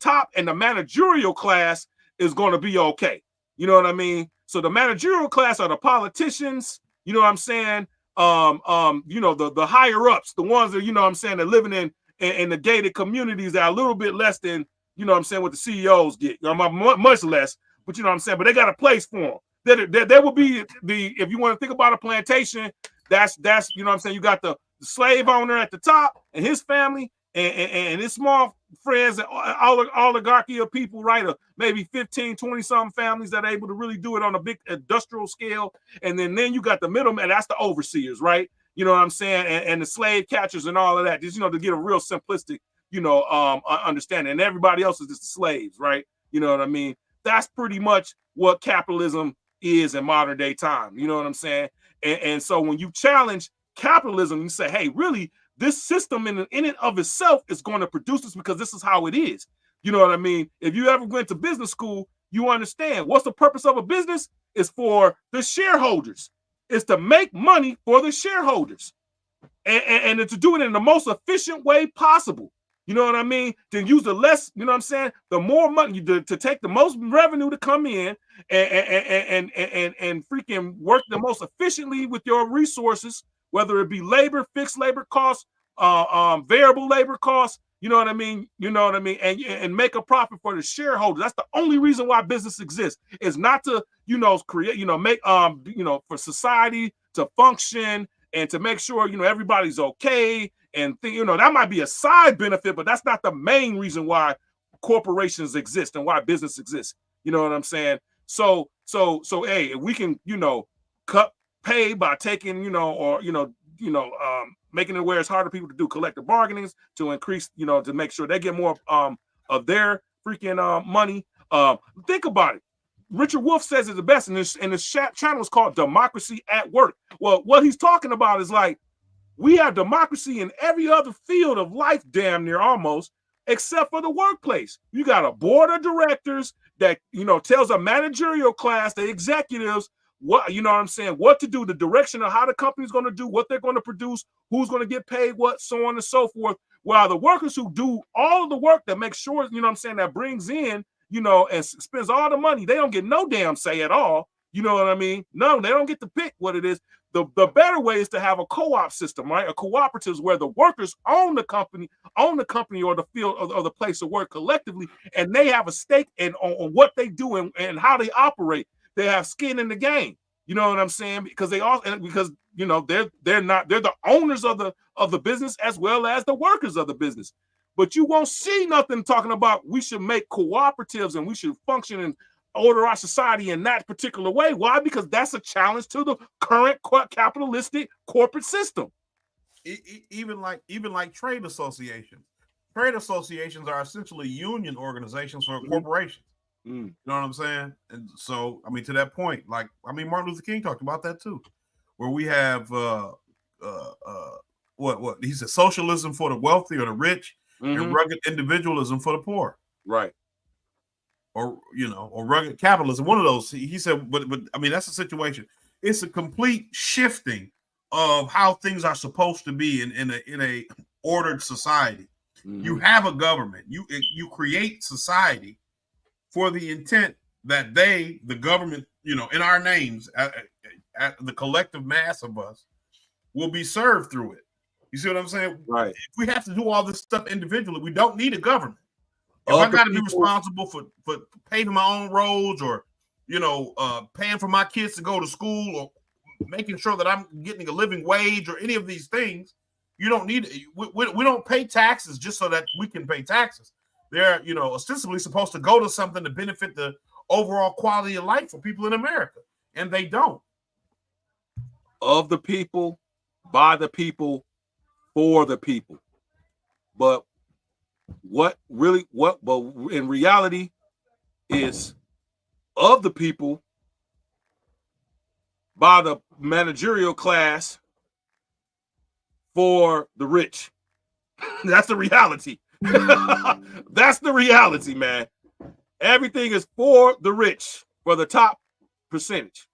top and the managerial class is going to be okay. You know what I mean? So the managerial class are the politicians, you know what I'm saying? The higher ups, the ones that, you know what I'm saying, they're living in the gated communities that are a little bit less than, you know what I'm saying, what the CEOs get. Much less, but you know what I'm saying, but they got a place for them. There will be if you want to think about a plantation, that's you know what I'm saying, you got the slave owner at the top and his family and his small friends and oligarchy of people, right? Maybe 15, 20 something families that are able to really do it on a big industrial scale. And then you got the middleman, that's the overseers, right? You know what I'm saying? And the slave catchers and all of that, just, to get a real simplistic, understanding. And everybody else is just the slaves, right? You know what I mean? That's pretty much what capitalism is in modern day time. You know what I'm saying? And so when you challenge capitalism, you say, hey, really, this system in and of itself is going to produce this because this is how it is. You know what I mean? If you ever went to business school, you understand what's the purpose of a business is for the shareholders. It's to make money for the shareholders and to do it in the most efficient way possible. you know what I mean? To use the less, you know what I'm saying? The more money to take the most revenue to come in and freaking work the most efficiently with your resources, whether it be labor, fixed labor costs, variable labor costs, you know what I mean? You know what I mean? And make a profit for the shareholders. That's the only reason why business exists. Is not to, you know, create, you know, make you know, for society to function and to make sure, you know, everybody's okay. And you know, that might be a side benefit, but that's not the main reason why corporations exist and why business exists. You know what I'm saying? So hey, if we can, you know, cut pay by taking, you know, or making it where it's harder for people to do collective bargainings to increase, you know, to make sure they get more of their freaking money. Think about it. Richard Wolff says it the best, and this channel is called Democracy at Work. Well, what he's talking about is like, we have democracy in every other field of life, damn near almost, except for the workplace. You got a board of directors that, you know, tells a managerial class, the executives, what, you know what I'm saying, what to do, the direction of how the company's going to do, what they're going to produce, who's going to get paid, what, so on and so forth. While the workers who do all of the work that makes sure, you know what I'm saying, that brings in, you know, and spends all the money, they don't get no damn say at all. You know what I mean? No, they don't get to pick what it is. The better way is to have a co-op system, right? A cooperative is where the workers own the company or the field or the place of work collectively, and they have a stake in on what they do and how they operate. They have skin in the game. You know what I'm saying? Because you know, they're the owners of the business as well as the workers of the business. But you won't see nothing talking about we should make cooperatives and we should function and order our society in that particular way. Why? Because that's a challenge to the current capitalistic corporate system. Even like trade associations. Trade associations are essentially union organizations for corporations. You know what I'm saying? And so, I mean, to that point, like, I mean, Martin Luther King talked about that too, where we have what he said, socialism for the wealthy or the rich, and rugged individualism for the poor. Right. Or, you know, or rugged capitalism. One of those. He said, but I mean, that's the situation. It's a complete shifting of how things are supposed to be in a ordered society. You have a government. You create society for the intent that the government, you know, in our names, the collective mass of us, will be served through it. You see what I'm saying? Right. If we have to do all this stuff individually, we don't need a government. If I got to be responsible for paving my own roads, or, you know, paying for my kids to go to school, or making sure that I'm getting a living wage, or any of these things, you don't need. We don't pay taxes just so that we can pay taxes. They're, you know, ostensibly supposed to go to something to benefit the overall quality of life for people in America, and they don't. Of the people, by the people, for the people. But in reality is of the people, by the managerial class, for the rich. That's the reality. That's the reality, man. Everything is for the rich, for the top percentage.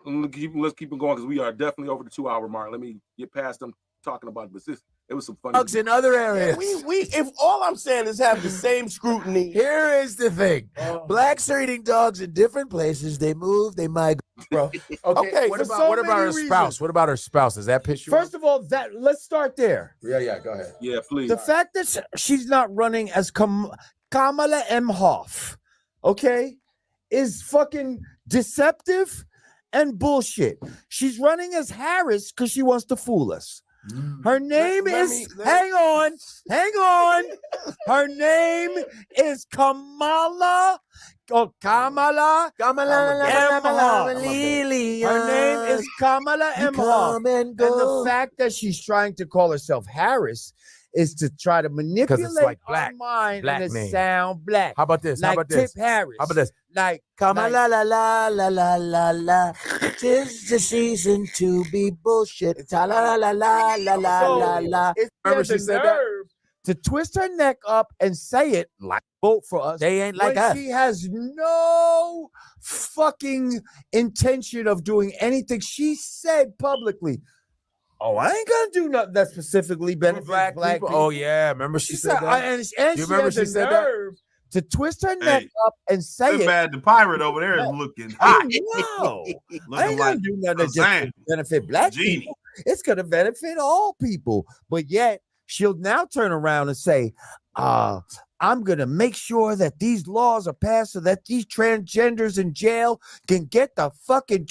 Let's keep it going, because we are definitely over the 2-hour mark. Let me get past them talking about this. It was some fun. Dogs in other areas. If all I'm saying is have the same scrutiny. Here is the thing. Blacks are eating dogs in different places. They move, they migrate. Bro. Okay, what about her spouse? What about her spouse? Does that piss you off? First of all, let's start there. Yeah, go ahead. Yeah, please. The fact that she's not running as Kamala M. Hoff, okay, is fucking deceptive and bullshit. She's running as Harris because she wants to fool us. Her name hang on. Her name is Kamala. Kamala M. Hoff. Her name is Kamala M. Hoff. And the fact that she's trying to call herself Harris is to try to manipulate like our mind black and name. it sound black. How about this? Like Tip Harris. How about this? Like Kamala la la la la la la. 'Tis the season to be bullshit. La la la la la la la. Remember she said that? To twist her neck up and say it like vote for us. They ain't like us. She has no fucking intention of doing anything. She said publicly, Oh, I ain't gonna do nothing that specifically benefits black people. Oh yeah, remember she said that. And she remember has she the said that? nerve to twist her neck up and say it. Sinbad the pirate over there is looking hot. No, I Looking ain't gonna like do nothing that just Shazam. benefit black Genie. people. It's gonna benefit all people. But yet she'll now turn around and say, I'm gonna make sure that these laws are passed so that these transgenders in jail can get the fucking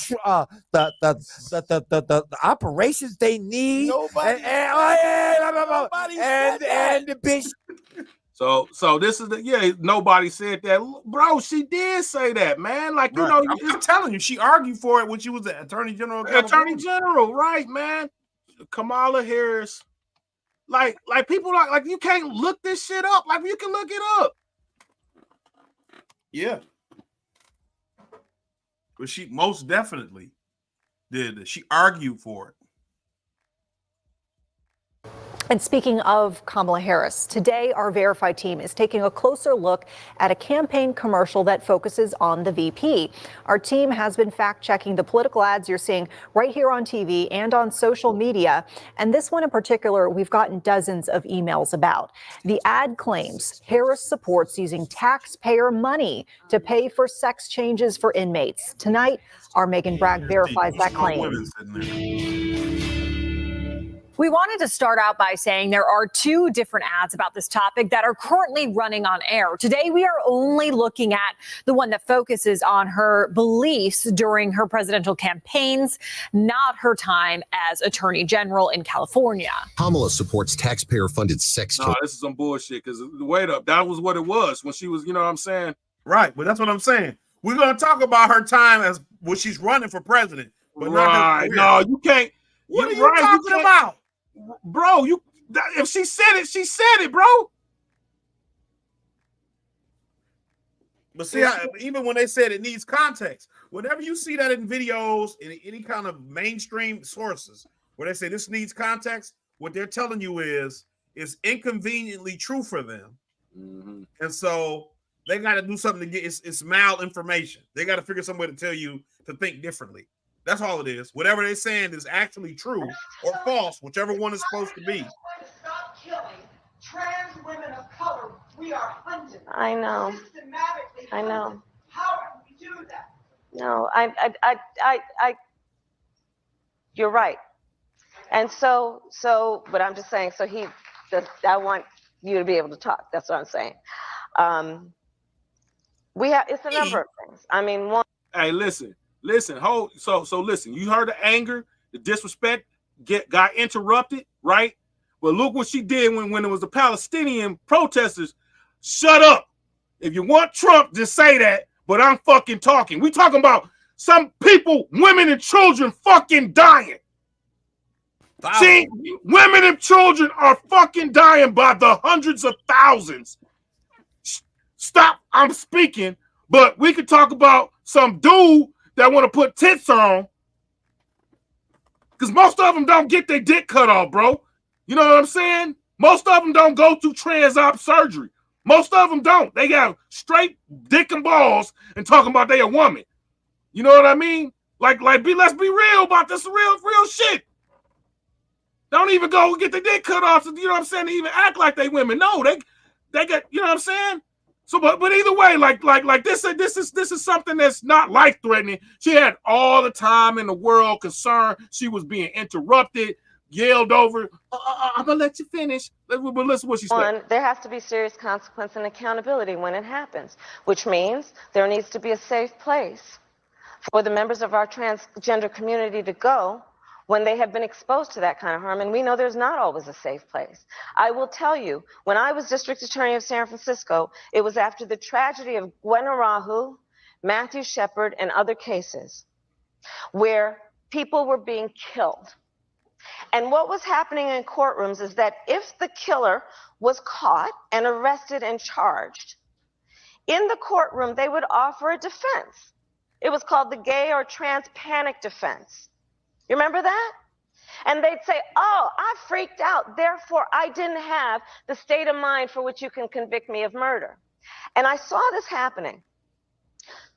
the operations they need. Nobody and the bitch. So this is nobody said that, bro. She did say that, man. Like you know, I'm telling you, she argued for it when she was the Attorney General. Attorney General, right, man? Kamala Harris. Like people like you can't look this shit up. Like you can look it up. Yeah. But she most definitely did. She argued for it. And speaking of Kamala Harris, today our Verify team is taking a closer look at a campaign commercial that focuses on the VP. Our team has been fact-checking the political ads you're seeing right here on TV and on social media. And this one in particular, we've gotten dozens of emails about. The ad claims Harris supports using taxpayer money to pay for sex changes for inmates. Tonight, our Megan Bragg verifies that claim. We wanted to start out by saying there are two different ads about this topic that are currently running on air. Today, we are only looking at the one that focuses on her beliefs during her presidential campaigns, not her time as Attorney General in California. Kamala supports taxpayer-funded sex. No, this is some bullshit. Because wait up, that was what it was when she was. You know what I'm saying? Right, but that's what I'm saying. We're gonna talk about her time as when she's running for president, but right. No, you can't. What are you talking about? Bro, if she said it, she said it, bro. But see, even when they said it needs context, whenever you see that in videos, in any kind of mainstream sources, where they say this needs context, what they're telling you is inconveniently true for them. Mm-hmm. And so they got to do something to get it's malinformation. They got to figure some way to tell you to think differently. That's all it is. Whatever they're saying is actually true or false, whichever one is supposed to be. Stop killing trans women of color. We are hunted. I know. Systematically I know. hunted. How do we do that? No, I you're right. And so, but I'm just saying, I want you to be able to talk. That's what I'm saying. It's a number of things. I mean, one. Hey, listen, hold. So listen, you heard the anger, the disrespect got interrupted, right? But look what she did when it was the Palestinian protesters. Shut up. If you want Trump, just say that, but I'm fucking talking. We talking about some people, women and children fucking dying. See, women and children are fucking dying by the hundreds of thousands. Stop, I'm speaking, but we could talk about some dude that want to put tits on, because most of them don't get their dick cut off, bro. You know what I'm saying? Most of them don't go through trans-op surgery. Most of them don't. They got straight dick and balls and talking about they a woman. You know what I mean? Let's be real about this real shit. Don't even go get their dick cut off, you know what I'm saying, to even act like they women. No, they got, you know what I'm saying? So, but either way, like this is something that's not life-threatening. She had all the time in the world concerned. She was being interrupted, yelled over. I'm gonna let you finish. But listen what she said. One, there has to be serious consequence and accountability when it happens, which means there needs to be a safe place for the members of our transgender community to go when they have been exposed to that kind of harm. And we know there's not always a safe place. I will tell you, when I was district attorney of San Francisco, it was after the tragedy of Gwen Arahu, Matthew Shepard, and other cases where people were being killed. And what was happening in courtrooms is that if the killer was caught and arrested and charged, in the courtroom, they would offer a defense. It was called the gay or trans panic defense. You remember that? And they'd say, oh, I freaked out, therefore I didn't have the state of mind for which you can convict me of murder. And I saw this happening.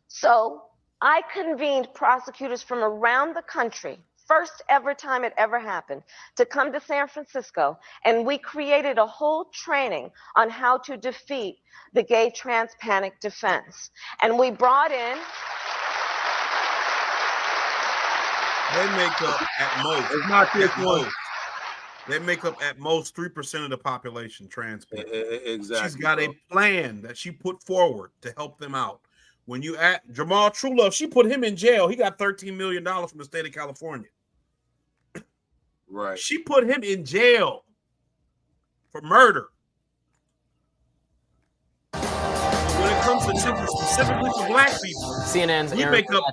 So I convened prosecutors from around the country first ever time it ever happened, to come to San Francisco, and we created a whole training on how to defeat the gay trans panic defense. And we brought in... They make up at most. It's not this one. They make up at most 3% of the population, trans people. Exactly. She's got a plan that she put forward to help them out. When you at Jamal Truelove, she put him in jail. He got $13 million from the state of California. Right. She put him in jail for murder. When it comes to children, specifically for black people, CNN's we Aaron make up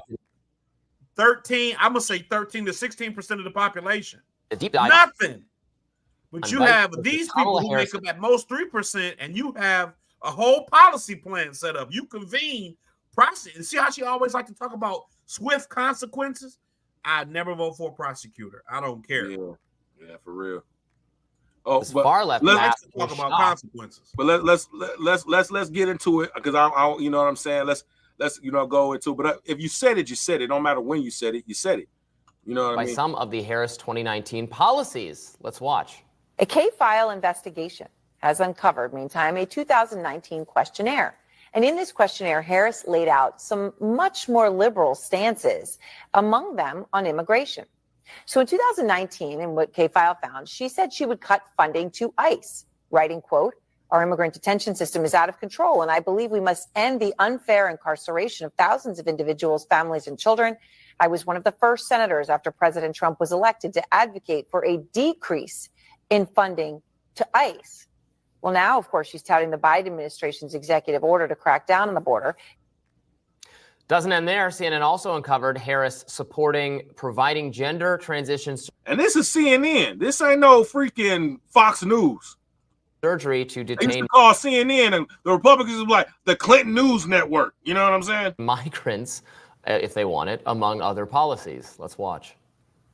13, I'm gonna say 13 to 16% of the population. deep dive. Nothing. But on you Vice have President these Kamala people who Harris. make up at most 3%, and you have a whole policy plan set up. You convene process. And see how she always like to talk about swift consequences? I'd never vote for a prosecutor. I don't care. Yeah, for real. Oh, This but far left let's mass talk about shocked. consequences. But let's get into it, because I you know what I'm saying. Let's go into. But if you said it, you said it. Don't matter when you said it, you said it. You know what I mean? By some of the Harris 2019 policies. Let's watch. A K-file investigation has uncovered, meantime, a 2019 questionnaire. And in this questionnaire, Harris laid out some much more liberal stances, among them on immigration. So in 2019, in what K-file found, she said she would cut funding to ICE, writing, quote, "Our immigrant detention system is out of control, and I believe we must end the unfair incarceration of thousands of individuals, families, and children. I was one of the first senators after President Trump was elected to advocate for a decrease in funding to ICE." Well, now, of course, she's touting the Biden administration's executive order to crack down on the border. Doesn't end there. CNN also uncovered Harris supporting providing gender transitions. And this is CNN. This ain't no freaking Fox News. Surgery to They used detain to call CNN, and the Republicans was like the Clinton News Network. You know what I'm saying? migrants, if they want it, among other policies. Let's watch.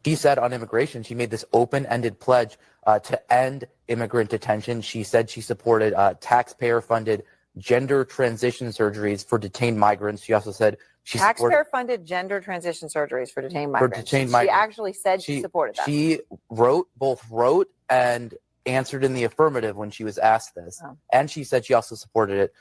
She said on immigration, she made this open-ended pledge to end immigrant detention. She said she supported taxpayer-funded gender transition surgeries for detained migrants. She also said she supported Taxpayer-funded gender transition surgeries for detained migrants. detained She migrants. actually said she supported that. She both wrote and answered in the affirmative when she was asked this. Oh. And she said she also supported it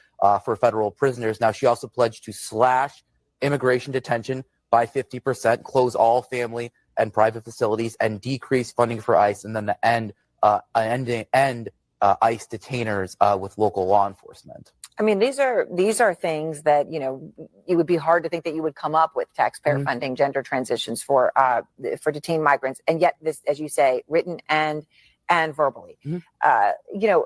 for federal prisoners. Now, she also pledged to slash immigration detention by 50%, close all family and private facilities, and decrease funding for ICE, and then to end ICE detainers with local law enforcement. I mean, these are things that, you know, it would be hard to think that you would come up with taxpayer funding gender transitions for detained migrants, and yet this, as you say, written and verbally. You know,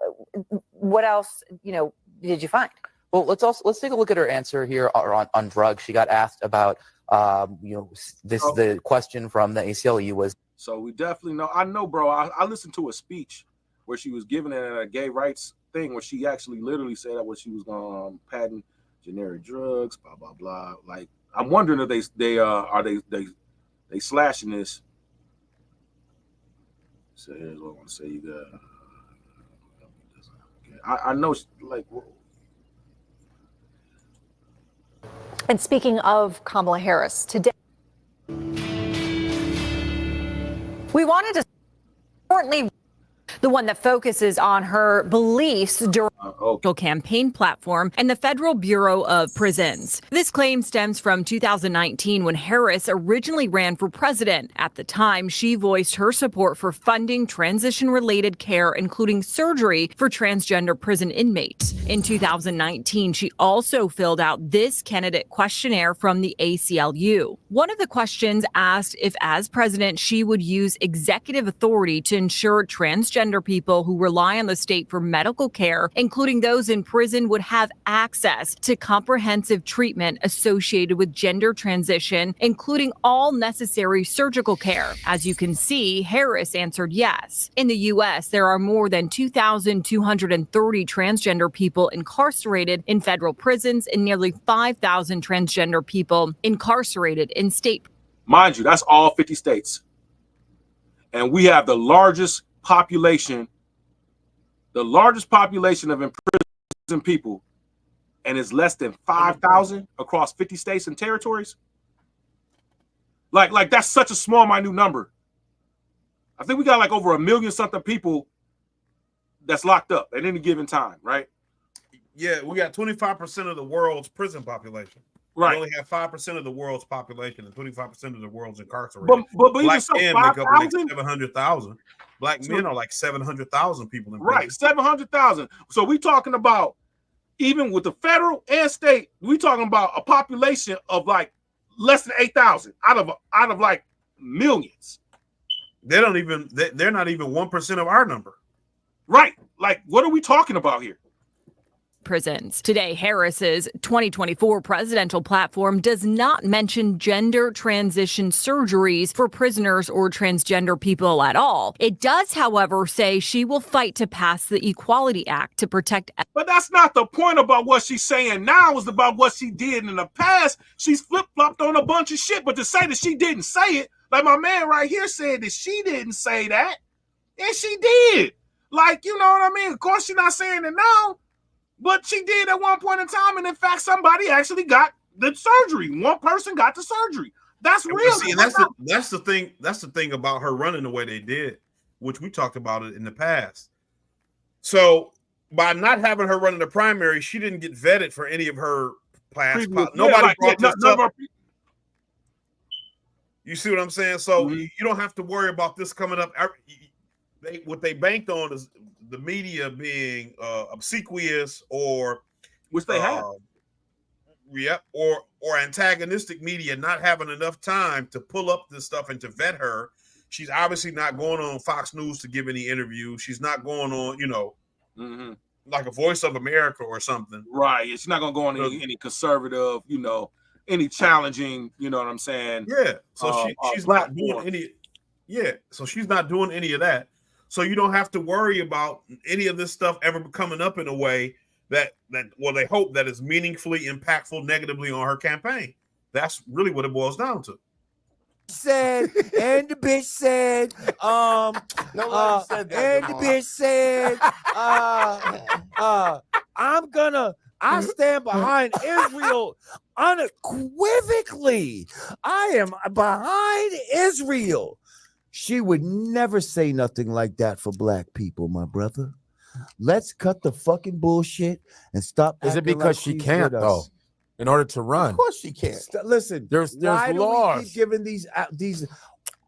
what else, you know, did you find? Well, let's take a look at her answer here on drugs. She got asked about the question from the ACLU was. So we definitely know. I know, bro. I listened to a speech where she was giving it at a gay rights thing, where she actually literally said that she was going to patent generic drugs, blah blah blah. Like, I'm wondering if they slashing this. So here's what I want to say. You got. I know, like. And speaking of Kamala Harris, today. We wanted to importantly the one that focuses on her beliefs during the campaign platform and the Federal Bureau of Prisons. This claim stems from 2019 when Harris originally ran for president. At the time, she voiced her support for funding transition-related care, including surgery for transgender prison inmates. In 2019, she also filled out this candidate questionnaire from the ACLU. One of the questions asked if, as president, she would use executive authority to ensure transgender people who rely on the state for medical care, including those in prison, would have access to comprehensive treatment associated with gender transition, including all necessary surgical care. As you can see, Harris answered yes. In the U.S., there are more than 2,230 transgender people incarcerated in federal prisons and nearly 5,000 transgender people incarcerated in state. Mind you, that's all 50 states. And we have the largest population of imprisoned people, and it's less than 5,000 across 50 states and territories. Like that's such a small, minute number. I think we got like over 1 million something people that's locked up at any given time, right? Yeah, we got 25% of the world's prison population. Right. We only have 5% of the world's population and 25% of the world's incarcerated. But Black even so, men make up like 5,000? 700,000. Black men are like 700,000 people in prison. Right, 700,000. So we talking about, even with the federal and state, we talking about a population of like less than 8,000 out of like millions. They're not even 1% of our number. Right. Like, what are we talking about here? Prisons. Today, Harris's 2024 presidential platform does not mention gender transition surgeries for prisoners or transgender people at all. It does, however, say she will fight to pass the Equality Act to protect. But that's not the point about what she's saying now. It's about what she did in the past. She's flip-flopped on a bunch of shit. But to say that she didn't say it, like my man right here said that she didn't say that, and she did. Like, you know what I mean? Of course, she's not saying it now. But she did at one point in time, and in fact, somebody actually got the surgery. One person got the surgery. That's real. See, and that's the thing. That's the thing about her running the way they did, which we talked about it in the past. So by not having her running the primary, she didn't get vetted for any of her past. Nobody brought this up. You see what I'm saying? So you don't have to worry about this coming up. What they banked on is the media being obsequious, or which they have, or antagonistic media not having enough time to pull up this stuff and to vet her. She's obviously not going on Fox News to give any interview. She's not going on, like a Voice of America or something. Right. She's not going to go on any conservative, any challenging, you know what I'm saying? Yeah. So she's not doing any. Yeah. So she's not doing any of that. So you don't have to worry about any of this stuff ever coming up in a way that they hope that is meaningfully impactful negatively on her campaign. That's really what it boils down to. Said, and the bitch said, Nobody said that, and the bitch said, I stand behind Israel unequivocally. I am behind Israel. She would never say nothing like that for black people, my brother. Let's cut the fucking bullshit and stop. Is it because she can't though? In order to run, of course she can't. Listen, there's why laws. Do we keep giving these?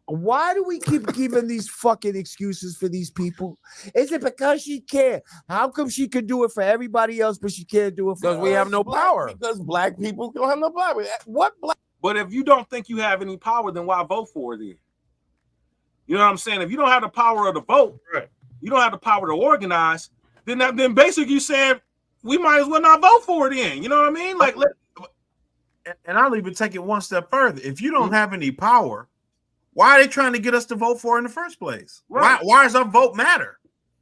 Why do we keep giving these fucking excuses for these people? Is it because she can't? How come she could do it for everybody else, but she can't do it for us? Because we have no power. Because black people don't have no power. What black? But if you don't think you have any power, then why vote for it then? You know what I'm saying? If you don't have the power of the vote, right, you don't have the power to organize, then basically you saying we might as well not vote for it then. You know what I mean? Like, and I'll even take it one step further. If you don't have any power, why are they trying to get us to vote for it in the first place? Right. Why does our vote matter?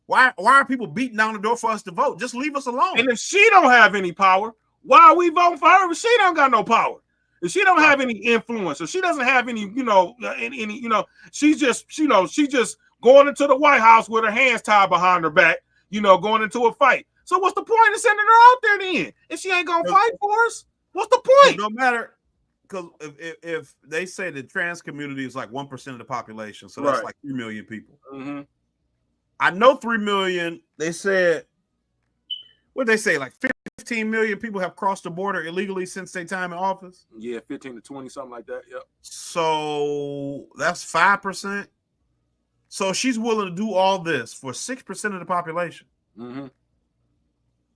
Why are people beating down the door for us to vote? Just leave us alone. And if she don't have any power, why are we voting for her if she don't got no power? If she don't have any influence, or she doesn't have any, she's just, she just going into the White House with her hands tied behind her back, going into a fight. So what's the point of sending her out there then? If she ain't gonna fight for us, what's the point? No matter, because if they say the trans community is like 1% of the population, so that's like 3 million people. Mm-hmm. I know 3 million. They said, what did they say? Like 15 million people have crossed the border illegally since their time in office. Yeah, 15 to 20, something like that. Yep. So that's 5%. So she's willing to do all this for 6% of the population. Mm-hmm.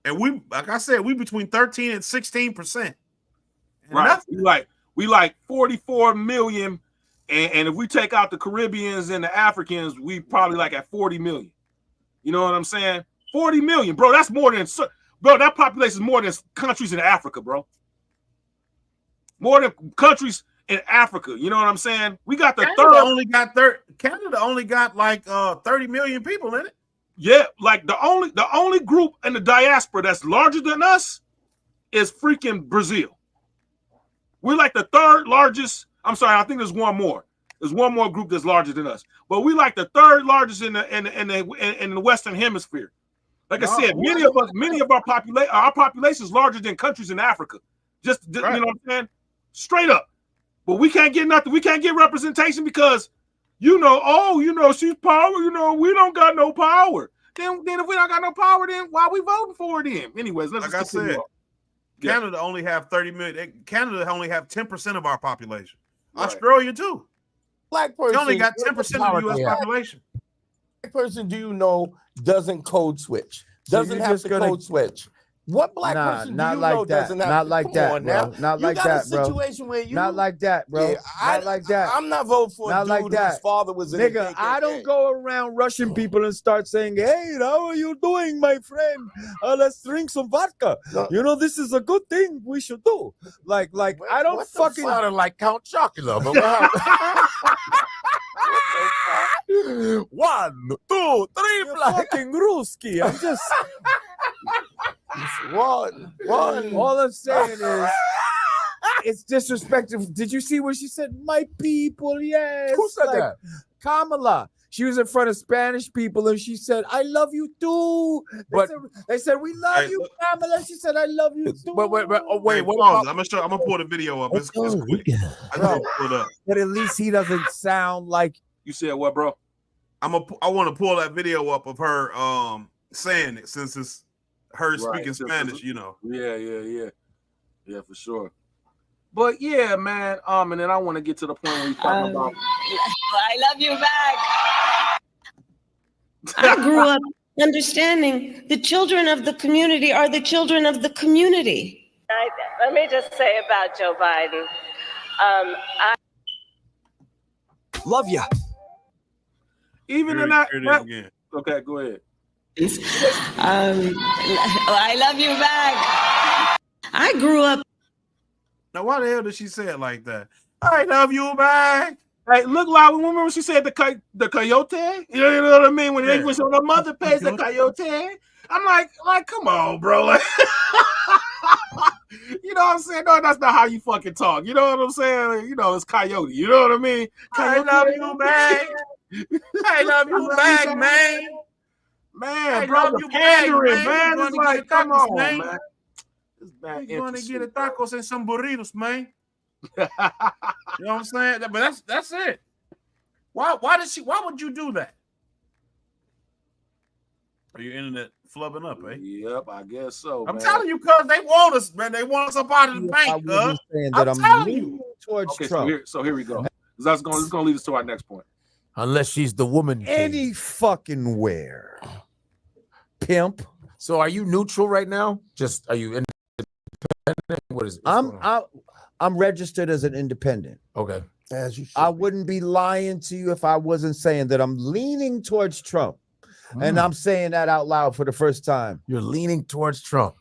And we, like I said, we between 13 and 16%. Right. We like 44 million. And if we take out the Caribbeans and the Africans, we probably like at 40 million. You know what I'm saying? 40 million, bro. That's more than, bro, that population is more than countries in Africa, bro. More than countries in Africa. You know what I'm saying? We got the Canada only got like 30 million people in it. Yeah, like the only group in the diaspora that's larger than us is freaking Brazil. We're like the third largest. I'm sorry, I think there's one more. There's one more group that's larger than us, but we like the third largest in the Western Hemisphere. Like I said, many of our population is larger than countries in Africa. You know what I'm saying? Straight up. But we can't get nothing. We can't get representation because, she's power. We don't got no power. Then if we don't got no power, then why are we voting for it then? Anyways, like I said, Canada only have 30 million. Canada only have 10% of our population. Right. Australia too. Black person. They only got 10% of the U.S. population. Black person, do you know, doesn't code switch? Doesn't have to code switch. What black person do you know doesn't have not like that, bro. Not like that, bro. You got a situation where you not like that, bro. Yeah, not like that. I'm not voting for a dude whose father was in the KKK. I don't go around rushing people and start saying, "Hey, how are you doing, my friend? Let's drink some vodka." No. This is a good thing we should do. Like I don't fucking sounded like Count Chocula. But 1, 2, 3, fucking Ruski. I'm just one. All I'm saying is it's disrespectful. Did you see what she said? My people, yes. Who said that? Kamala. She was in front of Spanish people and she said, "I love you too." They said, "We love you, Kamala." She said, "I love you too." Wait. I'm gonna pull the video up. It's quick. I'm gonna pull it up. But at least he doesn't sound like. You said what, bro? I want to pull that video up of her saying it, since it's her speaking Spanish. Yeah, for sure. But yeah, man. And then I want to get to the point where he's talking about. I love you back. I grew up understanding the children of the community are the children of the community. Let me just say about Joe Biden. I love you. Even in that. Okay, go ahead. I love you back. I grew up. Now, why the hell did she say it like that? I love you back. Hey, look, like, remember when she said the coyote? You know what I mean? When they was on the mother page, the coyote. I'm like, come on, bro. Like, you know what I'm saying? No, that's not how you fucking talk. You know what I'm saying? It's coyote. You know what I mean? Coyote. I love you back. I love you back, man. Man, bro, you pandering, man. It's like, come on, man. You're going to get a tacos and some burritos, man. You know what I'm saying? But that's it. Why would you do that? Are your internet flubbing up, eh? Yep, I guess so. I'm telling you, cuz they want us, man. They want us up out of the bank, cuz. I'm telling you. Towards Trump. So here we go. That's going to lead us to our next point. Unless she's the woman. Any fucking where. Pimp. So are you neutral right now? Are you independent? What is it? I'm registered as an independent. Okay. As you should. I wouldn't be lying to you if I wasn't saying that I'm leaning towards Trump. And I'm saying that out loud for the first time. You're leaning towards Trump.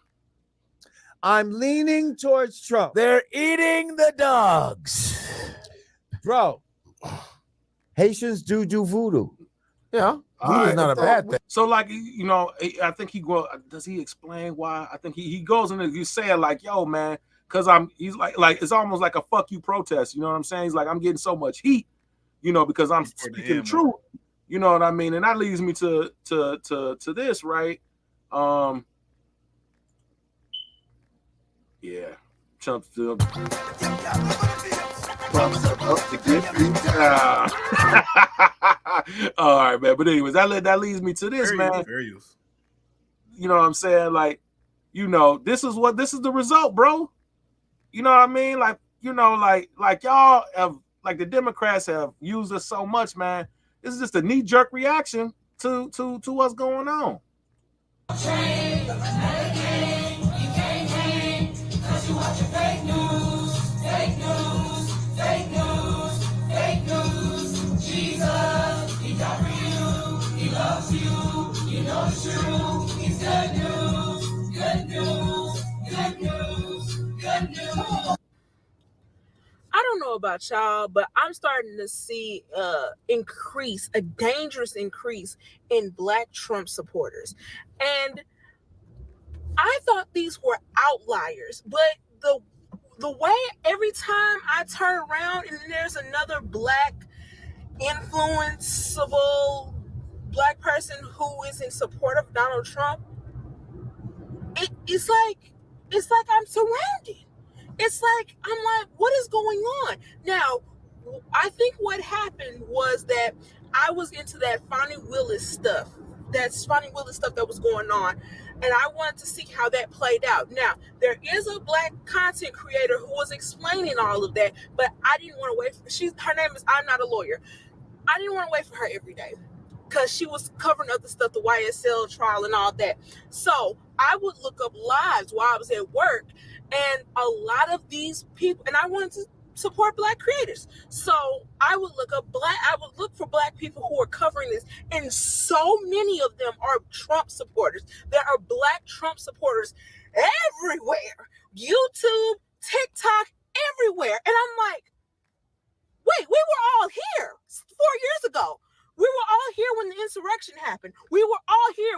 I'm leaning towards Trump. They're eating the dogs. Bro, Haitians do voodoo. Yeah. Voodoo is not a bad thing. So, like, I think does he explain why? I think he goes in and he's saying, like, yo, man, because he's like, it's almost like a fuck you protest. You know what I'm saying? He's like, I'm getting so much heat, because I'm speaking the truth. You know what I mean? And that leads me to this, right? Yeah. Trump still. All right, man. But anyways, that leads me to this, man. You know what I'm saying? Like, this is the result, bro. You know what I mean? Like, like y'all have, like, the Democrats have used us so much, man. This is just a knee-jerk reaction to what's going on. I don't know about y'all, but I'm starting to see a dangerous increase in Black Trump supporters. And I thought these were outliers, but the way every time I turn around and there's another Black influenceable Black person who is in support of Donald Trump, it's like I'm surrounded. it's like, I'm like, what is going on? Now, I think what happened was that I was into that Fonnie Willis stuff. That's Fonnie Willis stuff that was going on. And I wanted to see how that played out. Now, there is a Black content creator who was explaining all of that, but I didn't want to wait for, her name is I'm Not a Lawyer. I didn't want to wait for her every day because she was covering other stuff, the YSL trial and all that. So I would look up lives while I was at work, and a lot of these people, and I wanted to support Black creators. So I would look for Black people who are covering this, and so many of them are Trump supporters. There are Black Trump supporters everywhere. YouTube, TikTok, everywhere. And I'm like, wait, we were all here 4 years ago. We were all here when the insurrection happened. We were all here.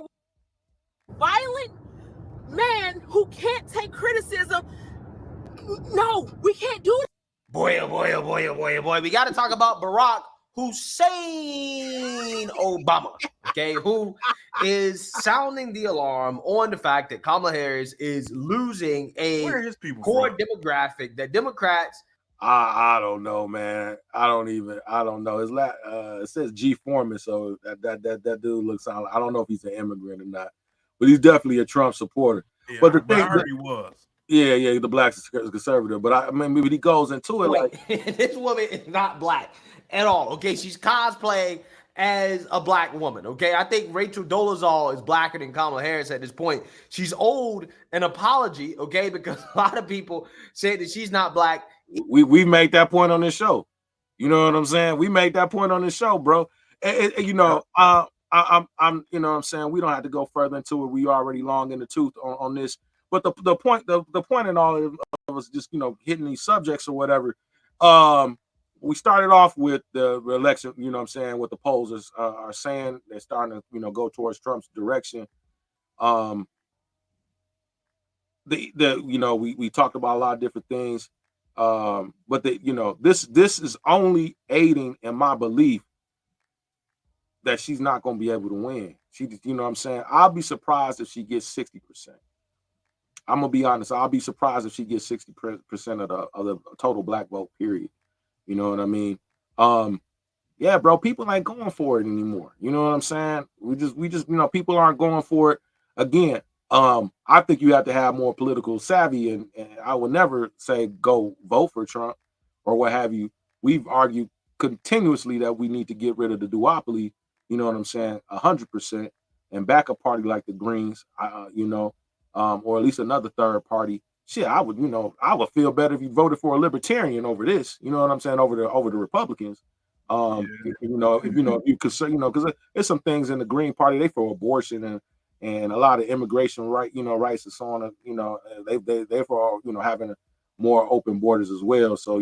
Violent man who can't take criticism. No, we can't do it. Boy, oh boy, oh boy, oh boy, oh boy. We got to talk about Barack Hussein Obama, okay, who is sounding the alarm on the fact that Kamala Harris is losing a core demographic that Democrats. I don't know, man. I don't know. It says G Foreman, so that dude looks. I don't know if he's an immigrant or not, but he's definitely a Trump supporter. Yeah, but the but thing, I heard he was. Yeah, the Black conservative. But I mean, maybe he goes into it like This woman is not Black at all. Okay, she's cosplaying as a Black woman. Okay, I think Rachel Dolezal is blacker than Kamala Harris at this point. She's owed an apology. Okay, because a lot of people say that she's not Black. we made that point on this show. You know what I'm saying? We made that point on this show, bro. I'm you know what I'm saying, we don't have to go further into it. We already long in the tooth on this. But the point in all of us just hitting these subjects or whatever. We started off with the election, you know what I'm saying, what the polls are saying. They're starting to go towards Trump's direction. We talked about a lot of different things. But this is only aiding in my belief that she's not going to be able to win. You know what I'm saying? I'll be surprised if she gets 60%. I'm gonna be honest. I'll be surprised if she gets 60% of the total Black vote. Period. You know what I mean? Yeah, bro. People ain't going for it anymore. You know what I'm saying? We just people aren't going for it. Again, I think you have to have more political savvy, and I would never say go vote for Trump or what have you. We've argued continuously that we need to get rid of the duopoly. You know what I'm saying? 100%, and back a party like the Greens. Or at least another third party. Shit, I would feel better if you voted for a libertarian over this. You know what I'm saying? Over the Republicans. If you consider, because there's some things in the Green Party, they for abortion and a lot of immigration rights and so on. They for having more open borders as well. So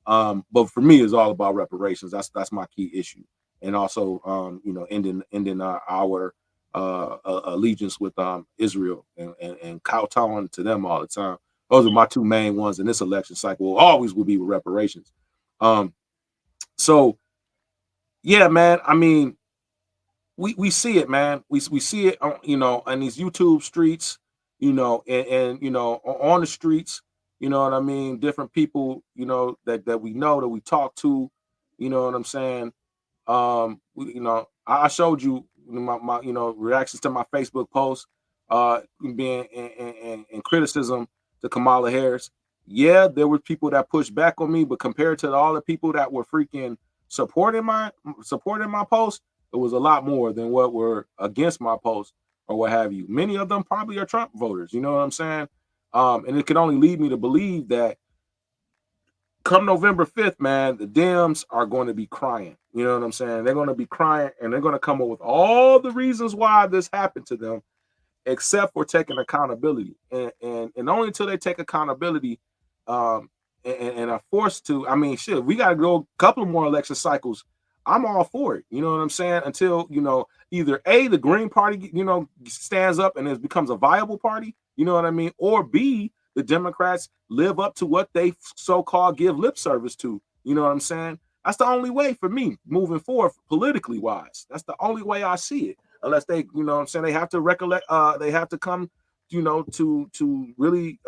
but for me, it's all about reparations. That's my key issue, and also ending our allegiance with Israel and kowtowing to them all the time. Those are my two main ones in this election cycle. Always will be with reparations. So yeah, man. I mean, we see it, man. We see it on on these YouTube streets, and on the streets. You know what I mean? Different people, that we know, that we talk to. You know what I'm saying? I showed you my reactions to my Facebook post, being in criticism to Kamala Harris. Yeah, there were people that pushed back on me, but compared to all the people that were freaking supporting my post, it was a lot more than what were against my post or what have you. Many of them probably are Trump voters. You know what I'm saying? And it could only lead me to believe that come November 5th, man, the Dems are going to be crying. You know what I'm saying? They're going to be crying, and they're going to come up with all the reasons why this happened to them, except for taking accountability. And only until they take accountability and are forced to. I mean, shit, we got to go a couple more election cycles. I'm all for it. You know what I'm saying? Until, either A, the Green Party, stands up and it becomes a viable party. You know what I mean? Or B, the Democrats live up to what they so-called give lip service to. You know what I'm saying? That's the only way for me moving forward politically wise. That's the only way I see it. Unless they, you know what I'm saying, they have to recollect, they have to come, to really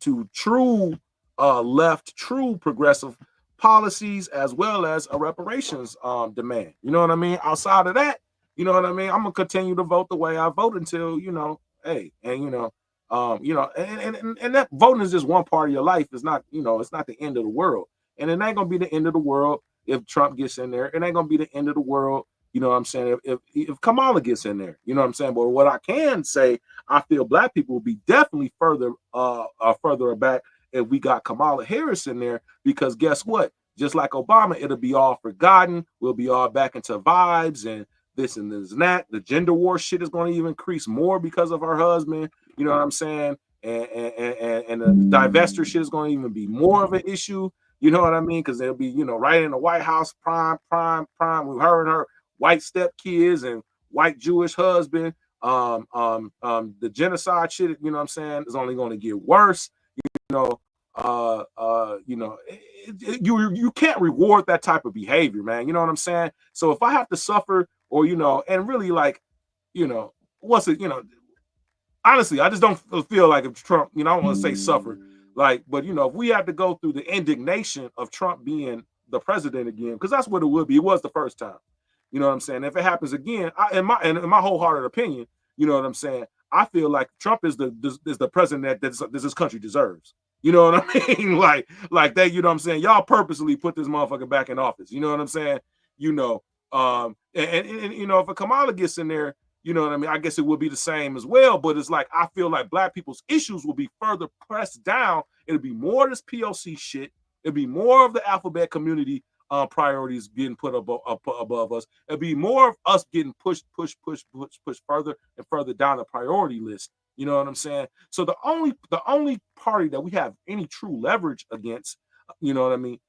to true left, true progressive policies, as well as a reparations demand. You know what I mean? Outside of that, you know what I mean? I'm gonna continue to vote the way I vote until, you know, hey, and you know, and that voting is just one part of your life. It's not, you know, it's not the end of the world. And it ain't gonna be the end of the world if Trump gets in there. It ain't gonna be the end of the world, you know what I'm saying, if Kamala gets in there. You know what I'm saying? But what I can say, I feel black people will be definitely further back if we got Kamala Harris in there, because guess what? Just like Obama, it'll be all forgotten. We'll be all back into vibes and this and this and that. The gender war shit is going to even increase more because of her husband. You know what I'm saying? And the divestiture shit is going to even be more of an issue. You know what I mean? Because they'll be, you know, right in the White House, prime with her and her white stepkids and white Jewish husband. The genocide shit, you know what I'm saying, is only going to get worse. You know, you can't reward that type of behavior, man. You know what I'm saying? So if I have to suffer, or you know, and really like, you know, what's it, you know, honestly, I just don't feel like if Trump, you know, I don't want to say suffer, like, but you know, if we have to go through the indignation of Trump being the president again, because that's what it would be. It was the first time. You know what I'm saying? If it happens again, in my wholehearted opinion, you know what I'm saying, I feel like Trump is the president that this country deserves. You know what I mean? like that, you know what I'm saying? Y'all purposely put this motherfucker back in office. You know what I'm saying? You know, and you know, if a Kamala gets in there, you know what I mean? I guess it would be the same as well. But it's like, I feel like black people's issues will be further pressed down. It'll be more of this POC shit. It'll be more of the alphabet community priorities getting put above us. It'll be more of us getting pushed further and further down the priority list. You know what I'm saying? So the only party that we have any true leverage against, you know what I mean,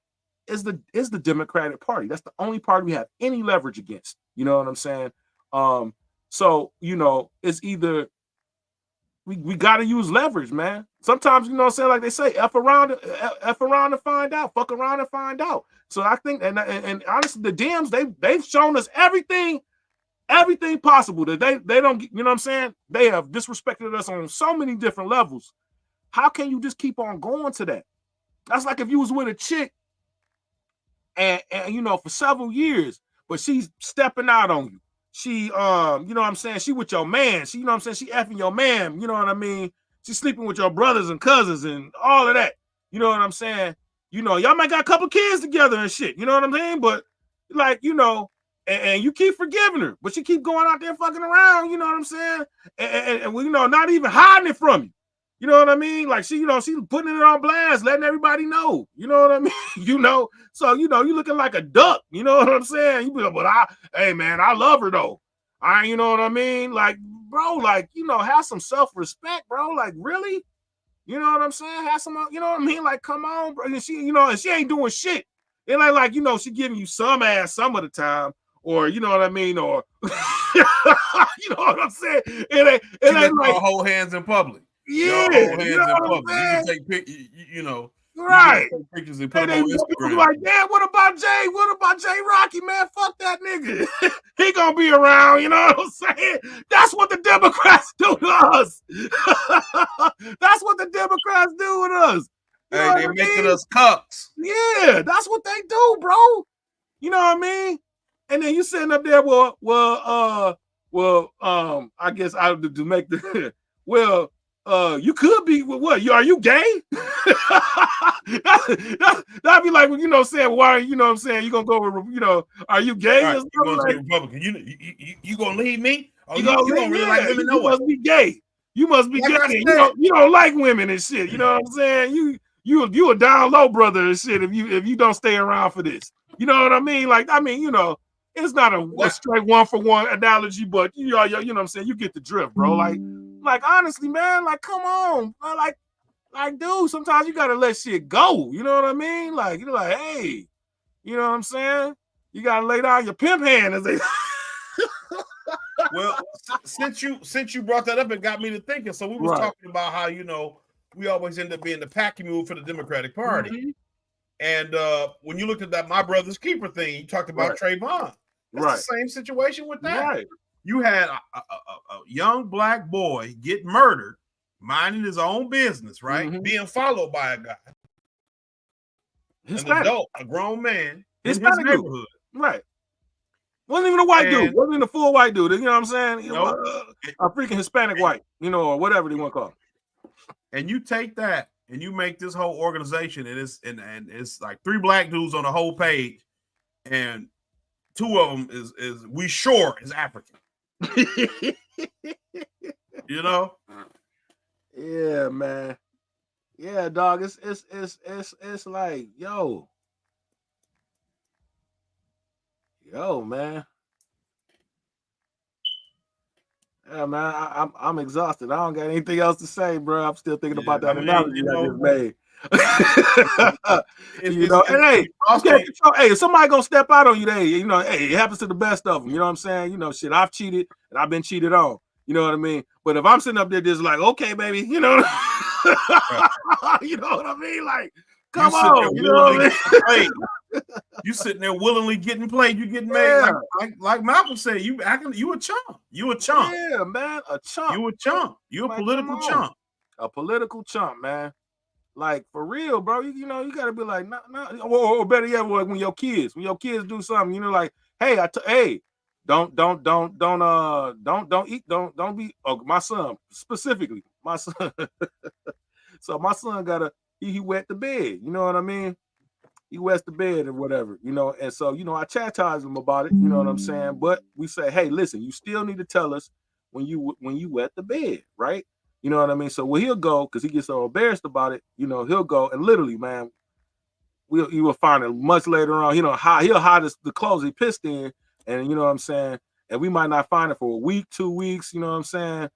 is the Democratic Party. That's the only party we have any leverage against. You know what I'm saying? So you know, it's either we got to use leverage, man. Sometimes, you know what I'm saying, like they say, F around and find out, fuck around and find out. So I think, and honestly, the Dems, they've shown us everything possible that they don't, you know what I'm saying? They have disrespected us on so many different levels. How can you just keep on going to that? That's like if you was with a chick and you know, for several years, but she's stepping out on you. She you know what I'm saying, she with your man. She, you know what I'm saying, she effing your man, you know what I mean? She's sleeping with your brothers and cousins and all of that. You know what I'm saying? You know, y'all might got a couple kids together and shit. You know what I'm saying? But like, you know, and you keep forgiving her, but she keep going out there fucking around, you know what I'm saying? And you know, not even hiding it from you. You know what I mean? Like, she, you know, she's putting it on blast, letting everybody know. You know what I mean? You know, so, you know, you looking like a duck. You know what I'm saying? You be like, but hey, man, I love her, though. You know what I mean? Like, bro, like, you know, have some self-respect, bro. Like, really? You know what I'm saying? Have some, you know what I mean? Like, come on, bro. And she, you know, and she ain't doing shit. It ain't like, you know, she giving you some ass some of the time. Or, you know what I mean? Or, you know what I'm saying? It ain't like hold hands in public. Yeah, hold hands you know in what public. I'm You can saying? take you know, right? You can take pictures and put And them on then Instagram. like, damn, what about Jay? What about Jay Rocky, man? Fuck that nigga. He gonna be around. You know what I'm saying? That's what the Democrats do to us. That's what the Democrats do with us. You know Hey, they're what I making mean? us cucks. Yeah, that's what they do, bro. You know what I mean? And then you sitting up there, I guess I to make the you could be what? Are you gay? That'd be like, you know, saying, why, you know what I'm saying, you gonna go with, you know, are you gay? Right, Or you going like, to Republican. You gonna leave me? Oh, you don't really like women, you must be gay. You must be like gay. You don't like women and shit. You know what I'm saying? You a down low brother and shit if you don't stay around for this. You know what I mean? Like, I mean, you know, it's not a straight one for one analogy, but you know what I'm saying, you get the drift, bro. Like honestly, man, like, come on, like, dude, sometimes you gotta let shit go. You know what I mean? Like, you're like, hey, you know what I'm saying? You gotta lay down your pimp hand, as they. Well, since you brought that up, it got me to thinking. So we was talking about how, you know, we always end up being the packy move for the Democratic Party. Mm-hmm. And when you looked at that My Brother's Keeper thing, you talked about Trayvon. It's the same situation with that. Right. You had a young black boy get murdered minding his own business, right? Being followed by a guy, Hispanic. an adult, a grown man in his Hispanic dude. neighborhood. Right. Wasn't even a white dude. Wasn't even a full white dude. You know what I'm saying? Nope. A freaking Hispanic white, you know, or whatever they want to call it. And you take that and you make this whole organization, and it's like 3 black dudes on the whole page, and 2 of them is we sure is African. You know? Yeah, man. Yeah, dog. It's like, yo, man. Yeah, man. I'm exhausted. I don't got anything else to say, bro. I'm still thinking about that analogy I just made. And hey, if somebody gonna step out on you, hey, it happens to the best of them. You know what I'm saying? Shit, I've cheated and I've been cheated on. You know what I mean? But if I'm sitting up there just like, okay, baby, you know what I mean? Like, come on, you know what I mean? You sitting there willingly getting played. You getting made like Malcolm said. You a chump. You a chump. Yeah, man, a chump. You a chump. You a political chump. A political chump, man. Like, for real, bro. You gotta be like, nah. Or better yet, like when your kids do something, like, hey, don't eat, don't be. Oh, my son specifically, my son. So my son he wet the bed. You know what I mean? He wets the bed or whatever, and so, I chastise him about it, you know what I'm saying? But we say, hey, listen, you still need to tell us when you wet the bed, right? You know what I mean? So he'll go, because he gets so embarrassed about it, he'll go and literally, man, you will find it much later on, he'll hide the clothes he pissed in, and you know what I'm saying? And we might not find it for a week, 2 weeks, you know what I'm saying?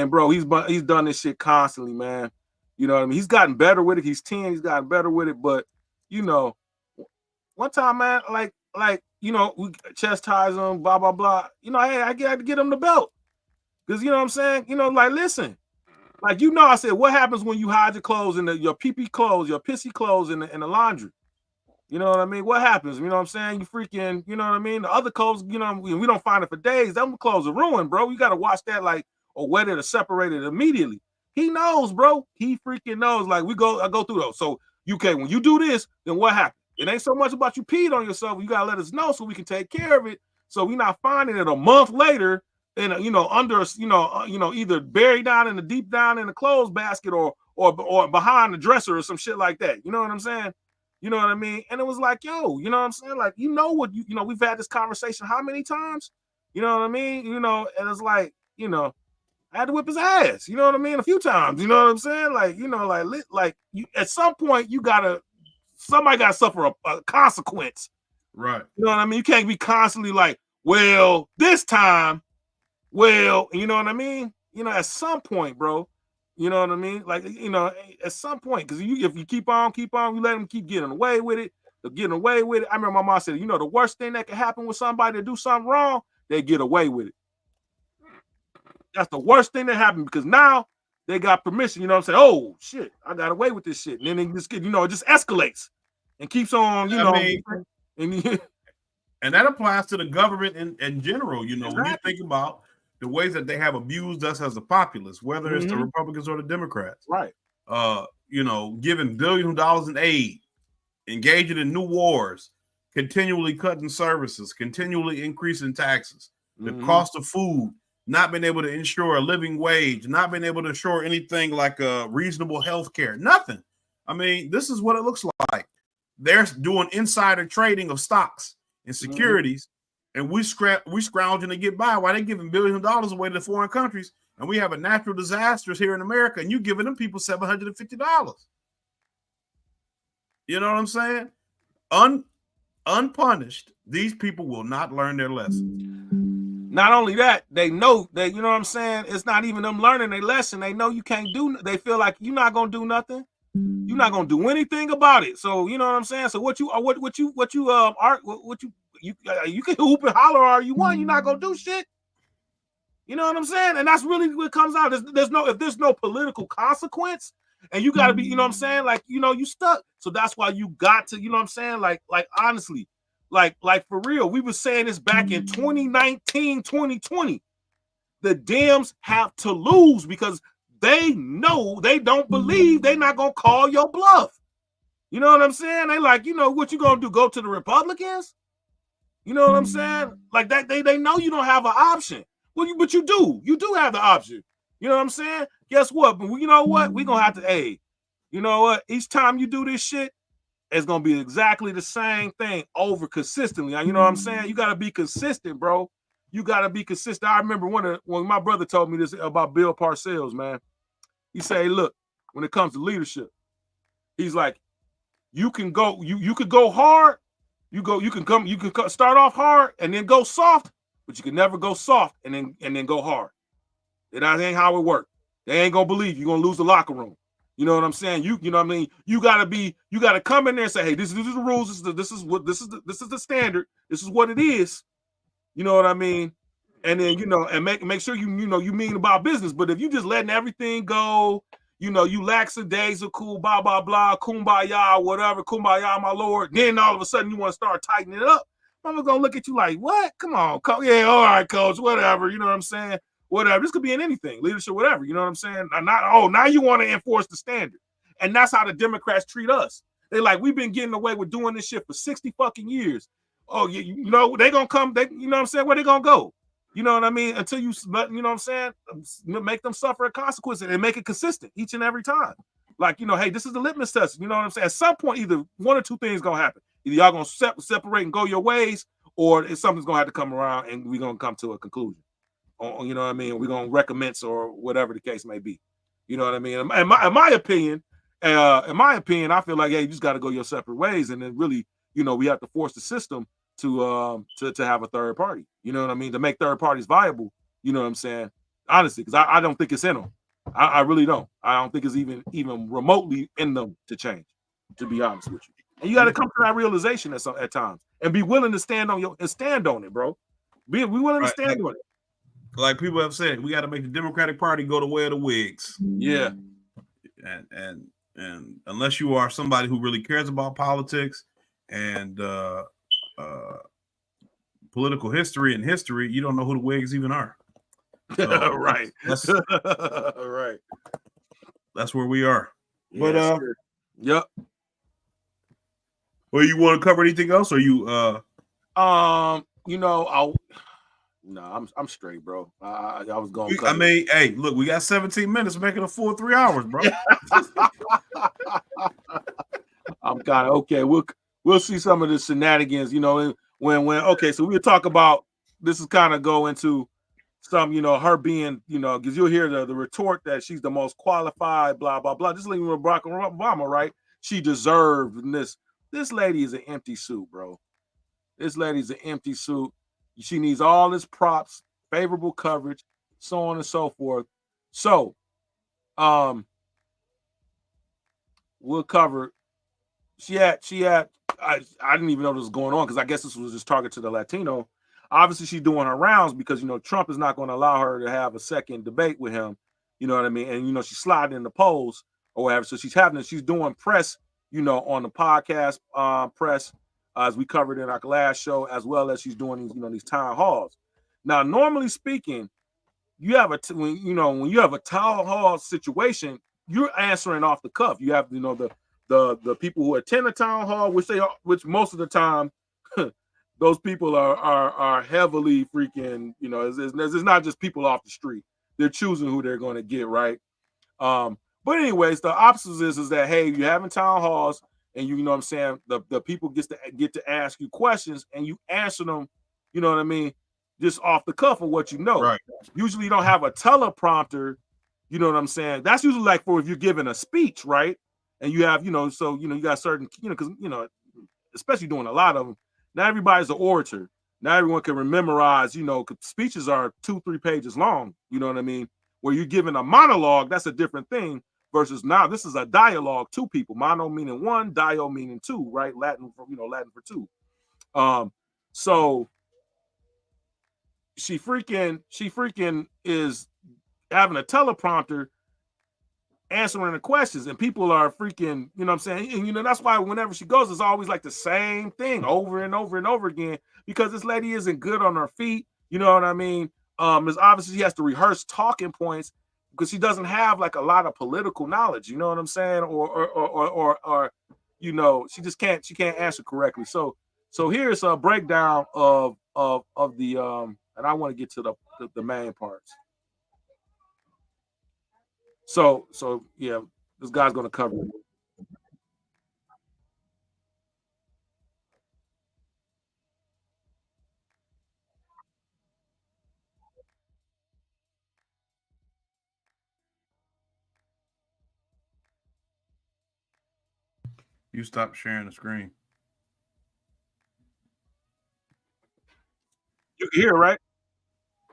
Bro, he's done this shit constantly, man. You know what I mean? He's gotten better with it. He's 10, he's gotten better with it, but one time, man, like, we chastise him, blah, blah, blah. Hey, I had to get him the belt. Because, you know what I'm saying? Like, listen. Like, I said, what happens when you hide your clothes in your pee-pee clothes, your pissy clothes in the laundry? You know what I mean? What happens? You know what I'm saying? You freaking, you know what I mean? The other clothes, we don't find it for days. Them clothes are ruined, bro. You got to watch that, like, or wet it or separate it immediately. He knows, bro. He freaking knows. Like, I go through those. So, when you do this, then what happens? It ain't so much about you peed on yourself. You gotta let us know so we can take care of it. So we're not finding it a month later, and under either buried down deep down in the clothes basket or behind the dresser or some shit like that. You know what I'm saying? You know what I mean? And it was like, yo, you know what I'm saying? Like, what we've had this conversation how many times? You know what I mean? And it's like, I had to whip his ass. You know what I mean? A few times. You know what I'm saying? Like, at some point somebody got to suffer a consequence. Right. You know what I mean? You can't be constantly like, well, this time, you know what I mean? At some point, bro, you know what I mean? Like, at some point, because if you keep on, you let them keep getting away with it. I remember my mom said, the worst thing that can happen with somebody to do something wrong, they get away with it. That's the worst thing that happened, because now they got permission, you know what I'm saying? Oh, shit, I got away with this shit. And then they just get, it just escalates and keeps on, and that applies to the government in general, Exactly. When you think about the ways that they have abused us as a populace, whether it's the Republicans or the Democrats. Right. Giving billions of dollars in aid, engaging in new wars, continually cutting services, continually increasing taxes, the cost of food, not being able to ensure a living wage, not being able to ensure anything like a reasonable health care, nothing. I mean, this is what it looks like. They're doing insider trading of stocks and securities, and we scrounging to get by while they're giving billions of dollars away to foreign countries, and we have a natural disasters here in America, and you giving them people $750. You know what I'm saying? Unpunished, these people will not learn their lessons. Not only that, they know that, you know what I'm saying? It's not even them learning their lesson. They know you can't they feel like you're not going to do nothing. You're not going to do anything about it. So, you know what I'm saying? So you can hoop and holler all you want. You're not going to do shit. You know what I'm saying? And that's really what comes out. If there's no political consequence, and you got to be, you know what I'm saying? Like, you stuck. So that's why you got to, you know what I'm saying? Like honestly, like for real, we were saying this back in 2019, 2020. The Dems have to lose, because they know they don't believe they're not gonna call your bluff. You know what I'm saying? They like, you know, what you gonna do? Go to the Republicans? You know what I'm saying? Like that, they know you don't have an option. Well, but you do. You do have the option. You know what I'm saying? Guess what? But you know what? We're gonna have to, hey, you know what? Each time you do this shit, it's gonna be exactly the same thing over consistently. You know what I'm saying? You gotta be consistent, bro. You gotta be consistent. I remember when my brother told me this about Bill Parcells, man. He said, hey, look, when it comes to leadership, he's like, you can go, you could go hard. You can start off hard and then go soft, but you can never go soft and then go hard. That ain't how it works. They ain't gonna believe you. You're gonna lose the locker room. You know what I'm saying? You know what I mean? You gotta come in there and say, hey, this is the rules, this is the standard, this is what it is. You know what I mean? And then, you know, and make sure you mean about business. But if you just letting everything go, you know, you lackadaisical, blah, blah, blah, kumbaya, whatever, kumbaya, my lord. Then all of a sudden you want to start tightening it up. I'm gonna look at you like, what? Come on, coach. Yeah, all right, coach, whatever. You know what I'm saying? Whatever. This could be in anything, leadership, whatever. You know what I'm saying? Now you want to enforce the standard. And that's how the Democrats treat us. They like, we've been getting away with doing this shit for 60 fucking years. Oh, you know, they gonna come, you know what I'm saying? Where they gonna go? You know what I mean? Until you know what I'm saying? Make them suffer a consequence and make it consistent each and every time. Like, you know, hey, this is the litmus test. You know what I'm saying? At some point, either one or two things gonna happen. Either y'all gonna separate and go your ways, or something's gonna have to come around and we're gonna come to a conclusion. Or, you know what I mean? We're gonna recommence or whatever the case may be. You know what I mean? In my opinion, I feel like, hey, you just got to go your separate ways, and then really, you know, we have to force the system to have a third party. You know what I mean? To make third parties viable. You know what I'm saying? Honestly, because I don't think it's in them. I really don't. I don't think it's even remotely in them to change. To be honest with you, and you got to come to that realization at times and be willing to stand on it, bro. Be willing to stand on it. Like people have said, we got to make the Democratic Party go the way of the Whigs. Yeah, and unless you are somebody who really cares about politics and political history and history, you don't know who the Whigs even are. So right. Right. That's where we are. Yeah, but yep. Well, you want to cover anything else, or you you know, I'm straight, bro. I was going. I mean, hey, look, we got 17 minutes, making a full 3 hours, bro. I'm kind of okay. We'll see some of the shenanigans, you know, when okay. So we'll talk about this. Is kind of go into some, you know, her being, you know, because you'll hear the retort that she's the most qualified, blah blah blah. Just like with Barack Obama, right? She deserved this lady is an empty suit, bro. This lady's an empty suit. She needs all this props, favorable coverage, so on and so forth. So, we'll cover. She had. I didn't even know this was going on because I guess this was just targeted to the Latino. Obviously, she's doing her rounds because, you know, Trump is not going to allow her to have a second debate with him. You know what I mean? And, you know, she's sliding in the polls or whatever. So she's doing press, you know, on the podcast press. As we covered in our last show, as well as she's doing these, you know, these town halls. Now, normally speaking, you have when you have a town hall situation, you're answering off the cuff. You have, you know, the people who attend a town hall, which most of the time, those people are heavily freaking, you know, it's not just people off the street. They're choosing who they're going to get, right? But anyways, the opposite is that, hey, you're having town halls. And you know what I'm saying, the people get to ask you questions and you answer them, you know what I mean, just off the cuff of what you know. Right. Usually you don't have a teleprompter, you know what I'm saying. That's usually like for if you're giving a speech, right? And you have, you know, so you know, you got certain, you know, because you know, especially doing a lot of them, not everybody's an orator. Not everyone can memorize, you know, speeches are 2-3 pages long, you know what I mean? Where you're giving a monologue, that's a different thing. Versus now, this is a dialogue, two people. Mono meaning one, dio meaning two, right? Latin for two. So she freaking is having a teleprompter answering the questions, and people are freaking, you know what I'm saying? And you know, that's why whenever she goes, it's always like the same thing over and over and over again, because this lady isn't good on her feet, you know what I mean? It's obviously she has to rehearse talking points. because she doesn't have like a lot of political knowledge. You know what I'm saying? Or you know, she can't answer correctly. So here's a breakdown of the and I want to get to the main parts. So yeah, this guy's gonna cover it. You stop sharing the screen. You can hear, right?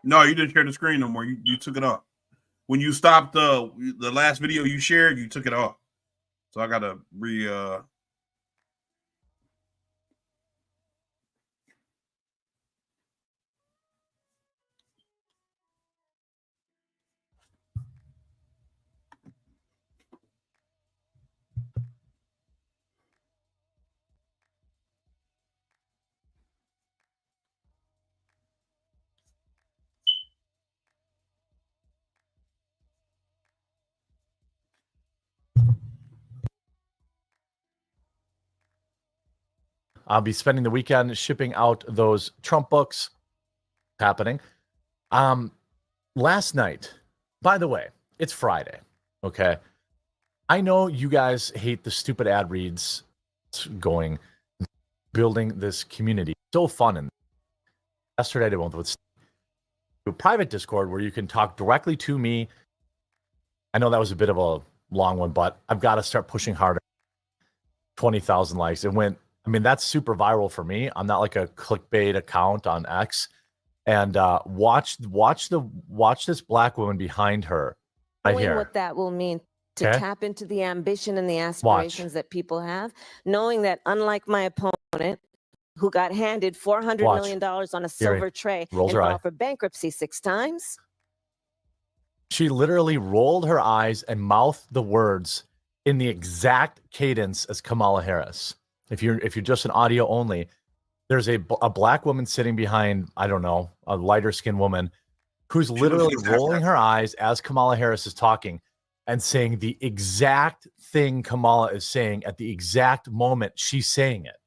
No, you didn't share the screen no more. You took it off. When you stopped the last video you shared, you took it off. So I gotta I'll be spending the weekend shipping out those Trump books. Happening. Last night, by the way, it's Friday. Okay. I know you guys hate the stupid ad reads building this community. So fun. And yesterday I did one with a private Discord where you can talk directly to me. I know that was a bit of a long one, but I've got to start pushing harder. 20,000 likes. It went, I mean, that's super viral for me. I'm not like a clickbait account on X. And watch this black woman behind her right Knowing here. what that will mean to Okay. tap into the ambition and the aspirations that people have, knowing that unlike my opponent, who got handed $400 million on a silver tray Rolls and her filed eye. for bankruptcy 6 times. She literally rolled her eyes and mouthed the words in the exact cadence as Kamala Harris. If you're just an audio only, there's a black woman sitting behind, I don't know, a lighter skinned woman who's literally rolling her eyes as Kamala Harris is talking and saying the exact thing Kamala is saying at the exact moment she's saying it.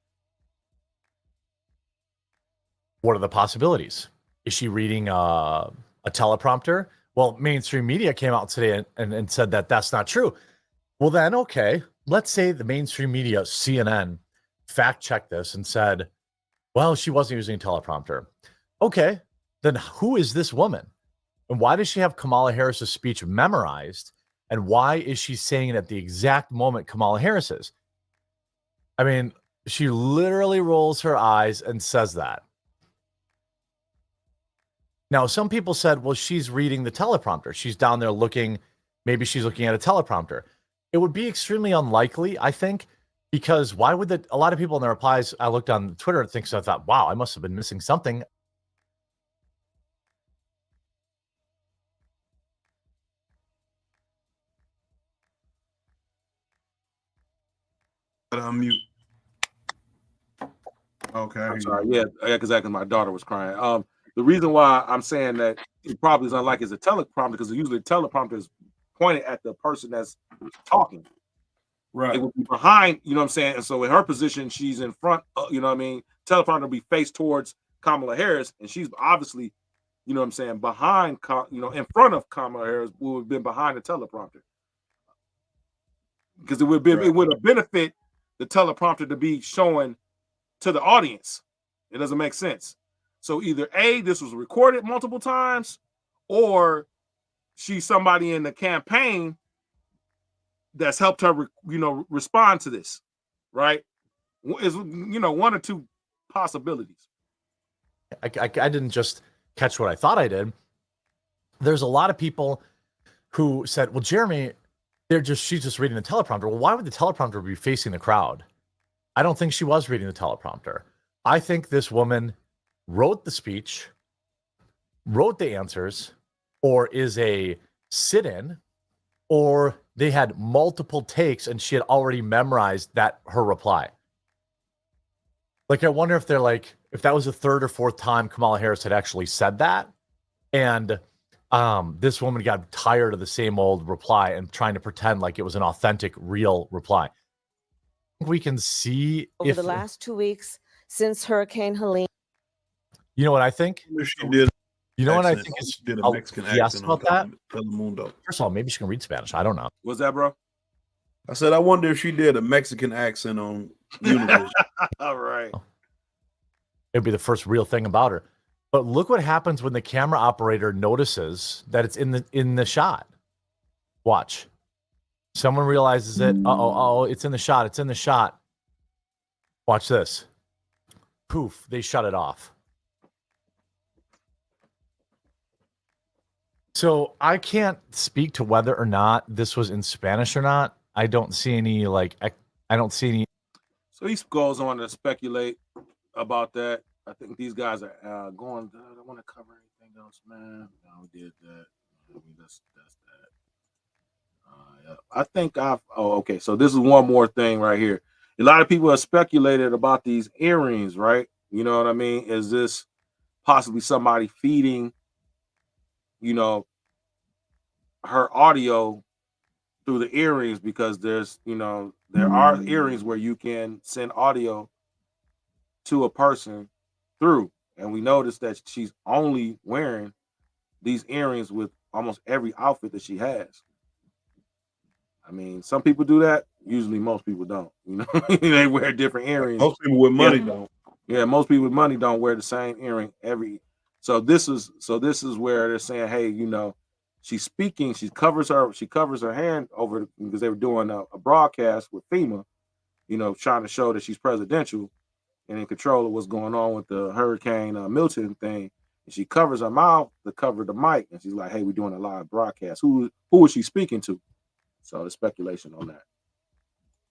What are the possibilities? Is she reading a teleprompter? Well, mainstream media came out today and said that that's not true. Well, then, okay, let's say the mainstream media, CNN, fact checked this and said, well, she wasn't using a teleprompter. Okay, then who is this woman? And why does she have Kamala Harris's speech memorized? And why is she saying it at the exact moment Kamala Harris is? I mean, she literally rolls her eyes and says that. Now, some people said, well, she's reading the teleprompter. She's down there looking, maybe she's looking at a teleprompter. It would be extremely unlikely, I think, because why would a lot of people in their replies, I looked on Twitter and I thought, wow, I must have been missing something. Unmute. Okay. I'm sorry. Yeah, exactly. My daughter was crying. The reason why I'm saying that it probably is unlike is a teleprompter because usually the teleprompter is pointed at the person that's talking. Right. It would be behind, you know what I'm saying? And so in her position, she's in front, you know what I mean? Teleprompter will be faced towards Kamala Harris, and she's obviously, you know what I'm saying, behind, in front of Kamala Harris, would have been behind the teleprompter. Because it would have benefit the teleprompter to be showing to the audience. It doesn't make sense. So either A, this was recorded multiple times, or she's somebody in the campaign that's helped her, respond to this, right? Is one or two possibilities. I didn't just catch what I thought I did. There's a lot of people who said, well, Jeremy, she's just reading the teleprompter. Well, why would the teleprompter be facing the crowd? I don't think she was reading the teleprompter. I think this woman wrote the speech, wrote the answers, or is a sit-in, or they had multiple takes and she had already memorized her reply. Like, I wonder if they're like, if that was the third or fourth time Kamala Harris had actually said that, and This woman got tired of the same old reply and trying to pretend like it was an authentic, real reply. We can see over the last 2 weeks since Hurricane Helene. You know what I think? She did. You know what I think is did a Mexican yes accent about on that? Telemundo. First of all, maybe she can read Spanish. I don't know. What's that, bro? I said I wonder if she did a Mexican accent on Univision. All right. It'd be the first real thing about her. But look what happens when the camera operator notices that it's in the shot. Watch. Someone realizes it. Uh-oh, it's in the shot. It's in the shot. Watch this. Poof, they shut it off. So I can't speak to whether or not this was in Spanish or not. I don't see any So he goes on to speculate about that. I think these guys are going. I don't want to cover anything else, man. No, we did that. That's that. Yeah. I think I've. Oh, okay. So this is one more thing right here. A lot of people have speculated about these earrings, right? You know what I mean? Is this possibly somebody feeding, her audio through the earrings? Because there's, there are earrings where you can send audio to a person through. And we noticed that she's only wearing these earrings with almost every outfit that she has. I mean, some people do that. Usually most people don't. They wear different earrings. Most people with money don't. Yeah, most people with money don't wear the same earring every. So this is where they're saying, hey, she's speaking. She covers her hand over because they were doing a broadcast with FEMA, trying to show that she's presidential and in control of what's going on with the Hurricane Milton thing. And she covers her mouth to cover the mic, and she's like, "Hey, we're doing a live broadcast." Who is she speaking to? So there's speculation on that.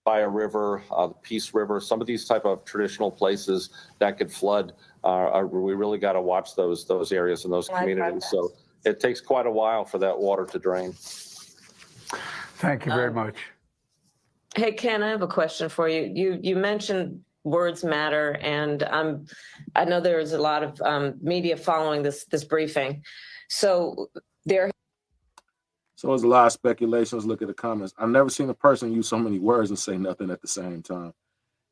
By a river, the Peace River, some of these type of traditional places that could flood. We really got to watch those areas and those communities. So it takes quite a while for that water to drain. Thank you very much. Hey, Ken, I have a question for you. You mentioned words matter, and I know there's a lot of media following this briefing. So there's a lot of speculation. Let's look at the comments. I've never seen a person use so many words and say nothing at the same time.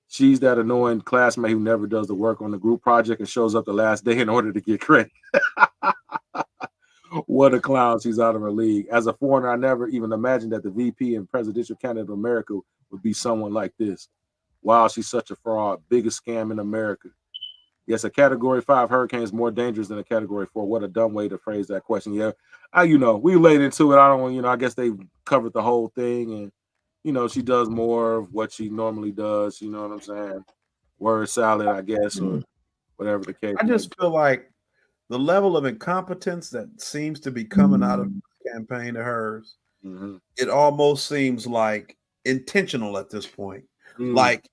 She's that annoying classmate who never does the work on the group project and shows up the last day in order to get credit. What a clown. She's out of her league. As a foreigner, I never even imagined that the VP and presidential candidate of America would be someone like this. Wow, she's such a fraud. Biggest scam in America. Yes, a Category 5 hurricane is more dangerous than a Category 4. What a dumb way to phrase that question. Yeah, we laid into it. I don't, I guess they covered the whole thing, and she does more of what she normally does. You know what I'm saying? Word salad, I guess, or whatever the case. I just feel like the level of incompetence that seems to be coming out of the campaign of hers, it almost seems like intentional at this point. Like,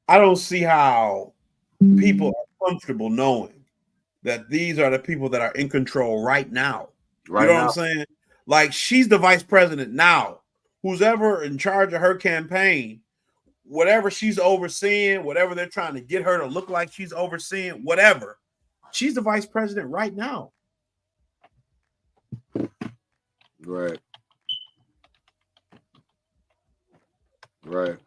I don't see how people are comfortable knowing that these are the people that are in control right now. What I'm saying? Like, she's the vice president now. Who's ever in charge of her campaign, whatever she's overseeing, whatever they're trying to get her to look like she's overseeing, whatever, she's the vice president right now. Right. Right.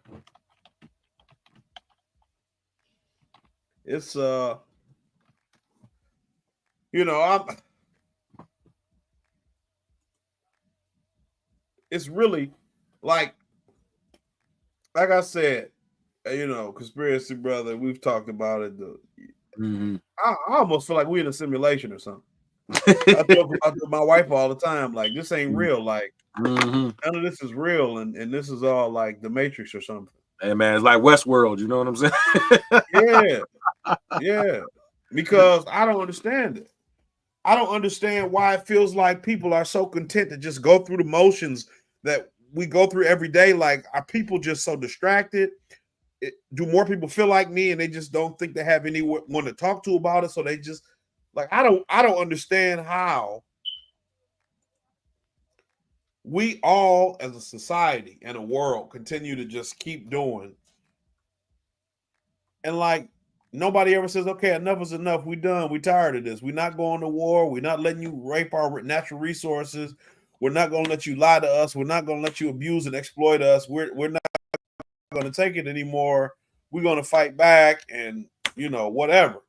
It's it's really like I said, conspiracy brother, we've talked about it. I almost feel like we're in a simulation or something. I joke about my wife all the time, like, this ain't real. Like, none of this is real, and this is all like the Matrix or something. Hey man, it's like Westworld, you know what I'm saying? Yeah. Because I don't understand it. I don't understand why it feels like people are so content to just go through the motions that we go through every day. Like, are people just so distracted? Do more people feel like me and they just don't think they have anyone to talk to about it? So they just I don't understand how we all as a society and a world continue to just keep doing. And nobody ever says, okay, enough is enough. We done. We tired of this. We're not going to war. We're not letting you rape our natural resources. We're not going to let you lie to us. We're not going to let you abuse and exploit us. We're not going to take it anymore. We're going to fight back and, whatever.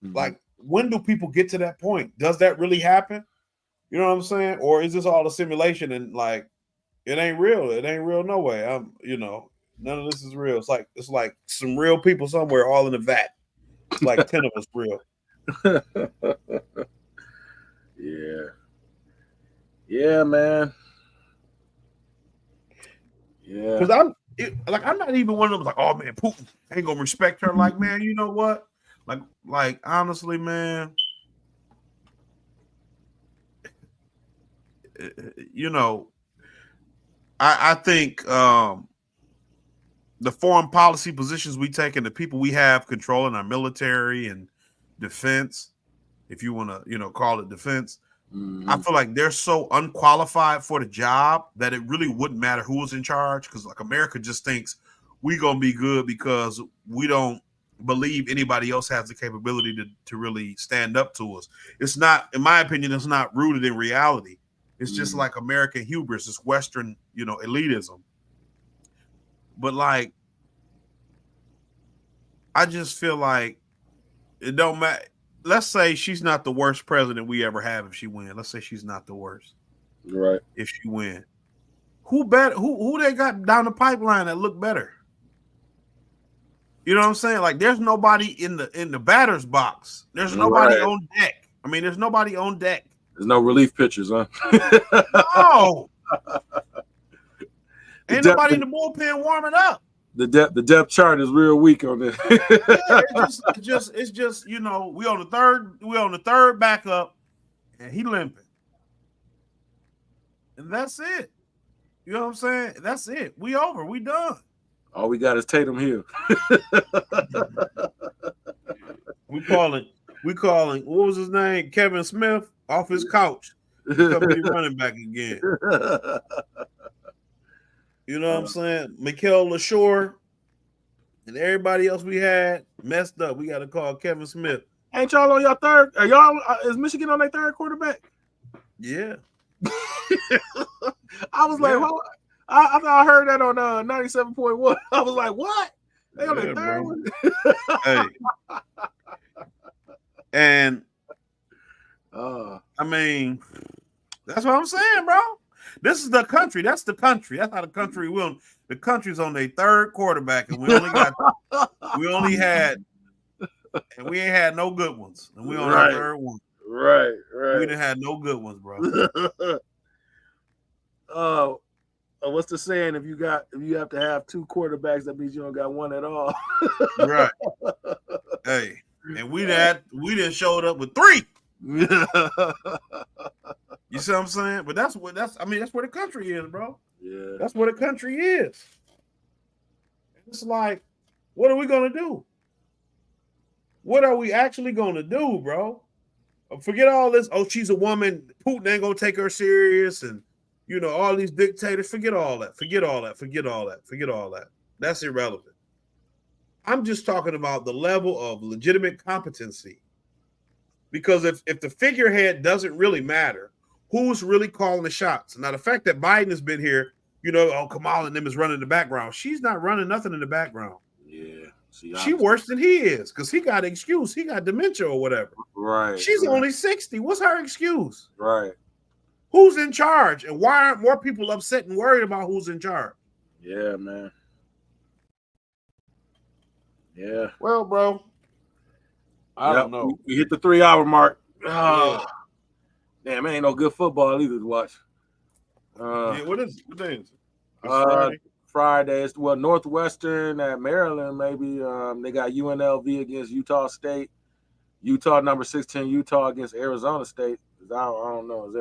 Like, when do people get to that point? Does that really happen? You know what I'm saying? Or is this all a simulation and like it ain't real? It ain't real no way. None of this is real. It's like some real people somewhere all in a vat. It's like 10 of us real. Yeah. Yeah, man. Yeah. Because I'm not even one of them like, oh man, Putin ain't gonna respect her. Like, man, you know what? Like honestly, man, I think the foreign policy positions we take and the people we have controlling our military and defense, if you want to, call it defense, I feel like they're so unqualified for the job that it really wouldn't matter who was in charge, because like America just thinks we're gonna be good because we don't believe anybody else has the capability to really stand up to us. It's not, in my opinion, it's not rooted in reality. It's just like American hubris, it's Western, elitism. But like, I just feel like it don't matter. Let's say she's not the worst president we ever have if she win. Let's say she's not the worst. Right. If she win. Who they got down the pipeline that look better? You know what I'm saying? Like, there's nobody in the batter's box. There's nobody on deck. I mean, there's nobody on deck. There's no relief pitchers, huh? No. Ain't nobody in the bullpen warming up. The depth chart is real weak on this. It's just we on the third backup, and he limping, and that's it. You know what I'm saying? That's it. We over. We done. All we got is Tatum Hill. We calling. What was his name? Kevin Smith off his couch. Come be running back again. You know what I'm saying? Mikael LaShore and everybody else we had messed up. We got to call Kevin Smith. Ain't y'all on your third? Are y'all? Is Michigan on their third quarterback? Yeah. I was like, well, I thought I heard that on 97.1. I was like, what? They on their third one? Hey. And I mean, that's what I'm saying, bro. This is the country. That's the country. That's how the country will. The country's on their third quarterback, and we ain't had no good ones. And we on our third one. Right. We didn't have no good ones, bro. What's the saying? If you have to have two quarterbacks, that means you don't got one at all. Right. Hey, and we done showed up with three. You see what I'm saying? But that's where the country is, bro. Yeah. That's where the country is. It's like, what are we gonna do? What are we actually gonna do, bro? Forget all this. Oh, she's a woman. Putin ain't gonna take her serious, and all these dictators. Forget all that. Forget all that. That's irrelevant. I'm just talking about the level of legitimate competency. Because if the figurehead doesn't really matter, who's really calling the shots? Now, the fact that Biden has been here, Kamala and them is running in the background. She's not running nothing in the background. Yeah. She worse than he is because he got an excuse. He got dementia or whatever. Right. She's only 60. What's her excuse? Right. Who's in charge? And why aren't more people upset and worried about who's in charge? Yeah, man. Yeah. Well, bro, I don't know. We hit the 3-hour mark. Yeah. Damn, it ain't no good football either to watch. What is it? What day is it? It's Friday. It's Northwestern at Maryland. Maybe they got UNLV against Utah State. Utah number 16. Utah against Arizona State. I don't know.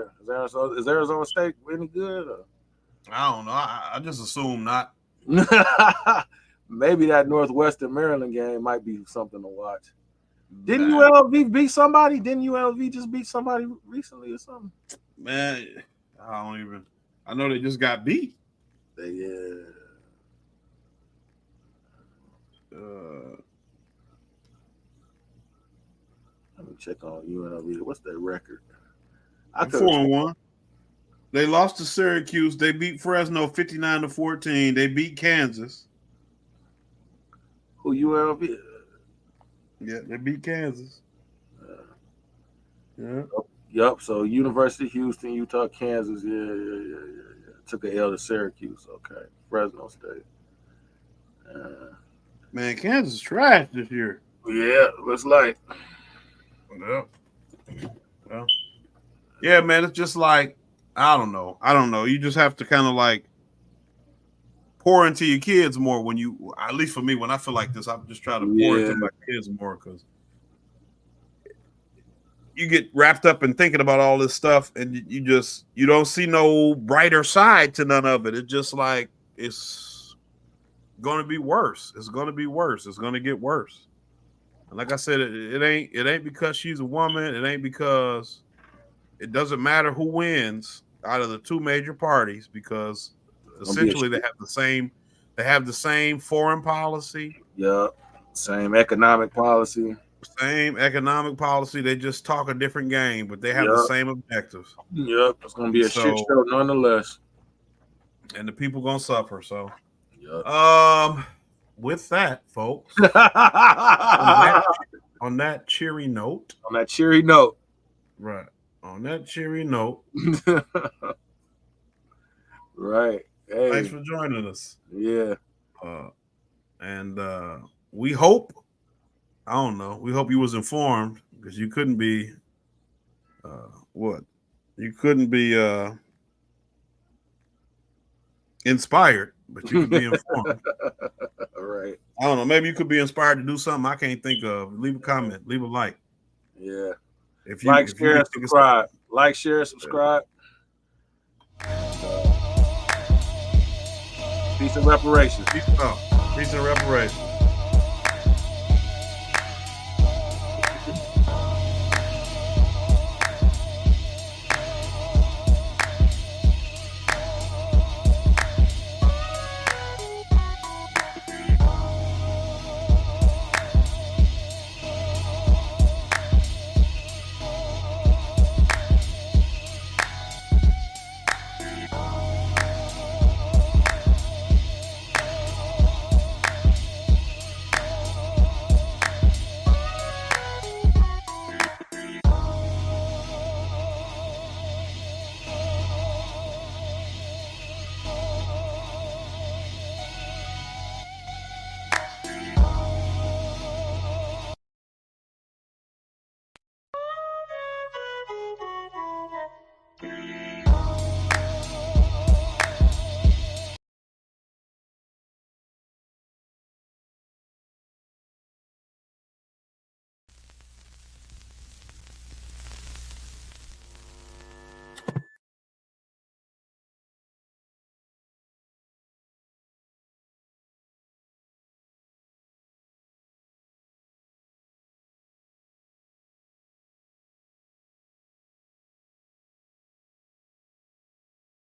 Is Arizona State any good? Or? I don't know. I just assume not. Maybe that Northwestern Maryland game might be something to watch. Didn't UNLV beat somebody? Didn't UNLV just beat somebody recently or something? Man, I know they just got beat. me check on UNLV. What's their record? 4-1. They lost to Syracuse. They beat Fresno 59-14. They beat Kansas. Who UNLV? Yeah, they beat Kansas. Yeah. Yep. So University of Houston, Utah, Kansas. Yeah. Took an L to Syracuse. Okay. Fresno State. Man, Kansas is trash this year. Yeah, looks like. Well, yeah, man, it's just like I don't know. You just have to kind of like pour into your kids more when you, at least for me, when I feel like this, I just try to pour into my kids more because you get wrapped up in thinking about all this stuff and you don't see no brighter side to none of it. It's just like it's going to be worse. It's going to be worse. It's going to get worse. And like I said, it ain't because she's a woman. It ain't because it doesn't matter who wins out of the two major parties because essentially they have the same foreign policy. Yep. Same economic policy. They just talk a different game, but they have the same objectives. Yep. It's gonna be a shit show nonetheless. And the people gonna suffer. So with that, folks. on that cheery note. Right. On that cheery note. Right. Hey. Thanks for joining us. Yeah. And we hope, I don't know, we hope you was informed because you couldn't be You couldn't be inspired, but you could be informed. All right. I don't know. Maybe you could be inspired to do something I can't think of. Leave a comment. Leave a like. Yeah. If you share, and subscribe. Like, share, subscribe. Peace and reparations. Peace and reparations.